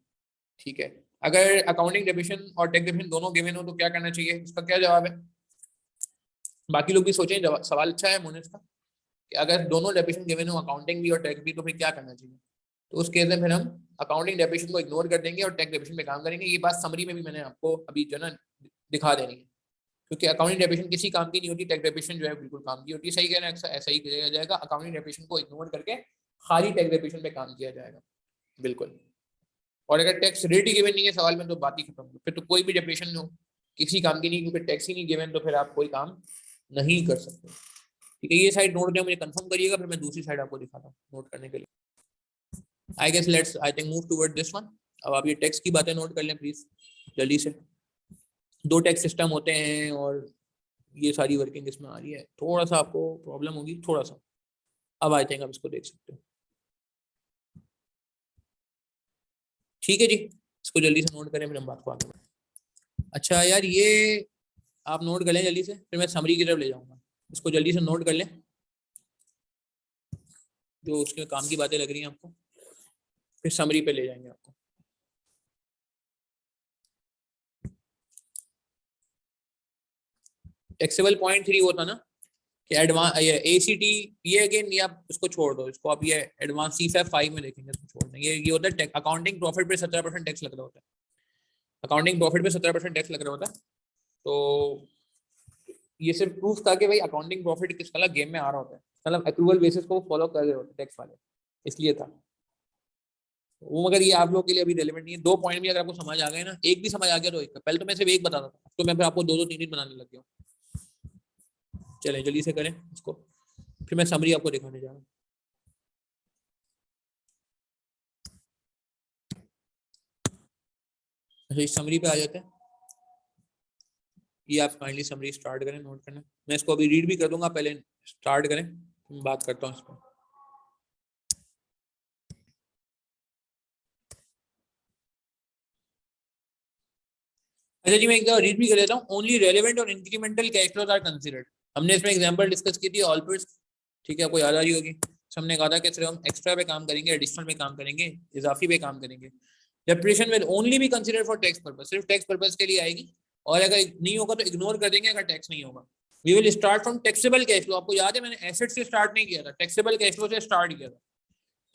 ठीक है, अगर अकाउंटिंग डेफिनेशन और टैक्स डेफिनेशन दोनों गिवन हो तो क्या करना चाहिए, इसका क्या जवाब है? बाकी लोग भी सोचें, सवाल अच्छा है मोनिस का, कि अगर दोनों डेफिनेशन गिवन हो, अकाउंटिंग भी और टैक्स भी, तो फिर क्या करना चाहिए? तो उस केस में फिर हम अकाउंटिंग डेफिनेशन को इग्नोर कर देंगे और टैक्स डेफिनेशन पे काम करेंगे। ये बात समरी में भी मैंने आपको अभी जो ना दिखा देनी है, क्योंकि अकाउंटिंग डेफिनेशन किसी काम की नहीं होती, टैक्स डेफिनेशन जो है बिल्कुल काम की होती है। सही कहना है, ऐसा ही किया जाएगा, अकाउंटिंग डेफिनेशन को इग्नोर करके खाली टैक्स डेफिनेशन पे काम किया जाएगा, बिल्कुल। और अगर टैक्स रेट ही गिवन नहीं है सवाल में तो बात ही खत्म, फिर तो कोई भी डेफिनेशन हो किसी काम की नहीं, क्योंकि टैक्स ही नहीं गिवन, तो फिर आप कोई काम नहीं कर सकते। ठीक है, ये साइड नोट जो मुझे कंफर्म करिएगा, फिर मैं दूसरी साइड आपको दिखाता हूँ नोट करने के लिए। I guess let's I think move toward this one. अब आप ये टैक्स की बातें नोट कर लें प्लीज जल्दी से। 2 टैक्स सिस्टम होते हैं और ये सारी वर्किंग इसमें आ रही है, थोड़ा सा आपको प्रॉब्लम होगी, थोड़ा सा। अब आई थिंक आप इसको देख सकते हो। ठीक है जी, इसको जल्दी से नोट करें, फिर हम बात को आगे बढ़ें। अच्छा यार, ये आप नोट कर लें जल्दी से, फिर मैं समरी की तरफ ले जाऊंगा। इसको जल्दी से नोट कर लें, जो उसके काम की बातें लग रही हैं आपको, फिर समरी पे ले जाएंगे आपको। टैक्सेबल पॉइंट 3 होता ना कि एडवांस ये एसीटी, ये अगेन ये आप इसको छोड़ दो, इसको आप ये एडवांस C5 5 में देखेंगे, इसको छोड़ दें। ये होता है अकाउंटिंग प्रॉफिट पे 17% टैक्स लग रहा होता है, अकाउंटिंग प्रॉफिट पे 17% टैक्स लग रहा होता है। तो ये सिर्फ प्रूफ था कि भाई अकाउंटिंग प्रॉफिट किस तरह गेम में आ रहा होता है, मतलब एक्रूवल बेसिस को फॉलो कर रहे होते हैं टैक्स वाले, इसलिए था वो। मगर ये आप लोगों के लिए अभी रेलेवेंट नहीं है। 2 पॉइंट भी अगर आपको समझ आ गए ना, एक भी समझ आ गया तो एक, पहले तो मैं सिर्फ एक बताता था, तो मैं फिर आपको 2-2 3-3 बनाने लग गया हूँ। चलें जल्दी से करें इसको, फिर मैं समरी आपको दिखाने जा रहा हूँ। अच्छा इस समरी पे आ जाते हैं, ये आप काइंडली समरी स्टार्ट करें नोट करना। मैं इसको अभी रीड भी कर दूंगा, पहले स्टार्ट करें, बात करता हूँ इस पर। अच्छा जी, मैं एक रीड भी कर लेता हूँ। ओनली रेलेवेंट और incremental cash flows are considered. हमने इसमें एग्जांपल डिस्कस की थी ऑलपर्स, ठीक है, आपको याद आ रही होगी। हमने कहा था कि सिर्फ हम एक्स्ट्रा पे काम करेंगे, एडिशनल पे काम करेंगे, इजाफी पे काम करेंगे। Depreciation will only be considered for tax purpose, सिर्फ टैक्स पर्पस के लिए आएगी, और अगर नहीं होगा तो इग्नोर कर देंगे अगर टैक्स नहीं होगा। We will start from taxable cash flow. आपको याद है मैंने एसेट से स्टार्ट नहीं किया था, टैक्सेबल कैश फ्लो से स्टार्ट किया था,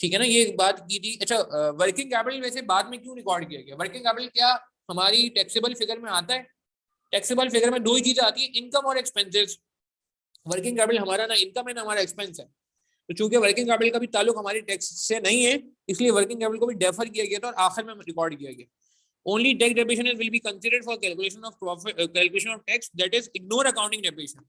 ठीक है ना, ये बात की थी। अच्छा वर्किंग कैपिटल वैसे बाद में क्यों रिकॉर्ड किया गया? वर्किंग कैपिटल क्या हमारी टैक्सेबल फिगर में आता है? टैक्सेबल फिगर में 2 ही चीजें आती है, इनकम और एक्सपेंसेस। वर्किंग कैपिटल हमारा ना इनकम है ना हमारा एक्सपेंस है, तो चूंकि वर्किंग कैपिटल का भी ताल्लुक हमारी टैक्स से नहीं है, इसलिए वर्किंग कैपिटल को भी डेफर किया गया था और आखिर में रिकॉर्ड किया गया। Only tax depreciation will be considered for calculation of profit, calculation of tax, that is ignore accounting depreciation.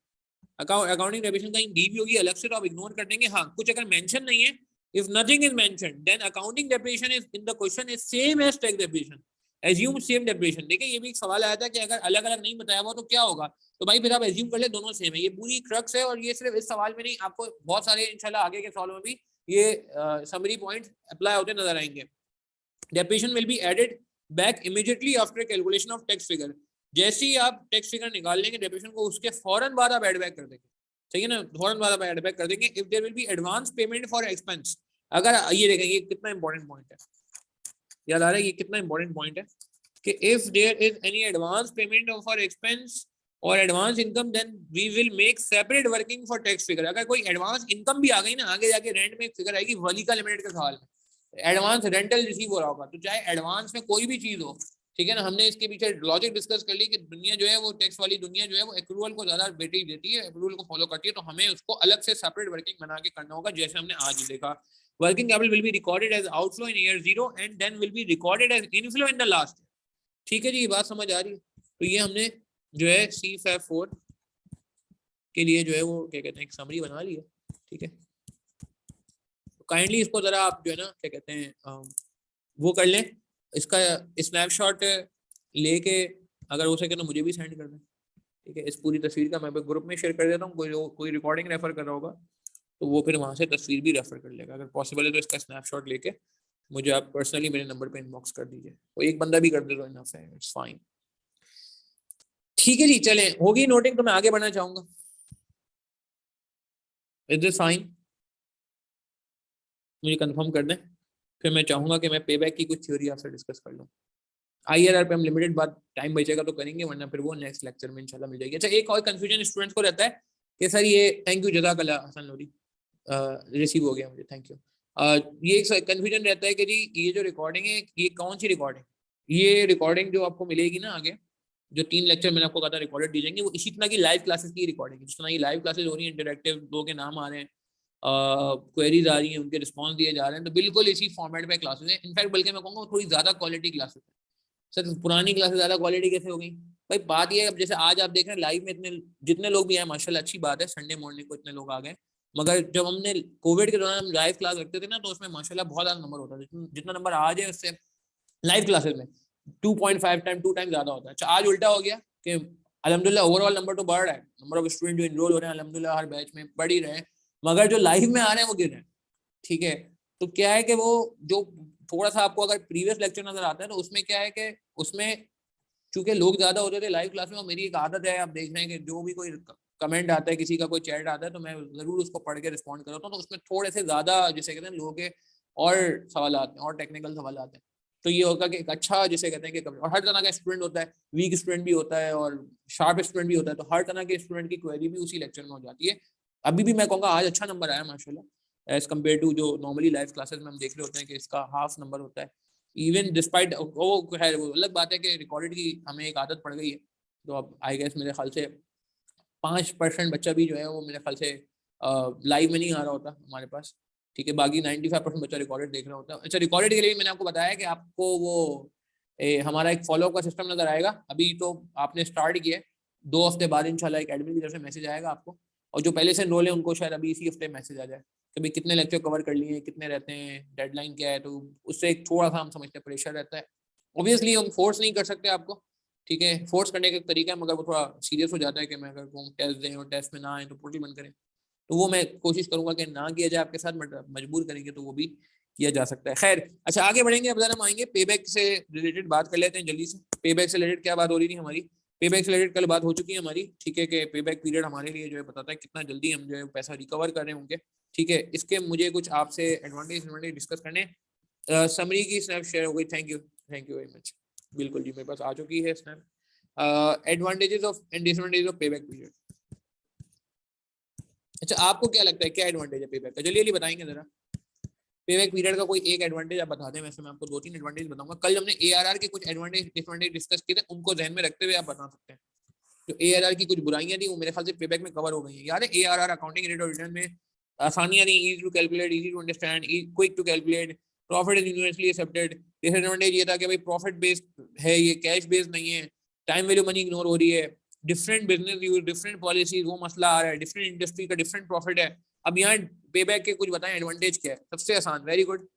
Accounting depreciation कहीं दी भी होगी अलग से तो आप इग्नोर कर देंगे। हाँ, कुछ अगर मेंशन नहीं है, if nothing is mentioned then accounting depreciation is in the question is same as tax depreciation, assume same depreciation. देखिए ये भी एक सवाल आया था कि अगर अलग अलग नहीं बताया हुआ तो क्या होगा, तो भाई फिर आप एज्यूम कर ले दोनों सेम है। ये पूरी क्रक्स है, और ये सिर्फ इस सवाल में नहीं, आपको बहुत सारे इंशाल्लाह आगे के सवालों में भी ये समरी पॉइंट्स अप्लाई होते नजर आएंगे। Depreciation will be added back immediately after calculation of tax figure. जैसे ही आप टैक्स फिगर निकाल लेंगे डेप्रिसिएशन को, उसके फौरन बाद आप एड बैक कर देंगे, सही है ना, फौरन बाद आप एड बैक कर देंगे। If there will be advance payment for expense, अगर ये देखेंगे कितना इंपॉर्टेंट पॉइंट है, याद आ रहा है ये कितना इंपॉर्टेंट पॉइंट है कि if there is any advance payment for expense और advance income then we will make separate working for tax figure. अगर कोई एडवांस इनकम भी आ गई ना, आगे जाके रेंट में एक फिगर आएगी, वलीका लिमिटेड का सवाल है, एडवांस रेंटल रिसीव हो रहा होगा, तो चाहे एडवांस में कोई भी चीज हो, ठीक है ना, हमने इसके पीछे लॉजिक डिस्कस कर ली कि दुनिया जो है वो टैक्स वाली दुनिया जो है वो एक्रूअल को ज्यादा वेटेज देती है, एक्रूअल को फॉलो करती है, तो हमें उसको अलग से सेपरेट वर्किंग बना के करना होगा, जैसे हमने आज देखा। Working capital will be recorded as outflow in year 0 and then will be recorded as inflow in the last. ठीक है जी, ये बात समझ आ रही है। तो ये हमने जो है C54 के लिए जो है वो क्या कहते हैं एक समरी बना ली है, ठीक है। काइंडली इसको जरा आप जो है ना क्या कहते हैं वो कर लें, इसका स्नैपशॉट लेके अगर हो सके तो मुझे भी सेंड कर दें, ठीक है। इस पूरी तस्वीर का मैं ग्रुप में शेयर कर देता हूँ, कोई रिकॉर्डिंग रेफर कर रहा होगा तो वो फिर वहाँ से तस्वीर भी रेफर कर लेगा। अगर पॉसिबल है तो इसका स्नैपशॉट लेके मुझे आप पर्सनली मेरे नंबर पे इनबॉक्स कर दीजिए, वो एक बंदा भी कर दे तो इनफ है, इट्स फाइन। ठीक है जी, चलें, होगी नोटिंग तो मैं आगे बढ़ना चाहूंगा। Is this fine? मुझे कंफर्म कर दें, फिर मैं चाहूंगा कि मैं पे बैक की कुछ थ्योरी आपसे डिस्कस कर लूँ। IRR पे हम लिमिटेड बात टाइम बचेगा तो करेंगे, वरना फिर वो नेक्स्ट लेक्चर में इंशाल्लाह मिल जाएगी। अच्छा, एक और कंफ्यूजन स्टूडेंट्स को रहता है कि सर ये, थैंक यू जज़ाकल्लाह हसन नूरी, रिसीव हो गया मुझे, थैंक यू। ये एक कंफ्यूजन रहता है कि जी ये जो रिकॉर्डिंग है ये कौन सी रिकॉर्डिंग, ये रिकॉर्डिंग जो आपको मिलेगी ना आगे, जो 3 लेक्चर मैंने आपको कहा था रिकॉर्डेड दी जाएंगे, वो इसी तरह की लाइव क्लासेस की रिकॉर्डिंग, जिस तरह की लाइव क्लासेस हो रही है, इंटरेक्टिव लोगों के नाम आ रहे हैं, क्वेरीज आ रही हैं, उनके रिस्पॉन्स दिए जा रहे हैं, तो बिल्कुल इसी फॉर्मेट में क्लासेस हैं। इनफैक्ट बल्कि मैं कहूँगा थोड़ी ज़्यादा क्वालिटी क्लासेस है। सर पुरानी क्लासेस ज़्यादा क्वालिटी कैसे हो गई? भाई बात ये है, अब जैसे आज आप देख रहे हैं लाइव में इतने जितने लोग भी आए माशाल्लाह अच्छी बात है, संडे मॉर्निंग को इतने लोग आ गए, मगर जब हमने कोविड के दौरान हम लाइव क्लास रखते थे ना, तो उसमें माशाल्लाह बहुत ज़्यादा नंबर होता था, जितना नंबर आज है उससे लाइव क्लासेस में 2.5 टाइम 2 टाइम ज़्यादा होता है। अच्छा, आज उल्टा हो गया कि अल्हम्दुलिल्लाह ओवरऑल नंबर तो बढ़ रहा है, नंबर ऑफ स्टूडेंट जो इनरोल हो रहे हैं अल्हम्दुलिल्लाह हर बैच में बढ़ ही रहे हैं, मगर जो लाइव में आ रहे हैं वो गिर रहे हैं, ठीक है। तो क्या है कि वो जो थोड़ा सा आपको अगर प्रीवियस लेक्चर नजर आता है तो उसमें क्या है कि उसमें चूंकि लोग ज्यादा होते थे लाइव क्लास में, और मेरी एक आदत है, आप देख रहे हैं कि जो भी कोई कमेंट आता है, किसी का कोई चैट आता है, तो मैं जरूर उसको पढ़ के रिस्पॉन्ड करता हूँ, तो उसमें थोड़े से ज्यादा जिसे कहते हैं लोगों के और सवाल आते हैं, और टेक्निकल सवाल आते हैं, तो ये होगा कि एक अच्छा जिसे कहते हैं कि और हर तरह का स्टूडेंट होता है, वीक स्टूडेंट भी होता है और शार्प स्टूडेंट भी होता है, तो हर तरह के स्टूडेंट की क्वेरी भी उसी लेक्चर में हो जाती है। अभी भी मैं कहूँगा आज अच्छा नंबर आया माशाल्लाह, एज कम्पेयर टू जो नॉर्मली लाइव क्लासेस में हम देख रहे होते हैं कि इसका हाफ नंबर होता है, इवन डिस्पाइट वो है, वो अलग बात है कि रिकॉर्डेड की हमें एक आदत पड़ गई है, तो अब आई गेस मेरे ख्याल से 5% बच्चा भी जो है वो मेरे ख्याल से लाइव में नहीं आ रहा होता हमारे पास, ठीक है, बाकी 95% बच्चा रिकॉर्डेड देख रहा होता है। अच्छा, रिकॉर्डेड के लिए मैंने आपको बताया कि आपको वो हमारा एक फॉलोअप का सिस्टम नजर आएगा, अभी तो आपने स्टार्ट किया है, 2 हफ्ते बाद इंशाल्लाह एक एडमिन की तरफ से मैसेज आएगा आपको, और जो पहले से एनरोल है उनको शायद अभी इसी हफ्ते मैसेज आ जाए कि भाई कितने लेक्चर कवर कर लिए, कितने रहते हैं, डेडलाइन क्या है, तो उससे एक थोड़ा सा हम समझते हैं प्रेशर रहता है। ऑब्वियसली हम फोर्स नहीं कर सकते आपको, ठीक है, फोर्स करने का एक तरीका है, मगर वो थोड़ा सीरियस हो जाता है कि मैं अगर कहूँ टेस्ट दें और टेस्ट में ना आए तो पोर्टल बंद करें, तो वो मैं कोशिश करूंगा कि ना किया जाए आपके साथ, मजबूर करेंगे तो वो भी किया जा सकता है। खैर, अच्छा आगे बढ़ेंगे, अब जरा हम आएंगे पे बैक से रिलेटेड बात कर लेते हैं जल्दी से। पे बैक से रिलेटेड क्या बात हो रही थी हमारी? पे बैक से रिलेटेड कल बात हो चुकी है हमारी, ठीक है, कि पे बैक पीरियड हमारे लिए जो है बताता है कितना जल्दी हम जो है पैसा रिकवर कर रहे होंगे, ठीक है। इसके मुझे कुछ आपसे एडवांटेज डिस्कस करने, समरी की स्नैप शेयर हो गई, थैंक यू वेरी मच, बिल्कुल जी मेरे पास आ चुकी है snap. Advantages of and disadvantages of पे बैक पीरियड। अच्छा, आपको क्या लगता है क्या एडवांटेज है पे बैक का, जल्दी बताएंगे जरा। पे बैक पीरियड का कोई एक एडवांटेज आप बता दें, वैसे मैं आपको 2-3 एडवांटेज बताऊंगा, कल हमने ARR के कुछ एडवांटेज डिसएडवांटेज डिस्कस किए थे, उनको ध्यान में रखते हुए आप बता सकते हैं। जो ARR की कुछ बुराइयां थी वो मेरे ख्याल से पे बैक में कवर हो गई हैं, याद है ARR अकाउंटिंग रेट और रिटर्न में आसानियां थी, easy to calculate, easy to understand, quick to calculate, profit is universally accepted. Disadvantage ये था कि भाई प्रॉफिट बेस्ड है, ये कैश बेस्ड नहीं है, टाइम वैल्यू मनी इग्नोर हो रही है, different business use, different policies, वो मसला आ रहा है, डिफरेंट इंडस्ट्री का डिफरेंट प्रॉफिट है। अब यहाँ पे बैक के कुछ बताएं एडवांटेज क्या है? सबसे आसान, very good,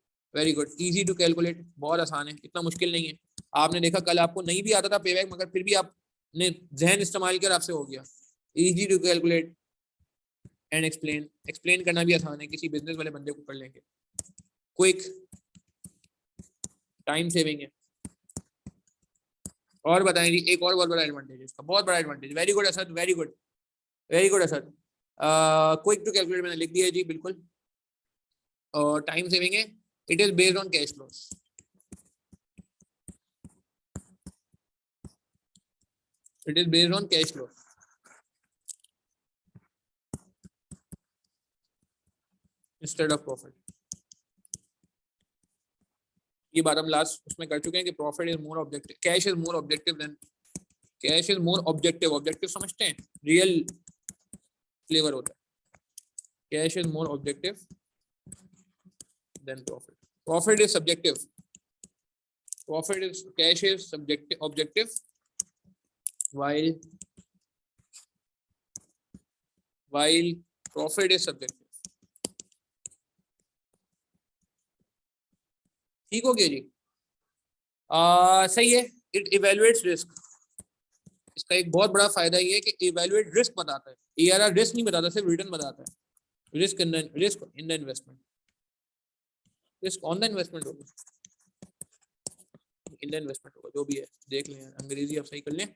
easy to calculate, बहुत आसान है, इतना मुश्किल नहीं है। आपने देखा कल आपको नहीं भी आता था पेबैक, मगर फिर भी आपने जहन इस्तेमाल कर, आपसे हो गया। Easy to calculate and explain, explain करना भी आसान है, किसी बिजनेस वाले बंदे को कर लेंगे। क्विक, टाइम सेविंग है। और बताएं जी, एक और बहुत बड़ा एडवांटेज है इसका, बहुत बड़ा advantage. Very good Asad, very good, very good Asad. Quick to calculate मैंने लिख दिया है जी, बिल्कुल। और टाइम सेविंग है। It is based on cash flows. It is based on cash flow instead of profit. ये बात हम लास्ट उसमें कर चुके हैं कि profit is more objective, cash is more objective than, cash is more objective. Objective समझते हैं, रियल फ्लेवर होता है। Cash is more objective than profit. Profit is subjective, profit is, cash is subjective, objective, while profit is subjective। ठीक हो गया जी। सही है। It evaluates risk. इसका एक बहुत बड़ा फायदा ये है कि इवेलुएट रिस्क बताता है। ARR रिस्क नहीं बताता, सिर्फ रिटर्न बताता है। Risk in the investment, risk on the investment होगा, इन द इन्वेस्टमेंट होगा, जो भी है देख लें, अंग्रेजी आप सही कर लें।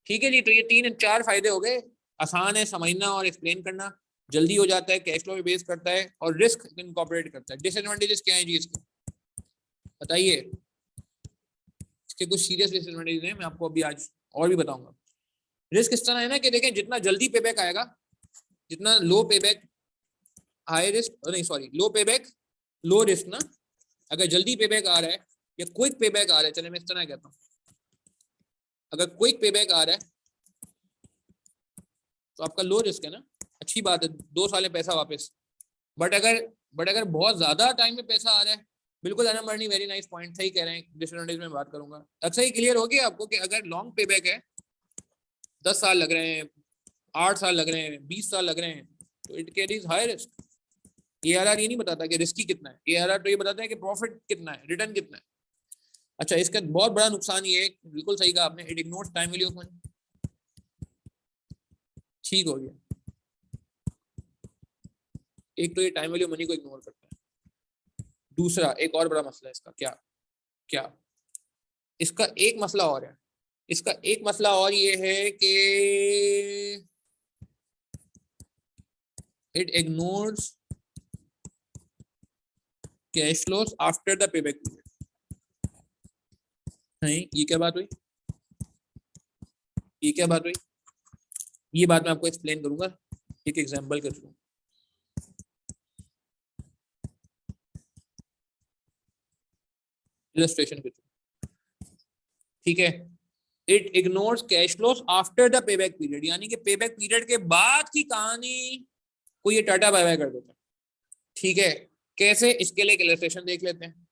ठीक है जी। तो ये 3-4 फायदे हो गए। आसान है समझना और एक्सप्लेन करना, जल्दी हो जाता है, कैश फ्लो पे बेस करता है और रिस्क इनकॉर्पोरेट करता है। डिसएडवांटेजेस क्या है जी इसके, बताइए। इसके कुछ सीरियस डिसएडवांटेजेस हैं, मैं आपको अभी आज और भी बताऊंगा। रिस्क इस तरह है ना कि देखें, जितना जल्दी पेबैक आएगा, जितना लो पेबैक हाई रिस्क, नहीं सॉरी, लो पेबैक लो रिस्क ना। अगर जल्दी पेबैक आ रहा है या क्विक पेबैक आ रहा है, चले मैं इस तरह कहता हूँ, अगर क्विक पेबैक आ रहा है तो आपका लो रिस्क है ना, अच्छी बात है, 2 साल में पैसा वापस। बट अगर बहुत ज्यादा टाइम में पैसा आ रहा है, बिल्कुल Anam Arni, very nice point, सही कह रहे हैं। डिसएडवांटेज में बात करूंगा। अच्छा, ये क्लियर हो गया आपको कि अगर लॉन्ग पेबैक है, 10 साल लग रहे हैं, 8 साल लग रहे हैं, 20 साल लग रहे हैं, तो it carries high risk. ARR ये नहीं बताता कि रिस्की कितना है, ARR तो ये बताता है कि प्रॉफिट कितना है, रिटर्न कितना है। अच्छा, इसका बहुत बड़ा नुकसान ये है, बिल्कुल सही कहा आपने, it ignores time value of money. ठीक हो गया। एक तो ये टाइम वैल्यू मनी को इग्नोर करता है। दूसरा एक और बड़ा मसला है इसका, क्या क्या इसका एक मसला और है। इसका एक मसला और ये है कि it ignores cash flows after the payback period. नहीं, ये क्या बात हुई, ये क्या बात हुई, ये बात मैं आपको एक्सप्लेन करूंगा एक एग्जांपल के थ्रू। इलस्ट्रेशन के थ्रू, ठीक है। It ignores cash flows after the payback period, यानी कि पेबैक पीरियड के बाद की कहानी को ये टाटा बाय बाय कर देता है। ठीक है, कैसे, इसके लिए एक इलस्ट्रेशन देख लेते हैं।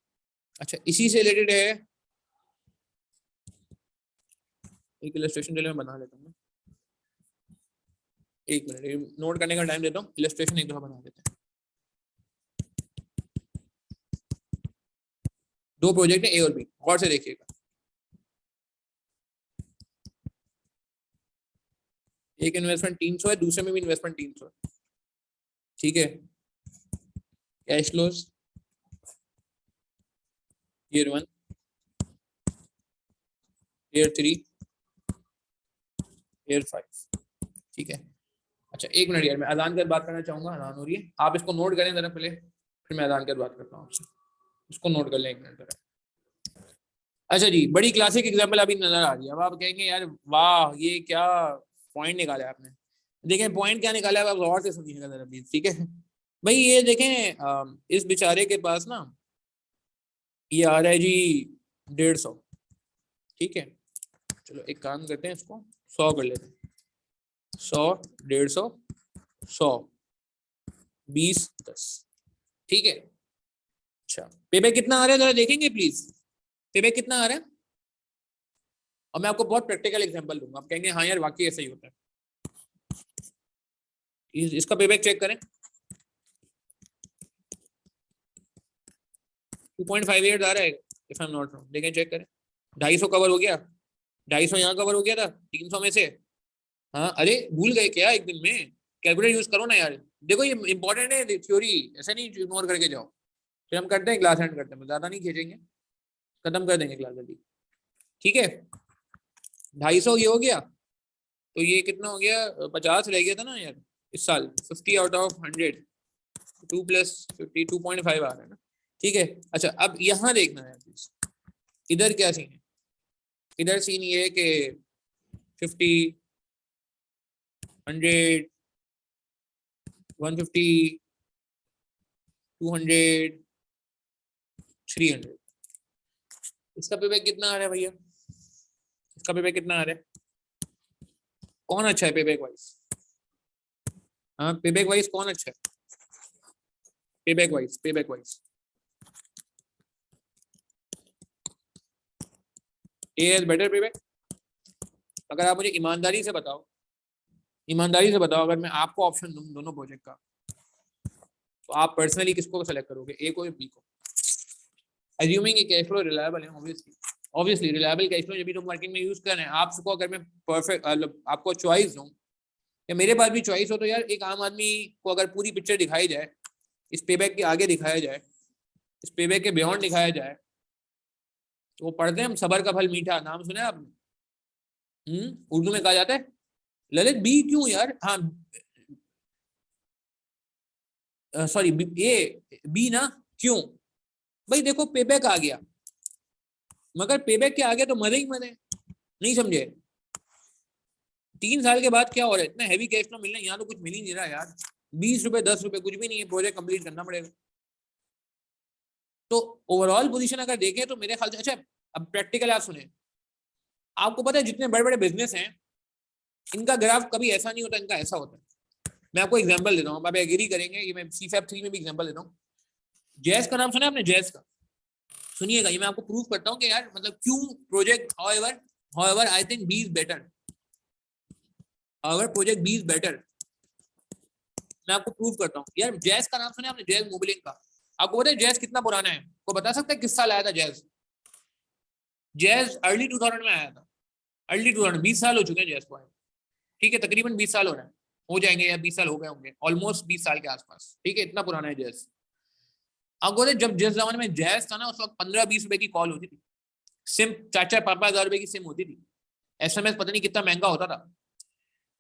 अच्छा, इसी से रिलेटेड है, एक इलस्ट्रेशन के लिए मैं बना लेता हूँ। एक मिनट नोट करने का टाइम देता हूँ, इलस्ट्रेशन एक दफा बना देते हैं। 2 प्रोजेक्ट है, A और B, गौर से देखिएगा। एक इन्वेस्टमेंट 300 है, दूसरे में भी इन्वेस्टमेंट 300 है। ठीक है, cash flows year 1, year 3, year 5। ठीक है। अच्छा, एक मिनट यार, मैं अजान के बाद बात करना चाहूंगा, अजान हो रही है, आप इसको नोट करें जरा पहले, फिर मैं अजान के बाद बात करता हूँ आपसे। इसको नोट कर लें 1 मिनट जरा। अच्छा जी, बड़ी क्लासिक एग्जांपल अभी नजर आ रही है। अब आप कहेंगे यार वाह, ये क्या पॉइंट निकाला है आपने। देखें पॉइंट क्या निकाला है, आप गौर से सुनिएगा जरा प्लीज। ठीक है भाई, ये देखें, इस बेचारे के पास ना ये आ रहा है जी 150। ठीक है, चलो एक काम करते हैं, इसको 100 कर लेते हैं। 100, 150, 100, 20, 10। ठीक है। अच्छा, पेबैक कितना आ रहा है जरा देखेंगे प्लीज, पेबैक कितना आ रहा है। और मैं आपको बहुत प्रैक्टिकल एग्जांपल दूंगा, आप कहेंगे हाँ यार वाकई ऐसा ही होता है। इसका पेबैक चेक करें, 2.58 आ रहा है if I am not wrong, देखें चेक करें। 250 कवर हो गया, 250 यहाँ कवर हो गया था 300 में से। हाँ अरे भूल गए क्या एक दिन में? कैलकुलेटर यूज करो ना यार। देखो ये इंपॉर्टेंट है थ्योरी, ऐसा नहीं इग्नोर करके जाओ। फिर हम करते हैं क्लास एंड करते हैं, ज्यादा नहीं खींचेंगे, खत्म कर देंगे क्लास जल्दी। ठीक है 250 ये हो गया, तो ये कितना हो गया 50 रह गया था ना यार इस साल। 50 आउट ऑफ 100, 2 प्लस 50 2.5 आ रहा है ना। ठीक है अच्छा अब यहाँ देखना है इधर क्या सीन है। इधर सीन ये है कि 50 100 150 200 300। इसका पेबैक कितना आ रहा है भैया? इसका पेबैक कितना आ रहा है? कौन अच्छा है पेबैक वाइज? हाँ पेबैक वाइज कौन अच्छा है? Payback wise, payback wise A is better payback. अगर आप मुझे ईमानदारी से बताओ, ईमानदारी से बताओ, अगर मैं आपको ऑप्शन दूं दोनों प्रोजेक्ट का, तो आप पर्सनली किसको सेलेक्ट करोगे, ए को या बी को? अज्यूमिंग कि कैश फ्लो रिलायबल है, ऑब्वियसली रिलायबल कैश फ्लो जब भी तुम वर्किंग में यूज कर रहे हैं। आपको अगर मैं परफेक्ट आपको चॉइस दूं या मेरे पास भी चॉइस हो, तो यार एक आम आदमी को अगर पूरी पिक्चर दिखाई जाए, इस पेबैक के आगे दिखाया जाए, इस पेबैक के बियॉन्ड दिखाया जाए, तो वो पढ़ते हैं हम सबर का फल मीठा, नाम सुना है आपने? उर्दू में कहा जाता है ललित बी क्यों यार, हाँ सॉरी ए बी ना, क्यों भाई? देखो पेबैक आ गया, मगर पेबैक के आगे तो मजे ही मजे, नहीं समझे? 3 साल के बाद क्या हो रहा है, इतना हैवी कैश फ्लो मिलना, यहाँ तो कुछ मिल ही नहीं रहा यार। 20 रुपए 10 रुपए कुछ भी नहीं है, प्रोजेक्ट कंप्लीट करना पड़ेगा। तो ओवरऑल पोजीशन अगर देखें तो मेरे ख्याल से अच्छा। अब प्रैक्टिकल आप सुने, आपको पता है जितने बड़े बड़े बिजनेस हैं इनका ग्राफ कभी ऐसा नहीं होता, इनका ऐसा होता है। मैं आपको एग्जांपल देता हूँ, आप एग्री करेंगे, ये मैं सीफैप 3 में भी एग्जांपल देता हूँ। जैज का नाम सुना है आपने? जैज का सुनिएगा, ये मैं आपको प्रूव करता हूँ कि यार मतलब क्यों project however I think B is better, however project B is better. मैं आपको प्रूव करता हूँ यार। जैज का नाम सुना है आपने? जैज मोबिलिंग का। आपको पता है जैज कितना पुराना है? को बता सकता है किस साल आया था जैज? जैज अर्ली 2000 में आया था, अर्ली 2000, 20 साल हो चुके हैं जैज को। ठीक है तकरीबन 20 साल हो रहा है, हो जाएंगे या 20 साल हो गए होंगे, ऑलमोस्ट 20 साल के आसपास। ठीक है इतना पुराना है जैज। आपको पता है जब जिस जमाने में जैज था ना, उस वक्त 15-20 रुपए की कॉल होती थी, सिम 4-5 हज़ार रुपए की सिम होती थी, एसएमएस पता नहीं कितना महंगा होता था।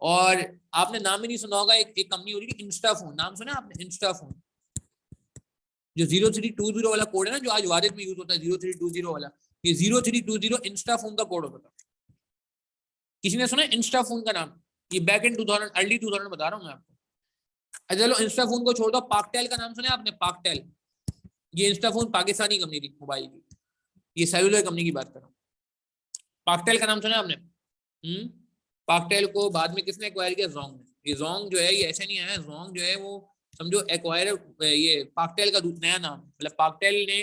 और आपने नाम भी नहीं सुना होगा, एक कंपनी होती थी इंस्टाफोन, नाम सुना आपने? इंस्टाफोन, जो 0320 वाला कोड है ना, जो आज वारिद में यूज होता है 0320 वाला, ये 0320 इंस्टाफोन का कोड होता था। किसी ने सुना इंस्टाफोन का नाम? ये बैक इन 2000 अर्ली 2000 बता रहा हूँ मैं आपको। चलो इंस्टाफोन को छोड़ दो, पाकटेल का नाम सुना आपने? पाकटेल, ये इंस्टाफोन पाकिस्तानी कंपनी थी मोबाइल की, ये सेलुलर कंपनी की बात कर रहा हूँ। पाकटेल का नाम सुना आपने? पाकटेल को बाद में किसने एक्वायर किया? जोंग ने। ये जोंग जो है ये ऐसे नहीं आया, जोंग जो है वो समझो एक्वायर, ये पाकटेल का नया नाम, मतलब पाकटेल ने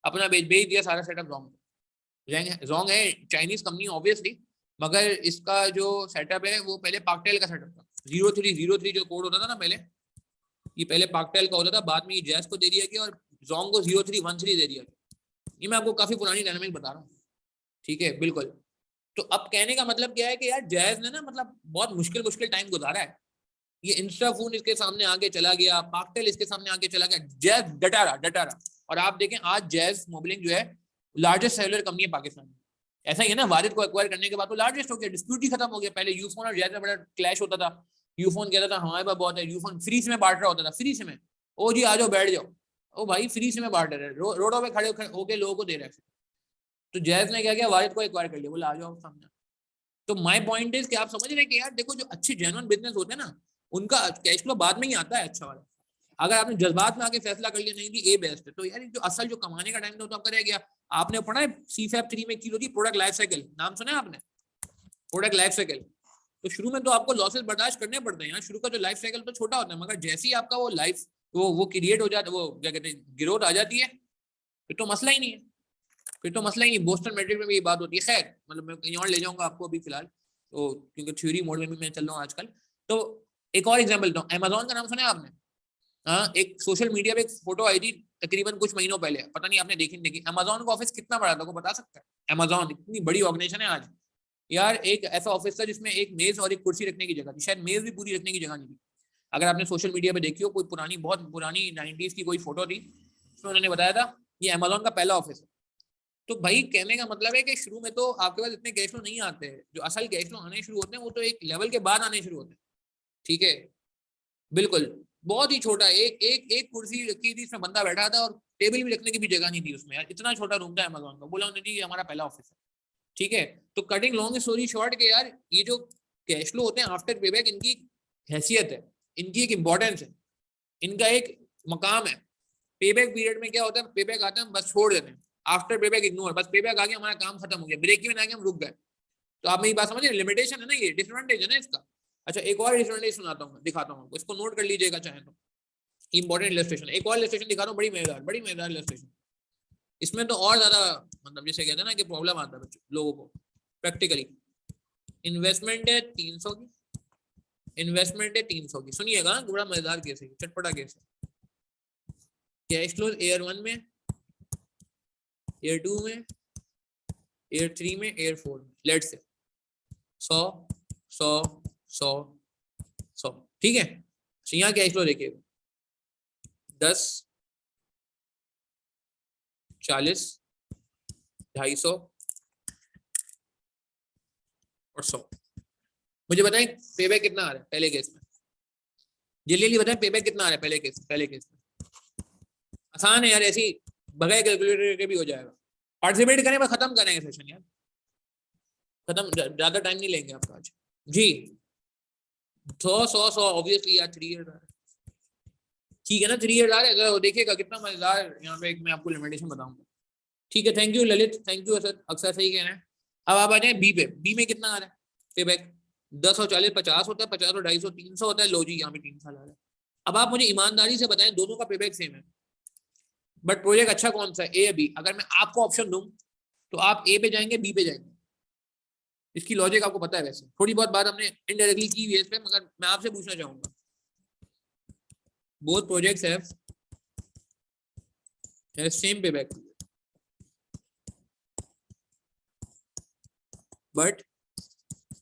अपना बेच दिया सारा सेटअप जोंग को। जोंग है चाइनीज कंपनी ऑब्वियसली, मगर इसका जो सेटअप है वो पहले पाकटेल का सेटअप था। 0303 जो कोड होता था ना पहले, ये पहले पाकटेल का होता था, बाद में ये जैस को दे दिया गया और जोंग को 0313 दे दिया गया। ये मैं आपको काफी पुरानी डायनामिक बता रहा हूँ। ठीक है बिल्कुल। तो अब कहने का मतलब क्या है कि यार जैज ने ना मतलब बहुत मुश्किल टाइम गुजारा है। ये इंस्टाफोन इसके सामने आगे चला गया, पाकटेल इसके सामने आगे चला गया, जैज डटा रहा। और आप देखें आज जैज मोबिलिंग जो है लार्जेस्ट सेलुलर कंपनी है पाकिस्तान में। ऐसा ही है ना, वारिद को एक्वायर करने के बाद तो लार्जेस्ट हो गया, डिस्प्यूट ही खत्म हो गया। पहले यूफोन और जैज में बड़ा क्लैश होता था। यूफोन कहता था हमारे पास बहुत है, यूफोन फ्री से में बांट रहा होता था, फ्री से में, ओ जी आ जाओ बैठ जाओ, ओ भाई फ्री से में बांट रहे, रोडों पे खड़े होकर लोगों को दे रहे। तो जैज ने क्या किया, वारिद को एक्वायर कर लिया, बोला आ जाओ सामने। तो माय पॉइंट इज कि आप समझ रहे हैं कि यार देखो जो अच्छे जेन्युइन बिजनेस होते हैं ना, उनका कैश फ्लो बाद में ही आता है अच्छा वाला। अगर आपने जज्बात में आके फैसला कर लिया नहीं भी ए बेस्ट है, तो यार जो असल जो कमाने का टाइम था तो आपका रह गया। आपने पढ़ा है सीफैप 3 में की होती है प्रोडक्ट लाइफ साइकिल, नाम सुना है आपने? Product life cycle. तो शुरू में तो आपको लॉसेस बर्दाश्त करने पड़ते हैं यार, शुरू का जो लाइफ साइकिल तो छोटा होता है, मगर जैसे ही आपका वो लाइफ वो क्रिएट हो जाता है, वो क्या कहते हैं ग्रोथ आ जाती है, फिर तो मसला ही नहीं है, फिर तो मसला ही नहीं। बोस्टन मैट्रिक में भी ये बात होती है। खैर मतलब मैं कहीं और ले जाऊंगा आपको अभी फिलहाल, तो क्योंकि थ्योरी मोड में भी मैं चल रहा हूँ आजकल। तो एक और एग्जांपल देता हूँ, अमेजोन का नाम सुना है आपने? हाँ एक सोशल मीडिया पे एक फोटो आई थी तकरीबन कुछ महीनों पहले, पता नहीं आपने देखी नहीं देखी। अमेजोन का ऑफिस कितना बड़ा था, को बता सकता है? अमेजोन इतनी बड़ी ऑर्गेनाइजेशन है आज यार, एक ऐसा ऑफिस था जिसमें एक मेज और एक कुर्सी रखने की जगह थी, शायद मेज भी पूरी रखने की जगह नहीं थी। अगर आपने सोशल मीडिया पे देखी हो कोई पुरानी, बहुत पुरानी 90s की कोई फोटो थी, उसमें उन्होंने बताया था ये अमेजोन का पहला ऑफिस है। तो भाई कहने का मतलब है कि शुरू में तो आपके पास इतने कैश फ्लो नहीं आते हैं, जो असल कैश फ्लो आने शुरू होते हैं वो तो एक लेवल के बाद आने शुरू होते हैं। ठीक है, बिल्कुल बहुत ही छोटा, एक एक एक कुर्सी रखी थी, इसमें बंदा बैठा था और टेबल भी रखने की भी जगह नहीं थी उसमें यार, इतना छोटा रूम था अमेजोन का। बोला उन्होंने जी हमारा पहला ऑफिस है। ठीक है, तो कटिंग लॉन्ग स्टोरी शॉर्ट के यार, ये जो कैश फ्लो होते हैं आफ्टर पेबैक, इनकी हैसियत है, इनकी एक इंपॉर्टेंस है, इनका एक मकाम है। पेबैक पीरियड में क्या होता है, पेबैक आता है बस छोड़ देते हैं, आफ्टर पेबैक इग्नोर, बस पेबैक आ गया हमारा काम खत्म हो गया, ब्रेक इवन आ गया हम रुक गए। तो आप मेरी बात समझिए, लिमिटेशन है ना, ये डिसएडवांटेज है ना इसका। अच्छा एक और डिसएडवांटेज सुनाता हूँ, दिखाता हूँ, इसको नोट कर लीजिएगा चाहे तो, इंपॉर्टेंट इलस्ट्रेशन। एक और इलस्ट्रेशन दिखाता हूँ, बड़ी मजेदार इलस्ट्रेशन। इसमें तो और ज्यादा मतलब जैसे कहते हैं ना कि प्रॉब्लम आता है बच्चों लोगों को प्रैक्टिकली। इन्वेस्टमेंट है 300 की, इन्वेस्टमेंट है 300 की, सुनिएगा बड़ा मजेदार केस है, चटपटा केस है। कैश फ्लो एयर 1 में, एयर 2 में, एयर 3 में, एयर 4 में, लेट्स से 100 100 100 100। ठीक है, तो यहाँ कैश फ्लो देखिएगा 10 40 250 और 100। मुझे बताएं पेबैक कितना आ रहा है पहले केस में, जल्दी बताएं पेबैक कितना आ रहा है पहले केस में। आसान है यार, ऐसी बगैर कैलकुलेटर के भी हो जाएगा। पार्टिसिपेट करें, खत्म करेंगे सेशन यार, खत्म, ज्यादा टाइम नहीं लेंगे आपका आज जी। 100 ऑब्वियसली यार 3 ईयर ठीक है ना, 3 ईयर आ रहे हैं, देखिएगा कितना मजेदार यहाँ पे एक मैं आपको लिमिटेशन बताऊंगा। ठीक है, thank you Lalit, thank you Asad, अक्सर सही कह रहे हैं। अब आप आ जाए बी पे, बी में कितना आ रहा है पेबैक, 10 और 40 50 होता है, 50 और 250 300 होता है। लो जी यहाँ पे 3 साल आ रहा है। अब आप मुझे ईमानदारी से बताएं, दोनों का पेबैक सेम है, बट प्रोजेक्ट अच्छा कौन सा है, ए या बी? अगर मैं आपको ऑप्शन दूं तो आप ए पे जाएंगे बी पे जाएंगे? इसकी लॉजिक आपको पता है, वैसे थोड़ी बहुत बात हमने इनडायरेक्टली की हुई है इस पे, मगर मैं आपसे पूछना चाहूंगा, both projects have same payback but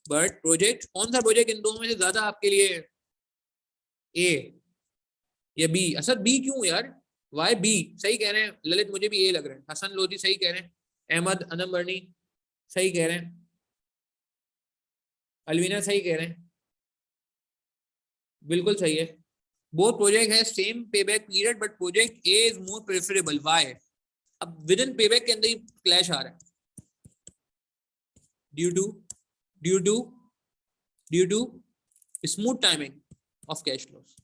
project, कौन सा प्रोजेक्ट इन दोनों में से ज्यादा आपके लिए, ए या बी? असद बी क्यों यार, वाई बी? सही कह रहे हैं ललित, मुझे भी ए लग रहा है। हसन लोधी सही कह रहे हैं, अहमद अनम बर्नी सही कह रहे हैं, अलवीना सही कह रहे हैं, बिल्कुल सही है। बोथ प्रोजेक्ट है same payback period but project A is more preferable, why? अब विद इन पेबैक के अंदर ही क्लैश आ रहा है, due to smooth timing of cash flows.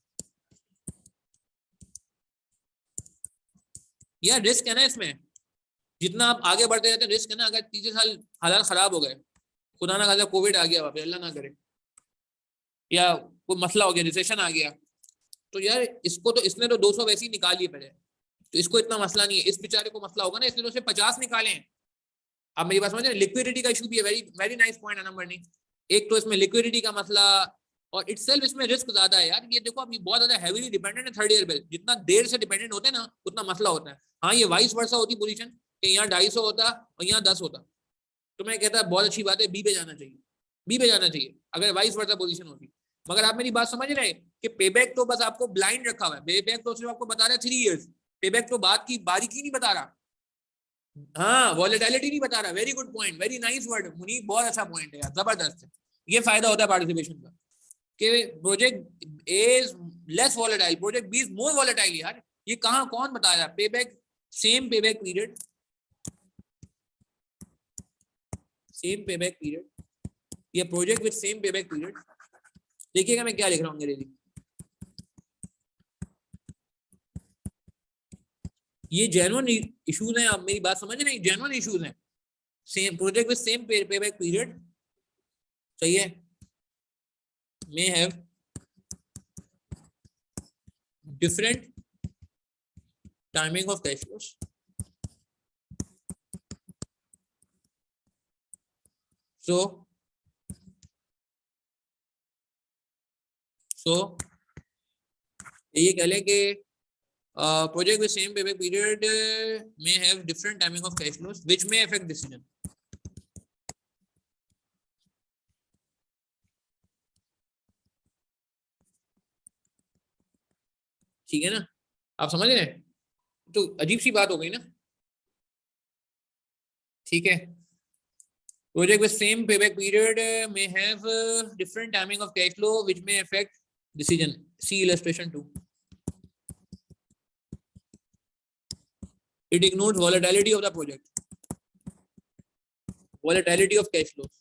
यार रिस्क है ना इसमें, जितना आप आगे बढ़ते रहते हैं रिस्क है ना। अगर तीसरे साल हालात खराब हो गए, खुदा ना खासा कोविड आ गया वापस, अल्लाह ना करे, या कोई मसला हो गया, रिसेशन आ गया, तो यार इसको तो, इसने तो 200 वैसे ही निकाल लिए पहले, तो इसको इतना मसला नहीं है, इस बेचारे को मसला होगा ना, इसने तो सिर्फ 50 निकाले हैं। आप मेरी बात समझ रहे हैं, लिक्विडिटी का इशू भी है, very very nice point number नहीं। एक तो इसमें लिक्विडिटी का मसला, और इटसेल्फ इसमें रिस्क ज्यादा है यार। ये देखो अभी बहुत ज्यादा हैवीली डिपेंडेंट है थर्ड ईयर पे, जितना देर से डिपेंडेंट होते हैं ना उतना मसला होता है। हाँ ये वाइस वर्सा होती पोजीशन कि यहाँ 250 होता और यहाँ 10 होता, तो मैं कहता बहुत अच्छी बात है, बी पे जाना चाहिए, बी पे जाना चाहिए अगर वाइस वर्सा पोजीशन होती। मगर आप मेरी बात समझ रहे हैं कि पेबैक तो बस आपको ब्लाइंड रखा हुआ है, पेबैक तो सिर्फ आपको बता रहा है 3 इयर्स, पेबैक तो बात की बारीकी नहीं बता रहा, हाँ वॉलेटिलिटी नहीं बता रहा। Very good point, very nice word Munib, बहुत अच्छा पॉइंट है यार, जबरदस्त है। ये फायदा होता है पार्टिसिपेशन का कि project A is less volatile, project B is more volatile. यार ये कहाँ कौन बता रहा है? Payback same payback period, same payback period, ये project with same payback period. देखिएगा मैं क्या लिख रहा हूँ अंग्रेजी, ये जेन्युइन इश्यूज हैं, आप मेरी बात समझ रहे हैं, जेन्युइन इश्यूज हैं। Same project with same payback period, सही है, may have different timing of cash flows. So ये कह लें कि project with same payback period may have different timing of cash flows which may affect decision. ठीक है ना, आप समझ रहे हैं? तो अजीब सी बात हो गई ना, ठीक है। Project with same payback period may have different timing of cash flow which may affect decision. See illustration 2. It ignores volatility of the project, volatility of cash flows.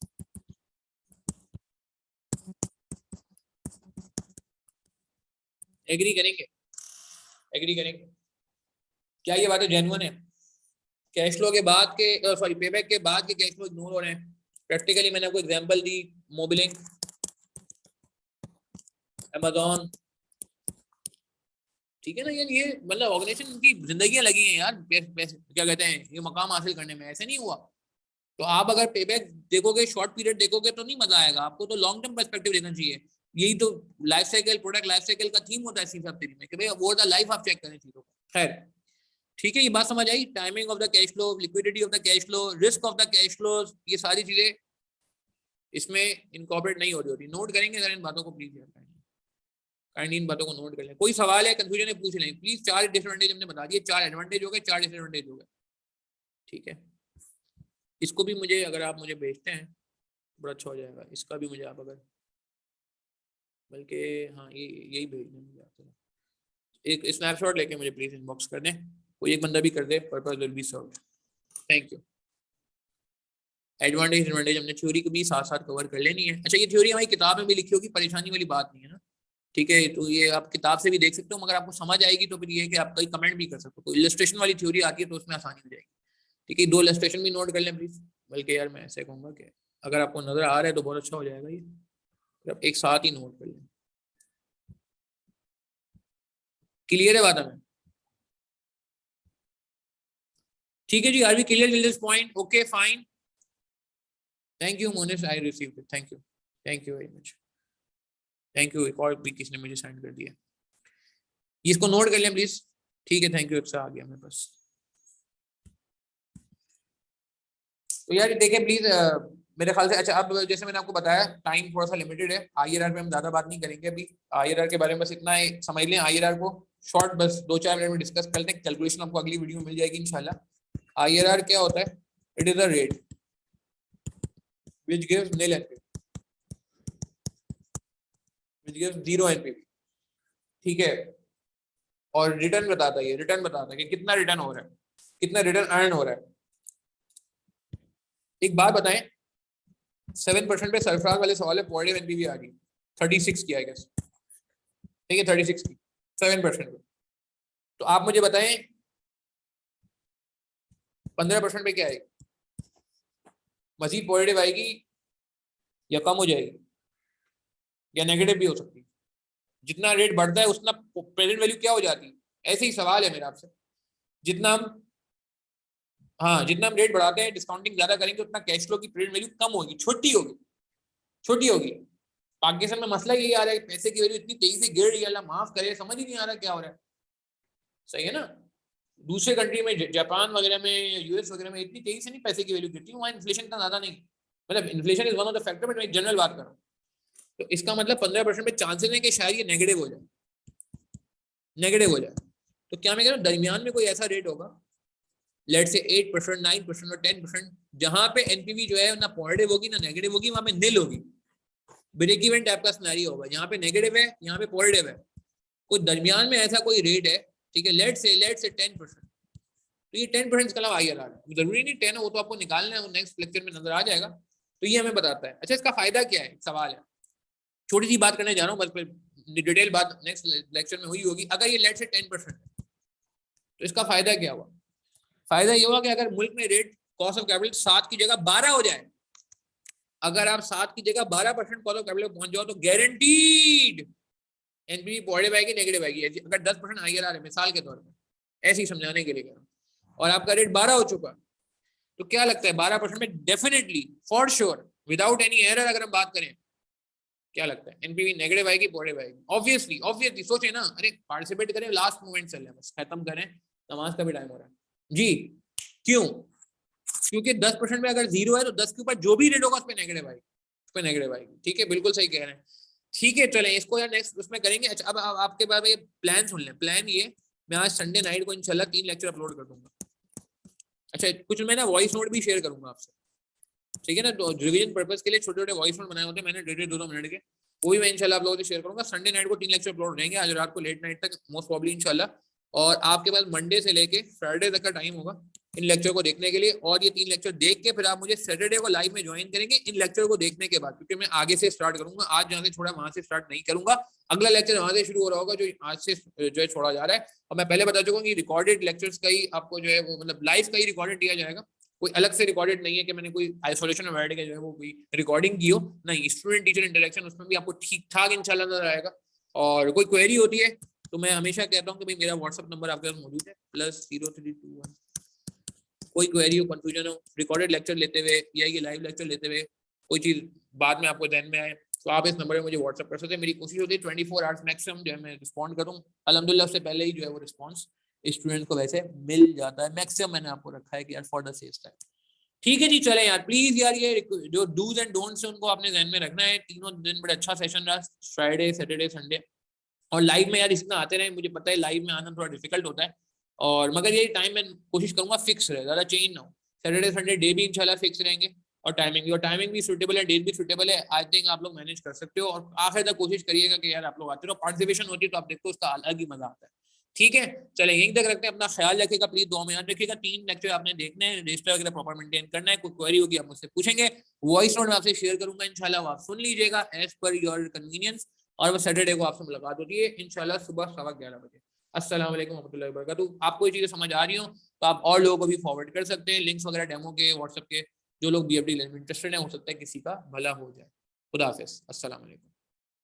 Agree करेंगे? एग्री करेंगे? क्या ये बातें जेन्युइन है? कैश फ्लो के बाद के सॉरी पेबैक के बाद के कैश फ्लो इग्नोर हो रहे हैं। प्रैक्टिकली मैंने आपको एग्जांपल दी, मोबिलिंग, अमेज़न, ठीक है ना यार। ये मतलब ऑर्गेनाइजेशन की जिंदगियां लगी हैं यार, क्या कहते हैं, ये मकाम हासिल करने में। ऐसे नहीं हुआ। तो आप अगर पेबैक देखोगे, शॉर्ट पीरियड देखोगे तो नहीं मजा आएगा आपको, तो लॉन्ग टर्म पर्सपेक्टिव देखना चाहिए। यही तो life cycle, product life cycle का थीम होता है सीफएफ में कि भाई वो द लाइफ आप चेक करें चीजों को। खैर ठीक है, ये बात समझ आई। Timing of the cash flow, liquidity of the cash flow, risk of the cash flow, ये सारी चीजें इसमें इनकॉर्पोरेट नहीं हो रही होती। नोट करेंगे अगर इन बातों को प्लीज, काइंडली इन बातों को नोट कर लें। कोई सवाल है, कंफ्यूजन है, पूछ लें प्लीज। 4 डिसएडवांटेज हमने बता दिए, 4 एडवांटेज हो गए, 4 डिसएडवांटेज हो गए, ठीक है। इसको भी मुझे, अगर आप मुझे भेजते हैं बड़ा अच्छा हो जाएगा। इसका भी मुझे आप अगर, बल्कि हाँ ये यही भेज दें मुझे आप, एक स्नैपशॉट लेके मुझे प्लीज इनबॉक्स कर दें। कोई एक बंदा भी कर दे, purpose will be served. Thank you. Advantage advantage हमने थ्योरी को भी साथ साथ कवर कर लेनी है। अच्छा, ये थ्योरी हमारी किताब में भी लिखी होगी, परेशानी वाली बात नहीं है ना, ठीक है। तो ये आप किताब से भी देख सकते हो, मगर आपको समझ आएगी तो फिर ये है कि आप कई कमेंट भी कर सकते हो। कोई इलस्ट्रेशन वाली थ्योरी आती है तो उसमें आसानी हो जाएगी, ठीक है। 2 इलस्ट्रेशन भी नोट कर लें प्लीज। बल्कि यार मैं ऐसे कहूँगा कि अगर आपको नजर आ रहा है तो बहुत अच्छा हो जाएगा ये, आप एक साथ ही नोट कर लें। क्लियर है बात हमें? ठीक है जी, are we clear with this point? Okay fine, thank you Monish, I received it, thank you very much, thank you. एक और भी किसी ने मुझे सेंड कर दिया, इसको नोट कर लें प्लीज, ठीक है। थैंक यू, एक आ गया मेरे पास। तो यार देखिए प्लीज, मेरे ख्याल से, अच्छा अब जैसे मैंने आपको बताया टाइम थोड़ा सा लिमिटेड है, आईआरआर पे हम ज्यादा बात नहीं करेंगे अभी। आईआरआर के बारे में बस इतना ही समझ लें, आईआरआर को शॉर्ट बस 2-4 मिनट में डिस्कस कर लें। कैलकुलेशन आपको अगली वीडियो में मिल जाएगी इंशाल्लाह। आईआरआर क्या होता है? It is a rate which gives nil NPV, which gives 0 NPV, ठीक है। और रिटर्न बताता है, ये रिटर्न बताता है कि कितना रिटर्न हो रहा है, कितना रिटर्न अर्न हो रहा है। एक बात बताएं, 7% पे सरफराज वाले सवाल है, पॉजिटिव एनपीवी आ गई 36 की, आई गेस, ठीक है 36 की 7% पे। तो आप मुझे बताएं 15% पे क्या आएगी? मजीद पॉजिटिव आएगी या कम हो जाएगी या नेगेटिव भी हो सकती है? जितना रेट बढ़ता है उतना प्रेजेंट वैल्यू क्या हो जाती है? ऐसे ही सवाल है मेरा आपसे। जितना हम, हाँ जितना हम रेट बढ़ाते हैं, डिस्काउंटिंग ज्यादा करेंगे, उतना कैश फ्लो की प्रेजेंट वैल्यू कम होगी, छोटी होगी, छोटी होगी। पाकिस्तान में मसला यही आ रहा है, पैसे की वैल्यू इतनी तेजी से गिर रही है, अल्लाह माफ करे, समझ ही नहीं आ रहा क्या हो रहा है। सही है ना? दूसरे कंट्री में, जापान वगैरह में, यूएस वगैरह में इतनी तेजी से नहीं पैसे की वैल्यू गिरती, वहाँ इन्फ्लेशन इतना ज्यादा नहीं, मतलब inflation is one of the factor, but मैं जनरल बात कर रहा हूँ। तो इसका मतलब 15% में चांसेस है कि शायद ये नेगेटिव हो जाए, नेगेटिव हो जाए। तो क्या मैं कह रहा हूँ, दरमियान में कोई ऐसा रेट होगा, लेट से 8%, 9% और 10%, जहां पे एनपीवी जो है ना पॉजिटिव होगी ना नेगेटिव होगी, वहां पे नील होगी, ब्रेक इवन टाइप का सिनेरियो होगा। यहाँ पे नेगेटिव है, यहाँ पे पॉजिटिव है, कोई दरमियान में ऐसा कोई रेट है, ठीक है। लेट से 10%, तो ये 10% इसके अलावा आईआरआर है, जरूरी नहीं 10 है, वो तो आपको निकालना है, वो नेक्स्ट लेक्चर में नजर आ जाएगा। तो ये हमें बताता है। अच्छा, इसका फायदा क्या है, सवाल है, छोटी सी बात करने जा रहा हूँ, बस फिर डिटेल बात नेक्स्ट लेक्चर में हुई होगी। अगर ये लेट से 10% है तो इसका फायदा क्या हुआ? फायदा ये हुआ कि अगर मुल्क में रेट कॉस्ट ऑफ कैपिटल 7 की जगह 12 हो जाए, अगर आप 7 की जगह 12% कॉस्ट ऑफ कैपिटल पहुंच जाओ, तो गारंटीड एनपीवी पॉजिटिव आएगी, नेगेटिव आएगी। अगर 10% आईआरआर है मिसाल के तौर पर, ऐसे ही समझाने के लिए कह रहा हूं, और आपका रेट 12 हो चुका, तो क्या लगता है 12% में definitely for sure without any error अगर हम बात करें, क्या लगता है एनपीवी नेगेटिव आएगी पॉजिटिव आएगी? ऑब्वियसली सोचे ना, अरे पार्टिसिपेट करें, लास्ट मोमेंट चल रहे हैं, बस खत्म करें, नमाज का भी टाइम हो रहा है जी। क्यों? क्योंकि 10% में अगर 0 है तो 10 के ऊपर जो भी रेट होगा उस पर नेगेटिव आएगी, उस पर नेगेटिव आएगी, ठीक है, बिल्कुल सही कह रहे हैं। ठीक है चले इसको यार नेक्स्ट उसमें करेंगे। अच्छा अब आपके पास ये प्लान सुन लें। प्लान ये, मैं आज संडे नाइट को इंशाल्लाह 3 लेक्चर अपलोड कर दूंगा। अच्छा कुछ मैं ना वॉइस नोट भी शेयर करूंगा आपसे, ठीक है ना। तो रिवीजन पर्पस के लिए छोटे छोटे वॉइस नोट बनाए होते हैं मैंने 1.5-2 मिनट के, वो भी मैं इंशाल्लाह आप लोगों से शेयर करूंगा। संडे नाइट को 3 लेक्चर अपलोड हो जाएंगे आज रात को लेट नाइट तक मोस्ट प्रॉब्ली इंशाल्लाह। और आपके पास मंडे से लेके फ्राइडे तक का टाइम होगा इन लेक्चर को देखने के लिए। और ये 3 लेक्चर देख के फिर आप मुझे सैटरडे को लाइव में ज्वाइन करेंगे इन लेक्चर को देखने के बाद, क्योंकि मैं आगे से स्टार्ट करूंगा। आज जहां से छोड़ा वहां से स्टार्ट नहीं करूंगा, अगला लेक्चर वहां से शुरू हो रहा होगा जो आज से जो है छोड़ा जा रहा है। और मैं पहले बता चुका हूँ कि रिकॉर्डेड लेक्चर्स का ही आपको जो है वो मतलब लाइव का ही रिकॉर्डेड दिया जाएगा, कोई अलग से रिकॉर्डेड नहीं है कि मैंने कोई आइसोलेशन में बैठ के जो है वो कोई रिकॉर्डिंग की हो, नहीं। स्टूडेंट टीचर इंटरेक्शन उसमें भी आपको ठीक ठाक इंशाल्लाह नजर आएगा। और कोई क्वेरी होती है तो मैं हमेशा कहता हूँ कि भाई मेरा व्हाट्सअप नंबर आपके पास मौजूद है +0321, कोई क्वेरी हो कंफ्यूजन हो रिकॉर्डेड लेक्चर लेते हुए या ये लाइव लेक्चर लेते हुए कोई चीज बाद में आपको ध्यान में आए तो आप इस नंबर पे मुझे व्हाट्सअप कर सकते हैं। मेरी कोशिश होती है 24 आवर्स मैक्सिमम जो है मैं रिस्पॉन्ड करूँ। अल्हम्दुलिल्लाह उससे पहले ही जो है वो रिस्पॉन्स स्टूडेंट को वैसे मिल जाता है मैक्सिमम। मैंने आपको रखा है कि यार फॉर द सेफ टाइम, ठीक है जी। चले यार प्लीज यार ये जो डूज एंड डोंट्स है उनको आपने ध्यान में रखना है। तीनों दिन बड़ा अच्छा सेशन रहा, फ्राइडे सैटरडे संडे। और लाइव में यार इतना आते रहे, मुझे पता है लाइव में आना थोड़ा डिफिकल्ट होता है, और मगर ये टाइम मैं कोशिश करूंगा फिक्स रहे, ज्यादा चेंज ना हो। सैटरडे संडे डे भी इंशाल्लाह फिक्स रहेंगे और टाइमिंग भी सूटेबल है, डेट भी सूटेबल है। आई थिंक आप लोग मैनेज कर सकते हो। और आखिर तक कोशिश करिएगा कि यार आप लोग आते रहो, पार्टिसिपेशन होती है तो आप देखो उसका अलग ही मजा आता है। ठीक है चले यहीं तक रखते हैं, अपना ख्याल रखिएगा, प्लीज दुआ में याद रखिएगा। 3 लेक्चर आपने देखने हैं, रजिस्टर वगैरह प्रॉपर मेंटेन करना है। कोई क्वेरी होगी आप मुझसे पूछेंगे, वॉइस नोट में आपसे शेयर करूंगा इंशाल्लाह, आप सुन लीजिएगा एज पर योर कन्वीनियंस। और वो सैटरडे को आपसे मुलाकात होती है इंशाल्लाह सुबह 11:15 बजे। अस्सलाम वालेकुम रहमतुल्लाहि व बरकातुहू। आपको ये चीजें समझ आ रही हो तो आप और लोगों को भी फॉरवर्ड कर सकते हैं लिंक्स वगैरह डेमो के व्हाट्सएप के। जो लोग BFD में इंटरेस्टेड हैं हो सकता है किसी का भला हो जाए। खुदा हाफिज़, अस्सलाम वालेकुम।